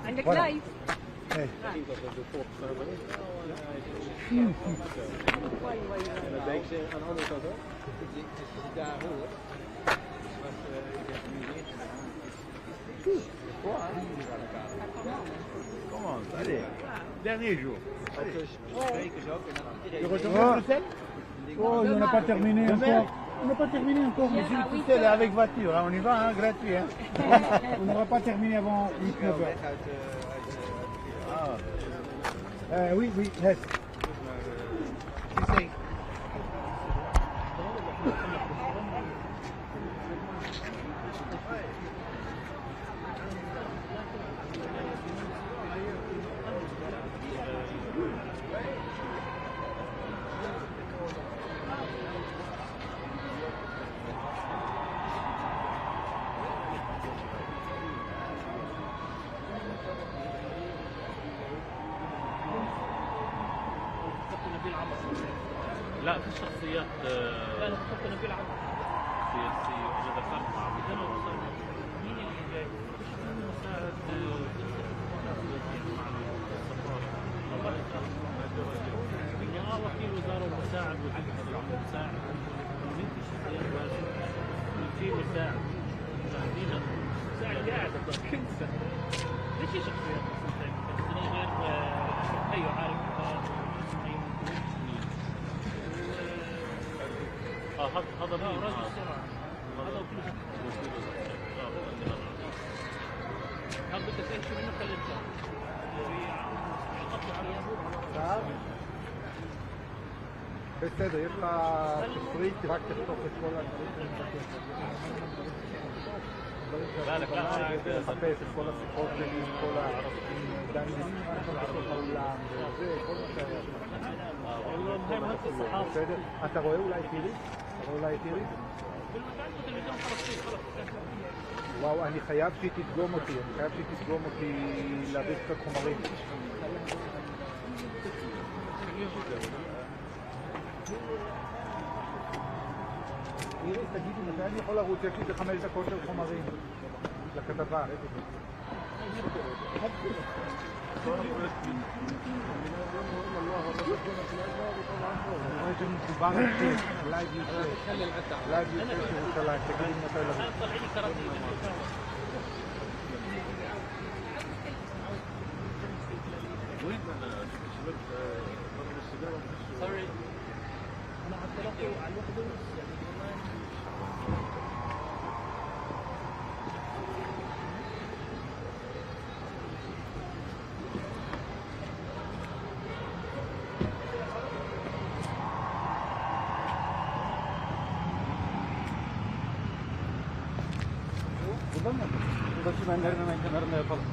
عندك لايف Hey. Comment? Allez, dernier jour. Tu retournes à Bruxelles? Oh, on n'a pas terminé encore. On n'a pas terminé encore, mais c'est tout seul avec voiture. Hein. On y va, hein, gratuit. Hein. On n'aura pas terminé avant 8-9 heures. Oui, yes. لا في شخصيات لا فقط نبيل عمر سياسية أنا ذكرت مين اللي جاي؟ مساعد وكيل وزارة ومساعد مساعد مين في شخصيات في مساعد مساعد قاعد كنسة ليش شخصيات غير أيوة عارف هذا رجل سرعة هذا كل شيء هل بدك أي شيء منه خليته בסדר, יש לך תפריט, רק תחתוך את כל הדברים לחפש את כל השיחות שלי, כל הדנים בתוך העולם, כל מה שהיה. בסדר? אתה רואה אולי טירי? וואו, אני חייב שהיא תדגום אותי להביא קצת חומרים. איריס, תגידי, מתי אני יכול לרוץ? יש לי 5 דקות של חומרים לכתבה. לייב יוצא שירושלים, תגידי מתי לרוץ. Burada çimenlerin hemen kenarında yapalım.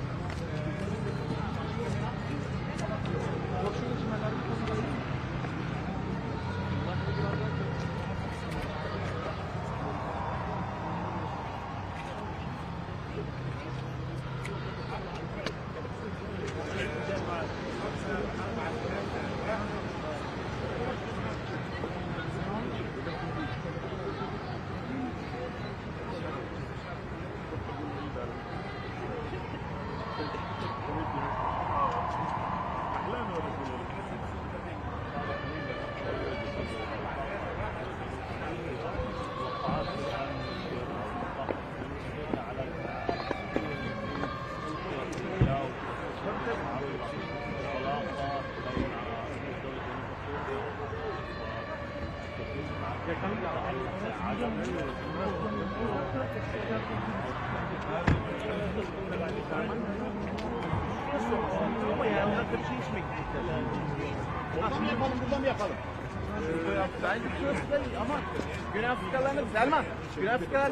Günafikalar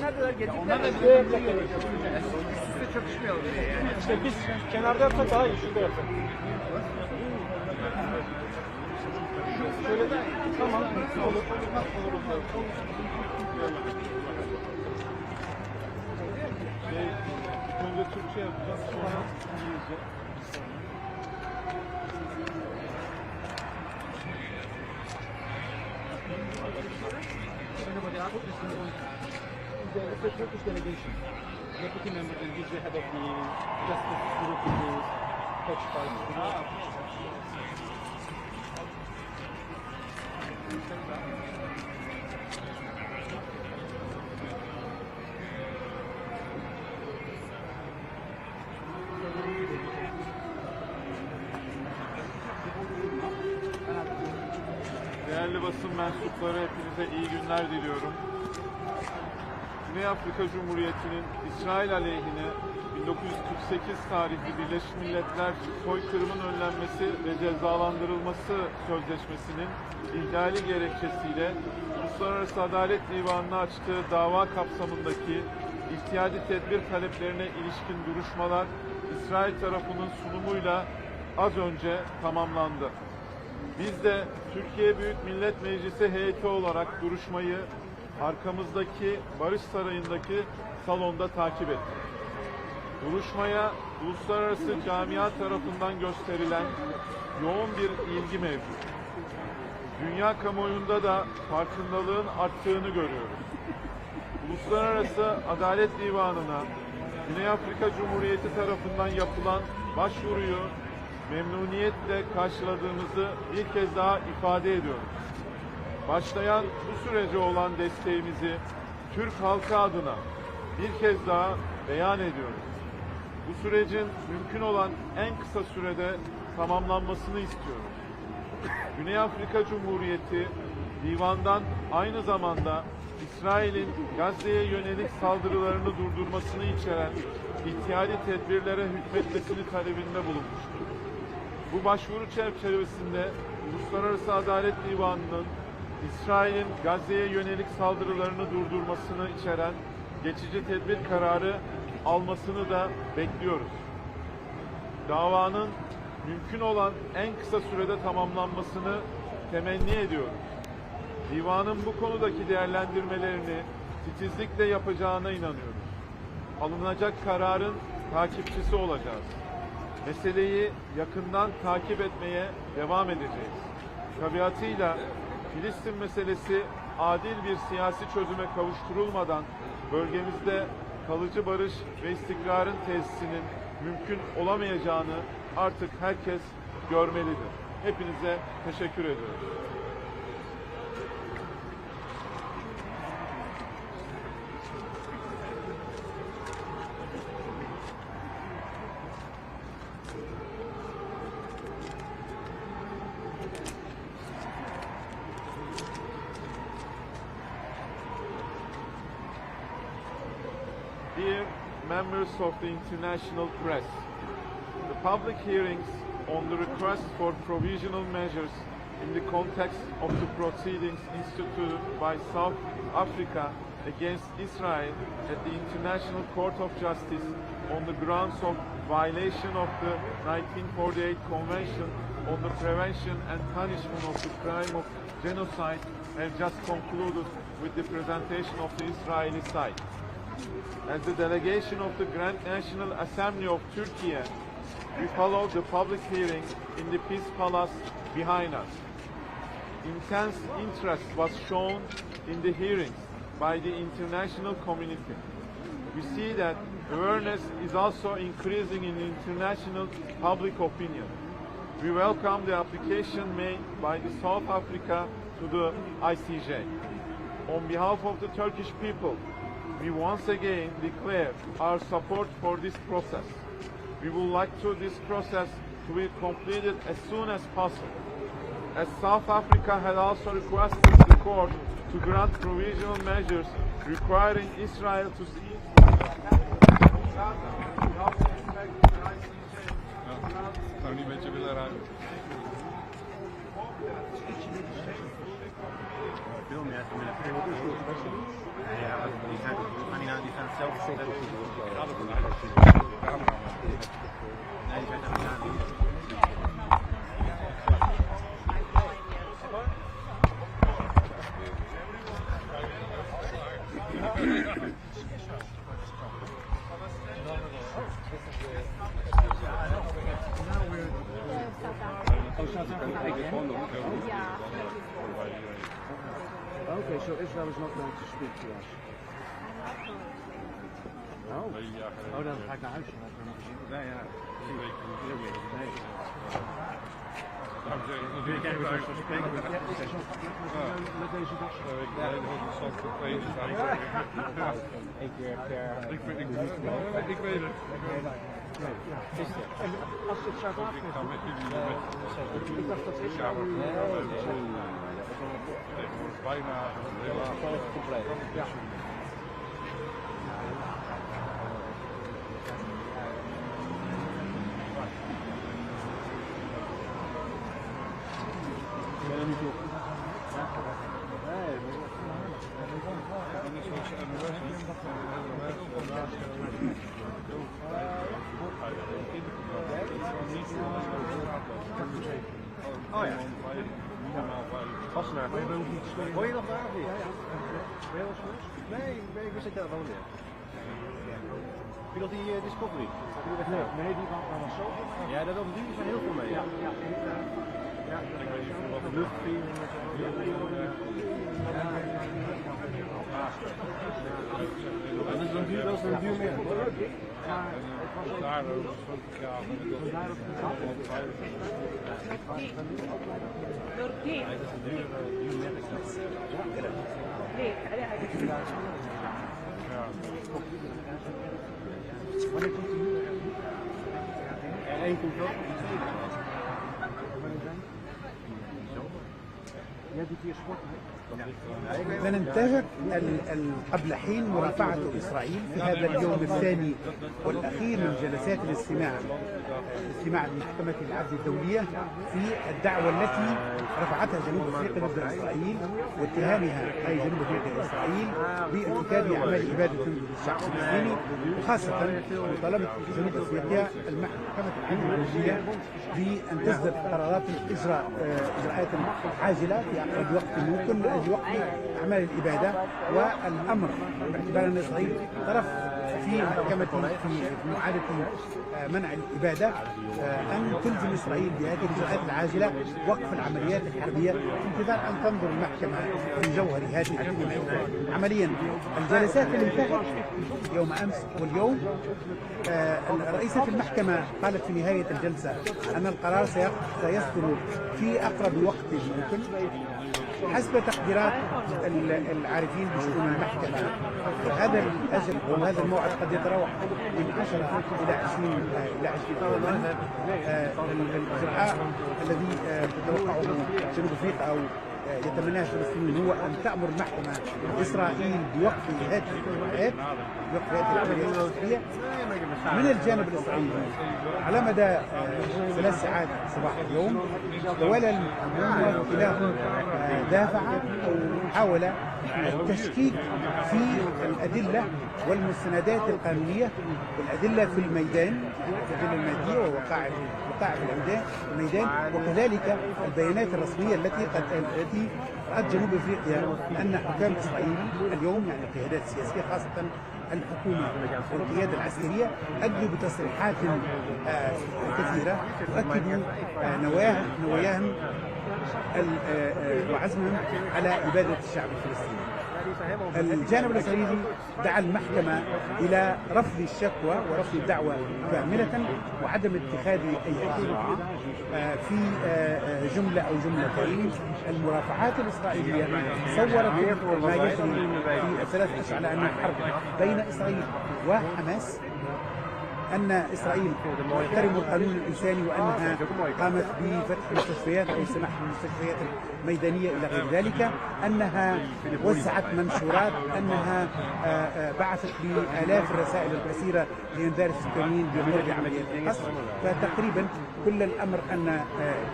neredeler? Onlar da size çatışmayalım. İşte biz kenarda yapsak daha iyi. Şurada yapsak. Şöyle de tamam. Olur. Önce Türkçe yapacağız. Sonra İngilizce. The Turkish delegation, deputy member and he's the head of the justice group in the Değerli basın mensupları, hepinize iyi günler diliyorum. Güney Afrika Cumhuriyeti'nin İsrail aleyhine 1948 tarihli Birleşmiş Milletler soykırımın önlenmesi ve cezalandırılması sözleşmesinin ihlali gerekçesiyle Uluslararası Adalet Divanı'na açtığı dava kapsamındaki ihtiyati tedbir taleplerine ilişkin duruşmalar İsrail tarafının sunumuyla az önce tamamlandı. Biz de Türkiye Büyük Millet Meclisi heyeti olarak duruşmayı arkamızdaki Barış Sarayı'ndaki salonda takip ettik. Duruşmaya uluslararası camia tarafından gösterilen yoğun bir ilgi mevcut. Dünya kamuoyunda da farkındalığın arttığını görüyoruz. Uluslararası Adalet Divanı'na Güney Afrika Cumhuriyeti tarafından yapılan başvuruyu memnuniyetle karşıladığımızı bir kez daha ifade ediyoruz. Başlayan bu sürece olan desteğimizi Türk halkı adına bir kez daha beyan ediyoruz. Bu sürecin mümkün olan en kısa sürede tamamlanmasını istiyoruz. Güney Afrika Cumhuriyeti divandan aynı zamanda İsrail'in Gazze'ye yönelik saldırılarını durdurmasını içeren ihtiyari tedbirlere hükmetmesini talebinde bulunmuştur. Bu başvuru çerçevesinde Uluslararası Adalet Divanı'nın İsrail'in Gazze'ye yönelik saldırılarını durdurmasını içeren geçici tedbir kararı almasını da bekliyoruz. Davanın mümkün olan en kısa sürede tamamlanmasını temenni ediyoruz. Divanın bu konudaki değerlendirmelerini titizlikle yapacağına inanıyoruz. Alınacak kararın takipçisi olacağız. Meseleyi yakından takip etmeye devam edeceğiz. Tabiatıyla Filistin meselesi adil bir siyasi çözüme kavuşturulmadan bölgemizde kalıcı barış ve istikrarın tesisinin mümkün olamayacağını artık herkes görmelidir. Hepinize teşekkür ediyoruz. Dear members of the international press, the public hearings on the request for provisional measures in the context of the proceedings instituted by South Africa against Israel at the International Court of Justice on the grounds of violation of the 1948 Convention on the Prevention and Punishment of the Crime of Genocide have just concluded with the presentation of the Israeli side. As the delegation of the Grand National Assembly of Turkey, we follow the public hearing in the Peace Palace behind us. Intense interest was shown in the hearings by the international community. We see that awareness is also increasing in international public opinion. We welcome the application made by the South Africa to the ICJ. On behalf of the Turkish people, we once again declare our support for this process. We would like this process to be completed as soon as possible. As South Africa had also requested the court to grant provisional measures requiring Israel to Okay, so Israel is not going to speak to us. Oh, dan ga ik naar huis. Ja, ja. Ik weet het. Als het zou afgeven, ik dacht dat is bijna helaas compleet. Ja. Oh ja. Wassenaar, hoor je nog waar of niet? Ja, ja. Ben je wel eens geweest? Nee, ik wist het telefoon weer. Heb je nog die Discovery? Nee, die was zo. Ja, daar doen die zijn heel veel mee. Ja, ja. Ja, ik weet niet wat de luchtvier en dat is een duur, dat is een duur meer. Maar het was daar ook سننتهك قبل حين مرافعة إسرائيل في هذا اليوم الثاني والأخير من جلسات الاستماع لمحكمة العدل الدولية في الدعوة التي رفعتها جنوب أفريقيا ضد إسرائيل واتهامها أي جنوب أفريقيا إسرائيل بارتكاب أعمال إبادة ضد الشعب الفلسطيني، وخاصة طلبت جنوب أفريقيا محكمة العدل الدولية بأن تصدر قرارات إجراءات عاجلة في أقرب وقت ممكن لأجل وقف أعمال الإبادة، والأمر باعتبار أن إسرائيل طرف في محكمة في معاهدة منع الإبادة أن تلزم إسرائيل بهذه الإجراءات العاجلة وقف العمليات الحربية في انتظار أن تنظر المحكمة في جوهر هذه العملية. عمليا الجلسات اللي انتهت يوم أمس واليوم رئيسة المحكمة قالت في نهاية الجلسة أن القرار سيصدر في أقرب وقت ممكن حسب تقديرات العارفين بشؤون المحكمة. هذا الأجل وهذا الموعد قد يتراوح من 10 إلى 20 يوما. الإجراء الذي تتوقعه جنوب أفريقيا أو يتمناه الفلسطينيين هو أن تأمر المحكمة إسرائيل بوقف هذه العمليات العسكرية من الجانب الإسرائيلي على مدى 3 ساعات صباح اليوم. توالى المحامون وكلاهما دافع أو حاول التشكيك في الأدلة والمستندات القانونية والأدلة في الميدان، الأدلة المادية ووقائع في الميدان، وكذلك البيانات الرسمية التي رأت جنوب أفريقيا أن حكام إسرائيل اليوم يعني القيادات السياسية خاصة الحكومة والقيادة العسكرية أدلوا بتصريحات كثيرة تؤكد نواياهم وعزمهم على إبادة الشعب الفلسطيني. الجانب الإسرائيلي دعا المحكمة إلى رفض الشكوى ورفض الدعوة كاملة وعدم اتخاذ أي إجراء في جملة أو جملتين. المرافعات الإسرائيلية صورت ما يجري في 3 أشهر على أنها حرب بين إسرائيل وحماس، أن إسرائيل تحترم القانون الإنساني وأنها قامت بفتح مستشفيات أو السماح بالمستشفيات الميدانية إلى غير ذلك، أنها وزعت منشورات، أنها بعثت بآلاف الرسائل القصيرة لإنذار السكانيين بمرور عمليات القصف. فتقريبا كل الأمر أن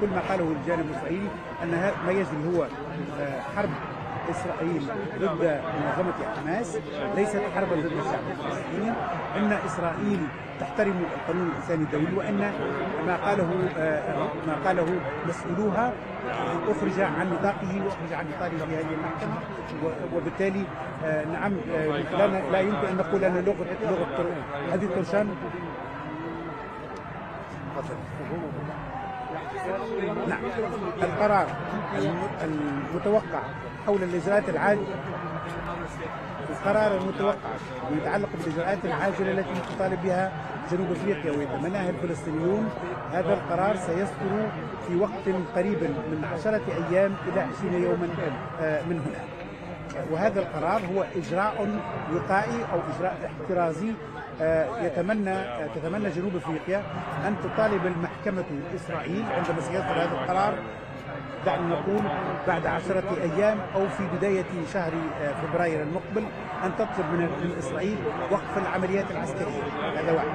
كل ما قاله الجانب الإسرائيلي أن ما يجري هو حرب إسرائيل ضد منظمة حماس، ليست حربا ضد الشعب الفلسطيني. إن إسرائيل تحترم القانون الإنساني الدولي، وأن ما قاله مسؤولوها أخرج عن نطاقه وأخرج عن إطاره في هذه المحكمة، وبالتالي نعم لا يمكن أن نقول أن لغة هذه الترشان. نعم، القرار المتوقع حول الإجراءات العاجلة، القرار المتوقع يتعلق بالإجراءات العاجلة التي تطالب بها جنوب افريقيا ويتمناه الفلسطينيون، هذا القرار سيصدر في وقت قريب من 10 أيام إلى 20 يوما من هنا. وهذا القرار هو إجراء وقائي أو إجراء احترازي. تتمنى جنوب افريقيا ان تطالب المحكمة إسرائيل عندما سيصدر هذا القرار، دعنا نقول بعد 10 أيام أو في بداية شهر فبراير المقبل، أن تطلب من إسرائيل وقف العمليات العسكرية. هذا واحد.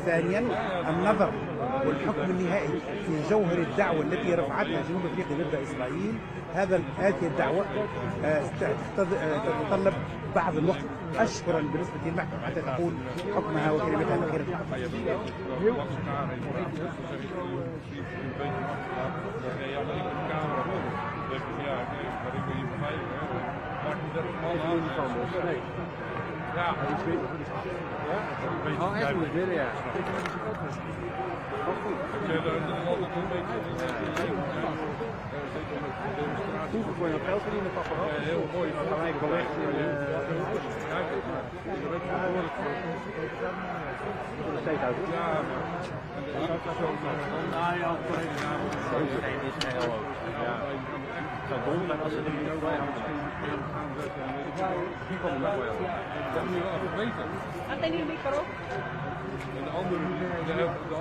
ثانيا، النظر والحكم النهائي في جوهر الدعوة التي رفعتها جنوب افريقيا ضد اسرائيل. هذه الدعوة تتطلب بعض الوقت، اشهرا بالنسبة للمحكمة حتى تقول حكمها وكلمتها الأخيرة. Ja, oh, echt goed, dit, ja. Vroeger kon je nog geld verdienen, papa. Heel mooi. Gelijk belegd in de steekhout. Ja, het zou dom zijn als ze er niet ook bij houden. Die komen nog wel. Dat moet je wel even weten. En de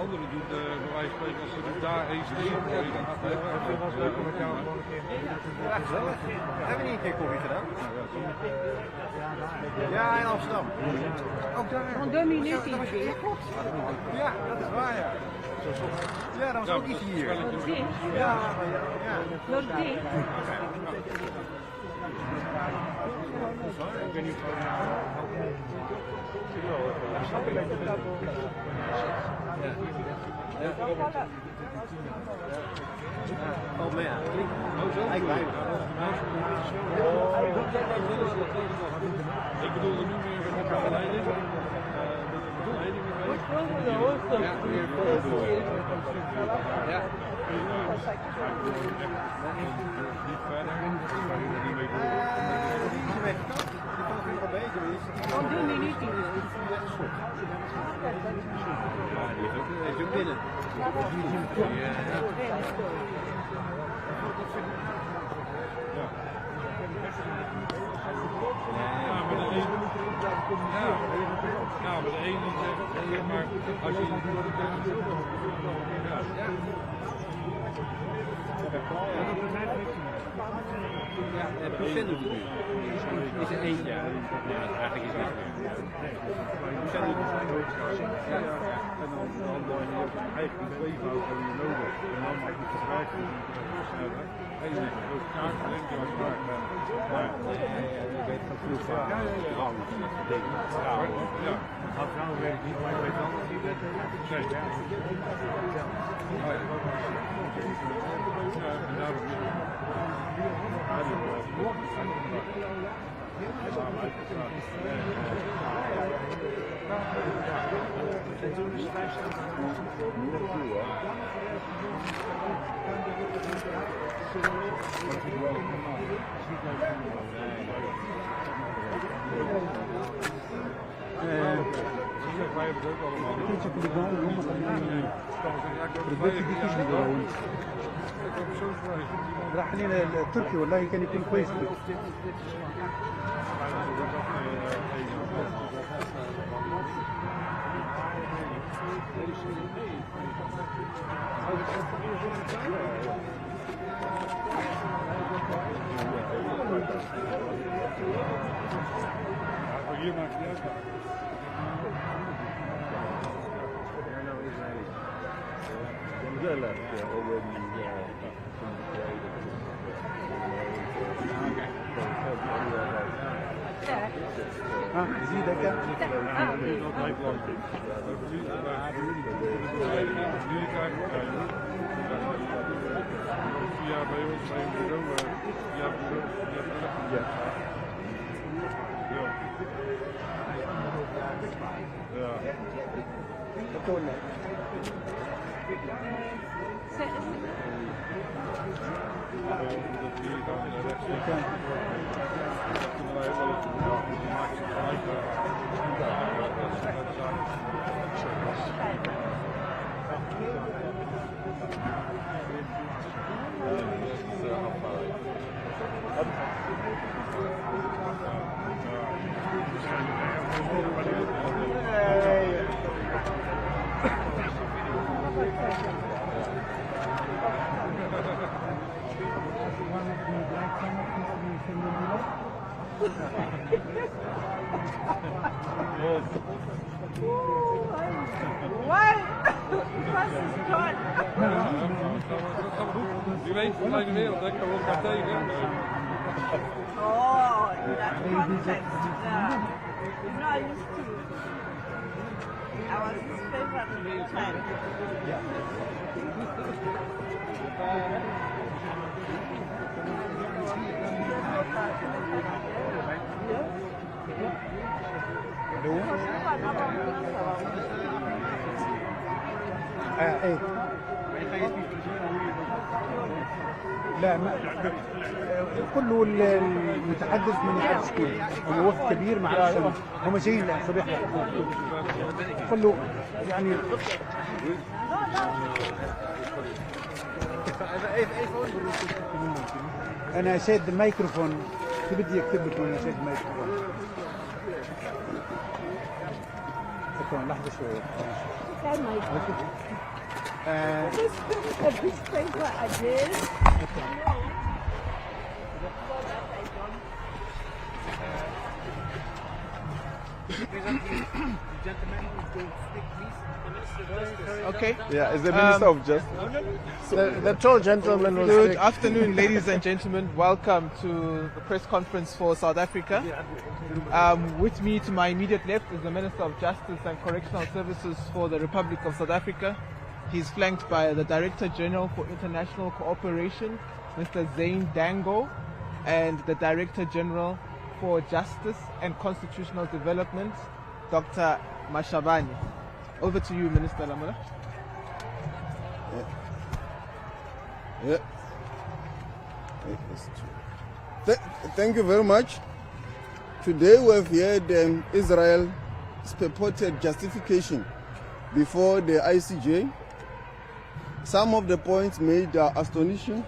andere doet, bij wijze van spreken, als ze er daar eens tegen gooien, dan gaat het wel eens leuk om elkaar gewoon een keer. Ja, gezellig. Hebben we niet een keer koffie gedaan? Ja, in Amsterdam. Ook daar. Van de minuut. Ja, klopt. Ja, dat is waar, ja. Ja, dat was ook iets hier. Ja, ja. Noordelijk. Ik weet niet of valt mee aan. Ik bedoel er nu meer met de leiding. Ja. Gewoon doen die niet. Ja, die heeft ook binnen. Ja, maar de ene zegt, maar als je... Ja, het procent doet het nu. Is er één? Ja, eigenlijk is het niet meer. Het procent doet het nu. Ja, en dan eigenlijk die tweevoud van je nodig. En dan maak je het gebruik van en je zegt, ook kaart, denk je wat vaak. Maar je weet van vroeg van rang. Ja. Had trouwens weet ik niet, maar ik weet wel dat hij bent. Zeker. راح علينا التركي والله كان يكون كويس. زيدك Je weet vanuit de wereld, hè? Kan ook tegen. Oh, in that context, yeah. You know, I used to. I was his favorite at the time. لا كله المتحدث من يعرفش هو وفد كبير ما عرفش هم جايين صباح كله يعني انا شاد الميكروفون شو بدي اكتب لك وانا شاد الميكروفون شكرا لحظه شويه This paper I did. Okay. Yeah, is the Minister of Justice? The tall gentleman will Good afternoon, ladies and gentlemen. Welcome to the press conference for South Africa. With me to my immediate left is the Minister of Justice and Correctional Services for the Republic of South Africa. He's flanked by the Director General for International Cooperation, Mr. Zain Dango, and the Director General for Justice and Constitutional Development, Dr. Mashabane. Over to you, Minister Lamola. Yeah. Thank you very much. Today we have heard Israel's purported justification before the ICJ. Some of the points made are astonishing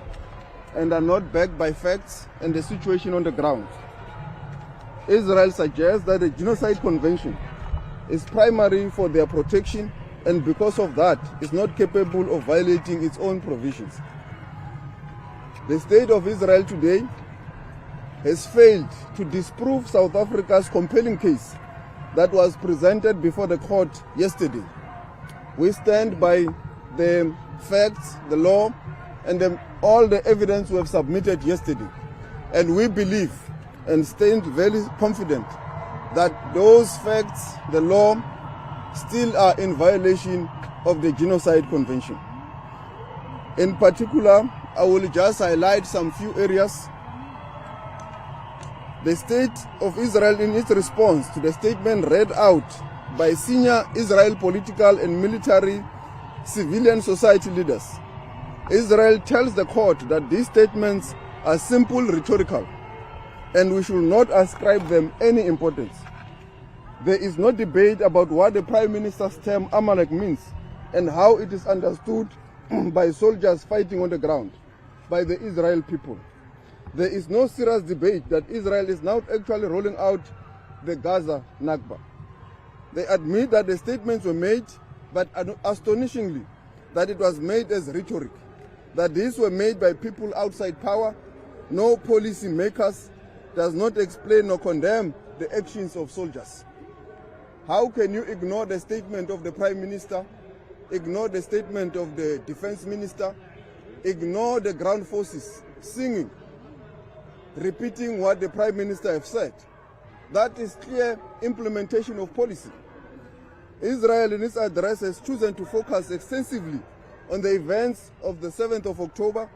and are not backed by facts and the situation on the ground. Israel suggests that the Genocide Convention is primary for their protection and because of that is not capable of violating its own provisions. The state of Israel today has failed to disprove South Africa's compelling case that was presented before the court yesterday. We stand by the facts, the law, and all the evidence we have submitted yesterday. And we believe and stand very confident that those facts, the law, still are in violation of the Genocide Convention. In particular, I will just highlight some few areas. The State of Israel, in its response to the statement read out by senior Israel political and military civilian society leaders, Israel tells the court that these statements are simple rhetorical and we should not ascribe them any importance. There is no debate about what the Prime Minister's term Amalek means and how it is understood by soldiers fighting on the ground, by the Israel people. There is no serious debate that Israel is now actually rolling out the Gaza Nakba. They admit that the statements were made, but astonishingly, that it was made as rhetoric, that these were made by people outside power, no policy makers, does not explain or condemn the actions of soldiers. How can you ignore the statement of the Prime Minister, ignore the statement of the Defense Minister, ignore the ground forces singing, repeating what the Prime Minister has said? That is clear implementation of policy. Israel in its address has chosen to focus extensively on the events of the 7th of October.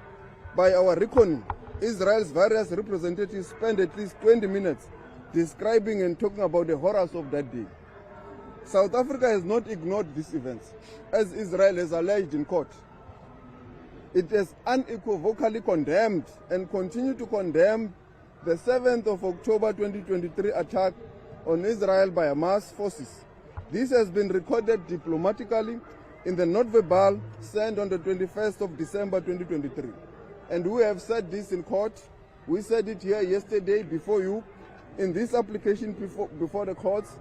By our reckoning, Israel's various representatives spent at least 20 minutes describing and talking about the horrors of that day. South Africa has not ignored these events, as Israel has alleged in court. It has unequivocally condemned and continue to condemn the 7th of October 2023 attack on Israel by Hamas forces. This has been recorded diplomatically in the note-verbal sent on the 21st of December 2023. And we have said this in court. We said it here yesterday before you, in this application before the courts,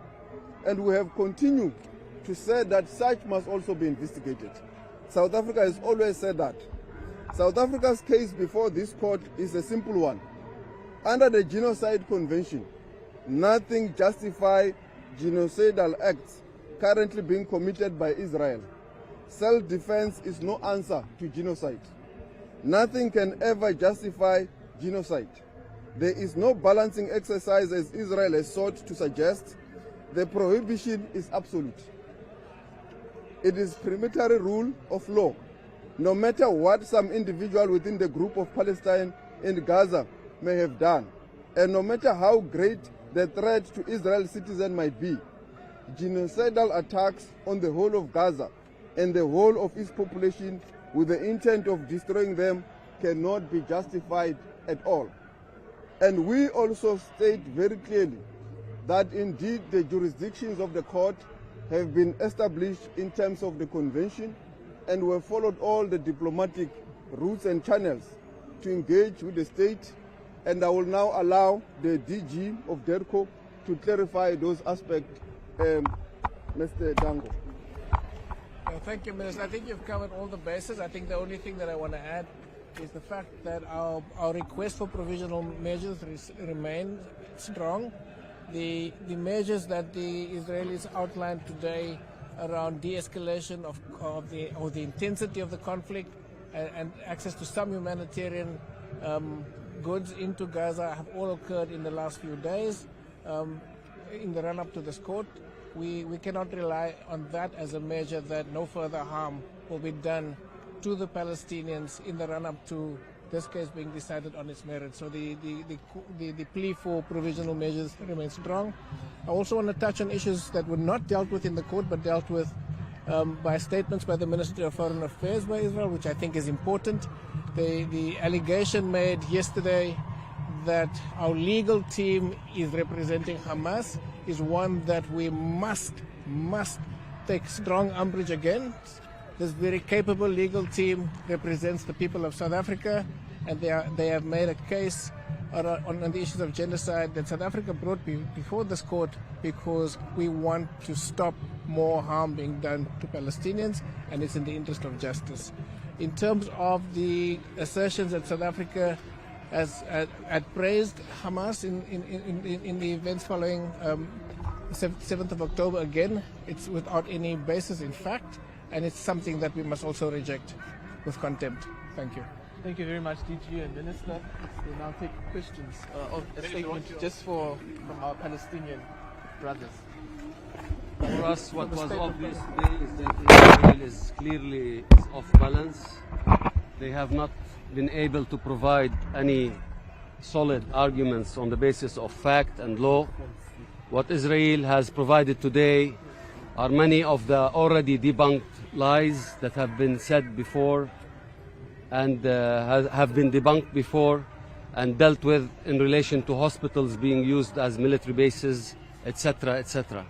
and we have continued to say that such must also be investigated. South Africa has always said that. South Africa's case before this court is a simple one. Under the Genocide Convention, nothing justifies genocidal acts currently being committed by Israel. Self-defense is no answer to genocide. Nothing can ever justify genocide. There is no balancing exercise as Israel has sought to suggest. The prohibition is absolute. It is preliminary rule of law. No matter what some individual within the group of Palestine in Gaza may have done, and no matter how great the threat to Israel's citizens might be, genocidal attacks on the whole of Gaza and the whole of its population with the intent of destroying them cannot be justified at all. And we also state very clearly that indeed the jurisdictions of the court have been established in terms of the convention, and we have followed all the diplomatic routes and channels to engage with the state. And I will now allow the DG of DERCO to clarify those aspects. Mr. Dango. Thank you, Minister. I think you've covered all the bases. I think the only thing that I want to add is the fact that our request for provisional measures remain strong. The measures that the Israelis outlined today around de-escalation of the intensity of the conflict and access to some humanitarian goods into Gaza have all occurred in the last few days. In the run-up to this court, we cannot rely on that as a measure that no further harm will be done to the Palestinians in the run-up to this case being decided on its merits. So the plea for provisional measures remains strong. I also want to touch on issues that were not dealt with in the court but dealt with by statements by the Ministry of Foreign Affairs by Israel, which I think is important. The allegation made yesterday that our legal team is representing Hamas is one that we must take strong umbrage against. This very capable legal team represents the people of South Africa, and they have made a case on the issues of genocide that South Africa brought before this court because we want to stop more harm being done to Palestinians, and it's in the interest of justice. In terms of the assertions that South Africa had praised Hamas in the events following 7th of October, again, it's without any basis in fact, and it's something that we must also reject with contempt. Thank you. Thank you very much, DG and Minister. We'll now take questions of a statement just from our Palestinian brothers. For us, what was obvious today is that Israel is clearly off balance. They have not been able to provide any solid arguments on the basis of fact and law. What Israel has provided today are many of the already debunked lies that have been said before and have been debunked before and dealt with in relation to hospitals being used as military bases, etc., etc.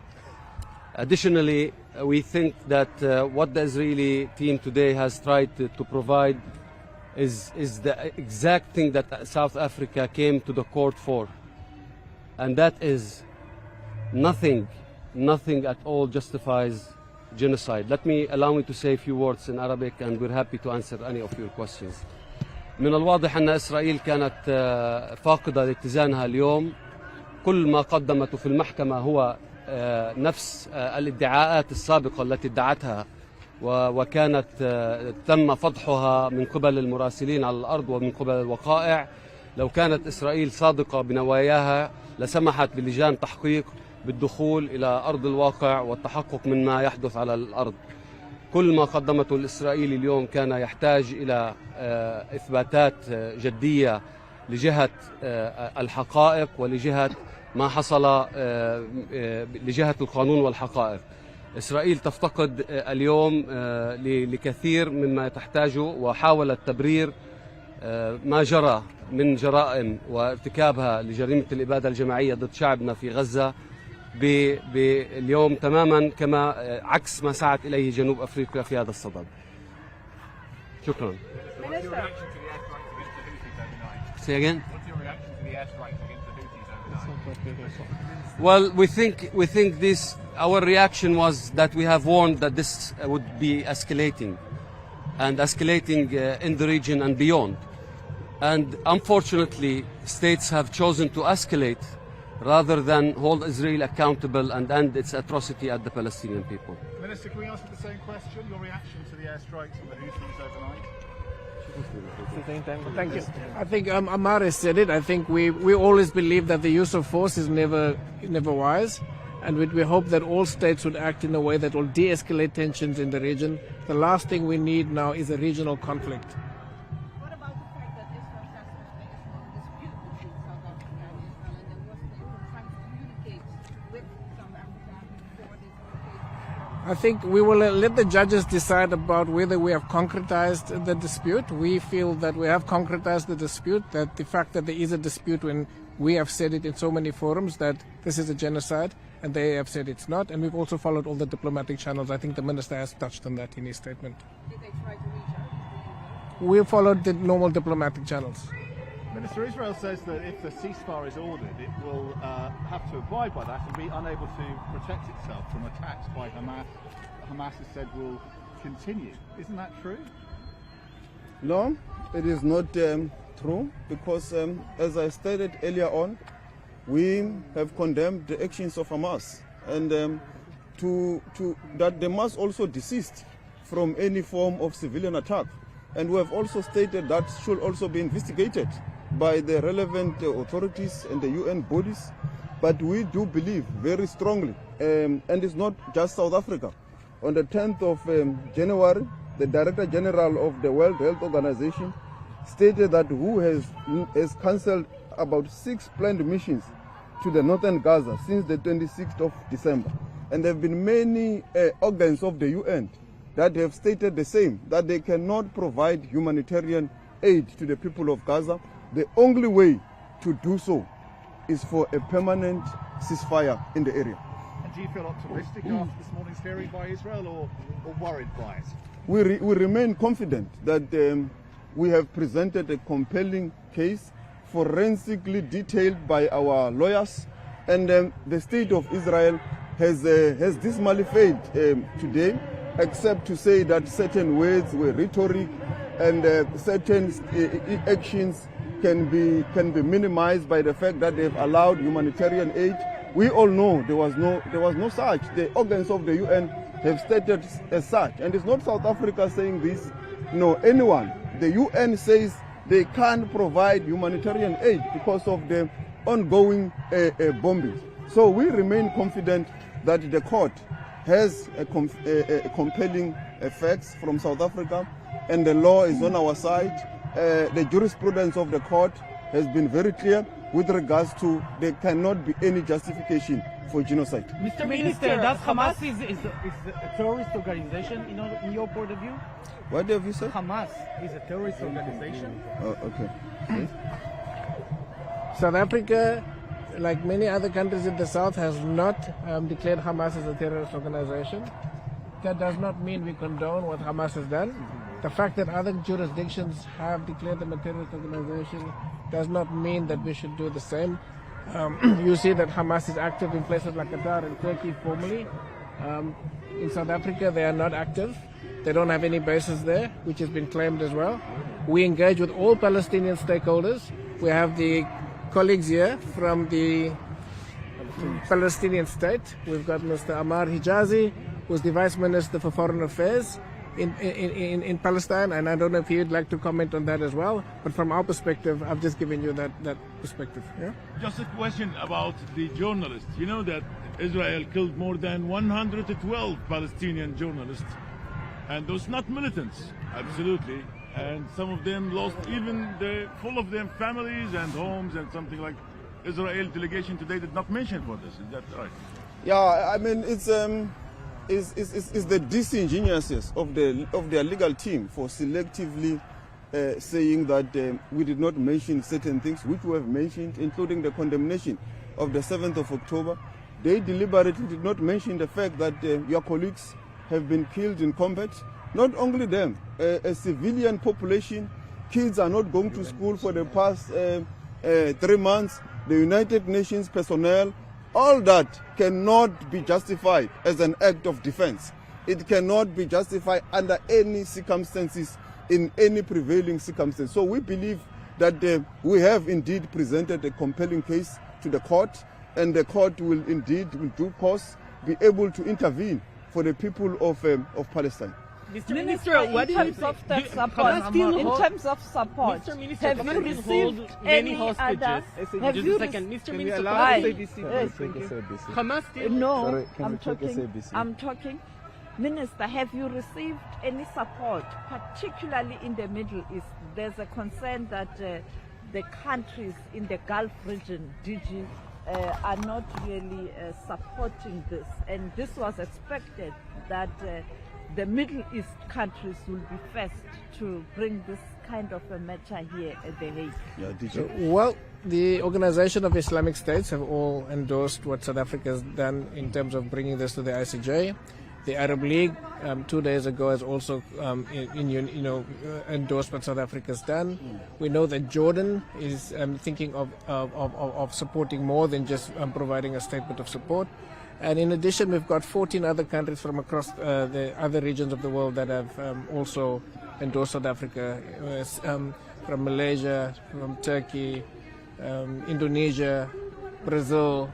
Additionally, we think that what the Israeli team today has tried to provide is the exact thing that South Africa came to the court for, and that is nothing at all justifies genocide. Allow me to say a few words in Arabic, and we're happy to answer any of your questions. من الواضح أن إسرائيل كانت فاقدة لاتزانها اليوم. كل ما قدمته في المحكمة هو نفس الادعاءات السابقة التي ادعتها وكانت تم فضحها من قبل المراسلين على الأرض ومن قبل الوقائع. لو كانت إسرائيل صادقة بنواياها لسمحت بلجان تحقيق بالدخول إلى أرض الواقع والتحقق من ما يحدث على الأرض. كل ما قدمته الإسرائيلي اليوم كان يحتاج إلى إثباتات جدية لجهة الحقائق ولجهة ما حصل لجهة القانون والحقائق. إسرائيل تفتقد اليوم لكثير مما تحتاجه، وحاولت تبرير ما جرى من جرائم وارتكابها لجريمة الإبادة الجماعية ضد شعبنا في غزة باليوم تماما كما عكس ما سعت إليه جنوب أفريقيا في هذا الصدد. شكرا. Say again? What's your reaction to the airstrikes against the Houthis overnight? Well, we think this. Our reaction was that we have warned that this would be escalating, and escalating in the region and beyond. And unfortunately, states have chosen to escalate rather than hold Israel accountable and end its atrocity at the Palestinian people. Minister, can we ask you the same question? Your reaction to the airstrikes on the Houthis overnight? Thank you. I think Ammar has said it. I think we always believe that the use of force is never wise, and we hope that all states would act in a way that will de-escalate tensions in the region. The last thing we need now is a regional conflict. What about the fact that Israel says that there is no dispute between South Africa and Israel, and there was trying to communicate with South Africa before this case? I think we will let the judges decide about whether we have concretized the dispute. We feel that we have concretized the dispute, that the fact that there is a dispute when we have said it in so many forums that this is a genocide, and they have said it's not, and we've also followed all the diplomatic channels. I think the minister has touched on that in his statement. Did they try to reach out? We followed the normal diplomatic channels. Minister, Israel says that if the ceasefire is ordered, it will have to abide by that and be unable to protect itself from attacks by Hamas. Hamas has said will continue. Isn't that true? No, it is not true, because as I stated earlier on, we have condemned the actions of Hamas, and that they must also desist from any form of civilian attack. And we have also stated that should also be investigated by the relevant authorities and the UN bodies. But we do believe very strongly, and it's not just South Africa. On the 10th of January, the Director General of the World Health Organization stated that WHO has cancelled about 6 planned missions to the northern Gaza since the 26th of December. And there have been many organs of the UN that have stated the same, that they cannot provide humanitarian aid to the people of Gaza. The only way to do so is for a permanent ceasefire in the area. And do you feel optimistic after this morning's hearing by Israel, or worried by it? We remain confident that we have presented a compelling case, forensically detailed by our lawyers, and the state of Israel has dismally failed today, except to say that certain words were rhetoric and certain actions can be minimized by the fact that they've allowed humanitarian aid. We all know there was no such. The organs of the UN have stated as such, and it's not South Africa saying this. No, anyone. The UN says they can't provide humanitarian aid because of the ongoing bombings. So we remain confident that the court has a compelling facts from South Africa, and the law is on our side. The jurisprudence of the court has been very clear with regards to there cannot be any justification for genocide. Mr. Minister, does Hamas is a terrorist organization in your point of view? What have you said? Hamas is a terrorist organization. Oh, okay. South Africa, like many other countries in the South, has not declared Hamas as a terrorist organization. That does not mean we condone what Hamas has done. The fact that other jurisdictions have declared them a terrorist organization does not mean that we should do the same. You see that Hamas is active in places like Qatar and Turkey formally. In South Africa, they are not active. They don't have any bases there, which has been claimed as well. We engage with all Palestinian stakeholders. We have the colleagues here from the Palestinian state. We've got Mr. Ammar Hijazi, who's the Vice Minister for Foreign Affairs in Palestine, and I don't know if you'd like to comment on that as well. But from our perspective, I've just given you that perspective. Yeah? Just a question about the journalists. You know that Israel killed more than 112 Palestinian journalists, and those not militants, absolutely. And some of them lost even full of them families and homes and something like. Israel delegation today did not mention for this. Is that right? Yeah, I mean it's is the disingenuousness of their legal team for selectively saying that we did not mention certain things which we have mentioned, including the condemnation of the 7th of October. They deliberately did not mention the fact that your colleagues have been killed in combat. Not only them, a civilian population, kids are not going to school for the past 3 months, the United Nations personnel, all that cannot be justified as an act of defense. It cannot be justified under any circumstances, in any prevailing circumstance. So we believe that we have indeed presented a compelling case to the court, and the court will indeed, in due course, be able to intervene for the people of Palestine. Mr. Minister, what in terms of that support, Mr. Minister, have you received any hostages? Have you Mr. Minister, Hamas still? No, I'm talking. Minister, have you received any support, particularly in the Middle East? There's a concern that the countries in the Gulf region, DG, are not really supporting this, and this was expected that the Middle East countries will be first to bring this kind of a matter here at The Hague. Yeah, well, the Organization of Islamic States have all endorsed what South Africa has done in terms of bringing this to the ICJ. The Arab League 2 days ago has also endorsed what South Africa has done. We know that Jordan is thinking of supporting more than just providing a statement of support. And in addition, we've got 14 other countries from across the other regions of the world that have also endorsed South Africa, from Malaysia, from Turkey, Indonesia, Brazil,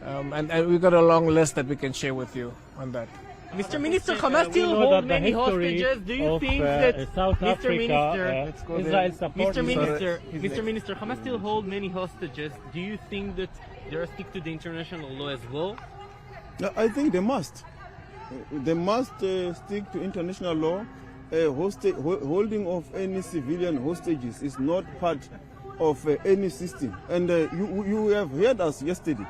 and we've got a long list that we can share with you on that. Mr. Minister, Hamas still hold many hostages. Do you think that South Mr. Minister, Israel support Mr. Minister, Hamas still hold many hostages. Do you think that they are stick to the international law as well? I think they must. They must stick to international law. Holding of any civilian hostages is not part of any system. And you have heard us yesterday.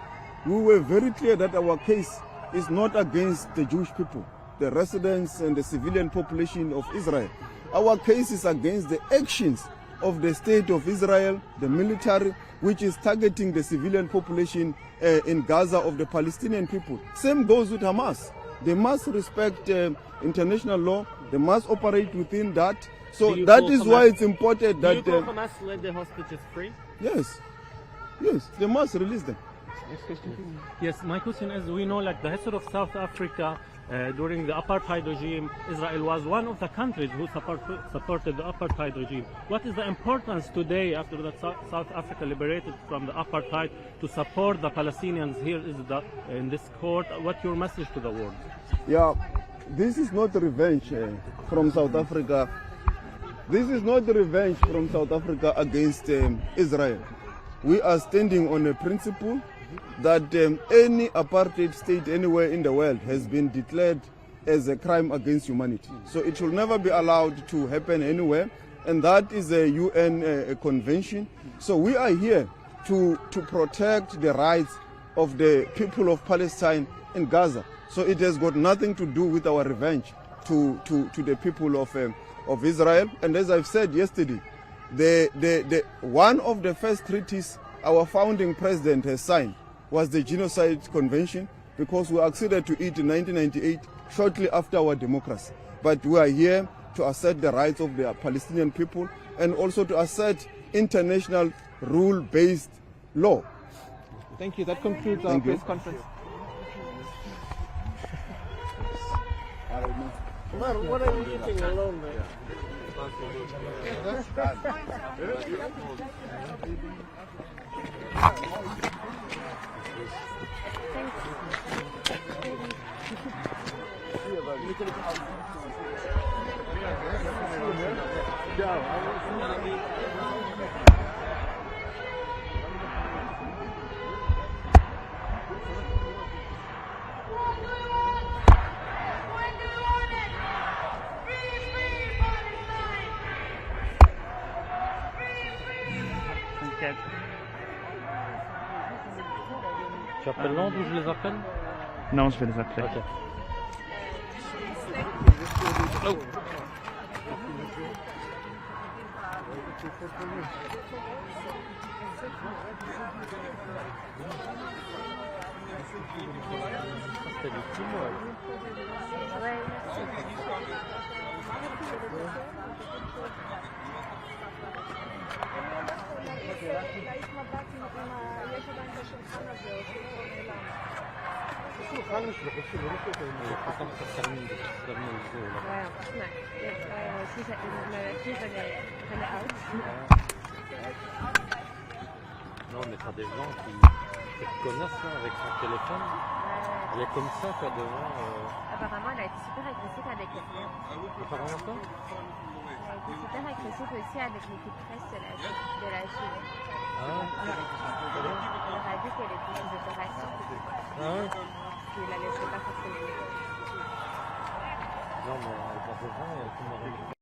We were very clear that our case is not against the Jewish people, the residents and the civilian population of Israel. Our case is against the actions of the state of Israel, the military, which is targeting the civilian population in Gaza of the Palestinian people. Same goes with Hamas. They must respect international law. They must operate within that. So that is why it's important that... Do you call Hamas let the hostages free? Yes. Yes, they must release them. Yes, my question is, we know like the history of South Africa during the apartheid regime, Israel was one of the countries who supported the apartheid regime. What is the importance today after that South Africa liberated from the apartheid to support the Palestinians here in this court? What's your message to the world? Yeah, this is not revenge from South Africa. This is not revenge from South Africa against Israel. We are standing on a principle that any apartheid state anywhere in the world has been declared as a crime against humanity. So it will never be allowed to happen anywhere, and that is a UN convention. So we are here to protect the rights of the people of Palestine and Gaza. So it has got nothing to do with our revenge to the people of Israel. And as I've said yesterday, the one of the first treaties our founding president has signed was the Genocide Convention, because we acceded to it in 1998, shortly after our democracy. But we are here to assert the rights of the Palestinian people and also to assert international rule-based law. Thank you. That concludes our press conference. What are you eating alone, man? Tu appelles Londres ou je les appelle? Non, je vais les appeler. Okay. Non, mais t'as des gens qui connaissent hein, avec son téléphone. Elle est comme ça, quoi, devant. Apparemment, elle a été super agressive avec les clients. Apparemment, quoi? Elle a été super agressive aussi avec l'équipe presse de la Chine. Ah, On leur a dit qu'elle était sous opération. ah ouais? Qu'il la laissait pas forcément. Non, mais elle est pas devant, elle est comme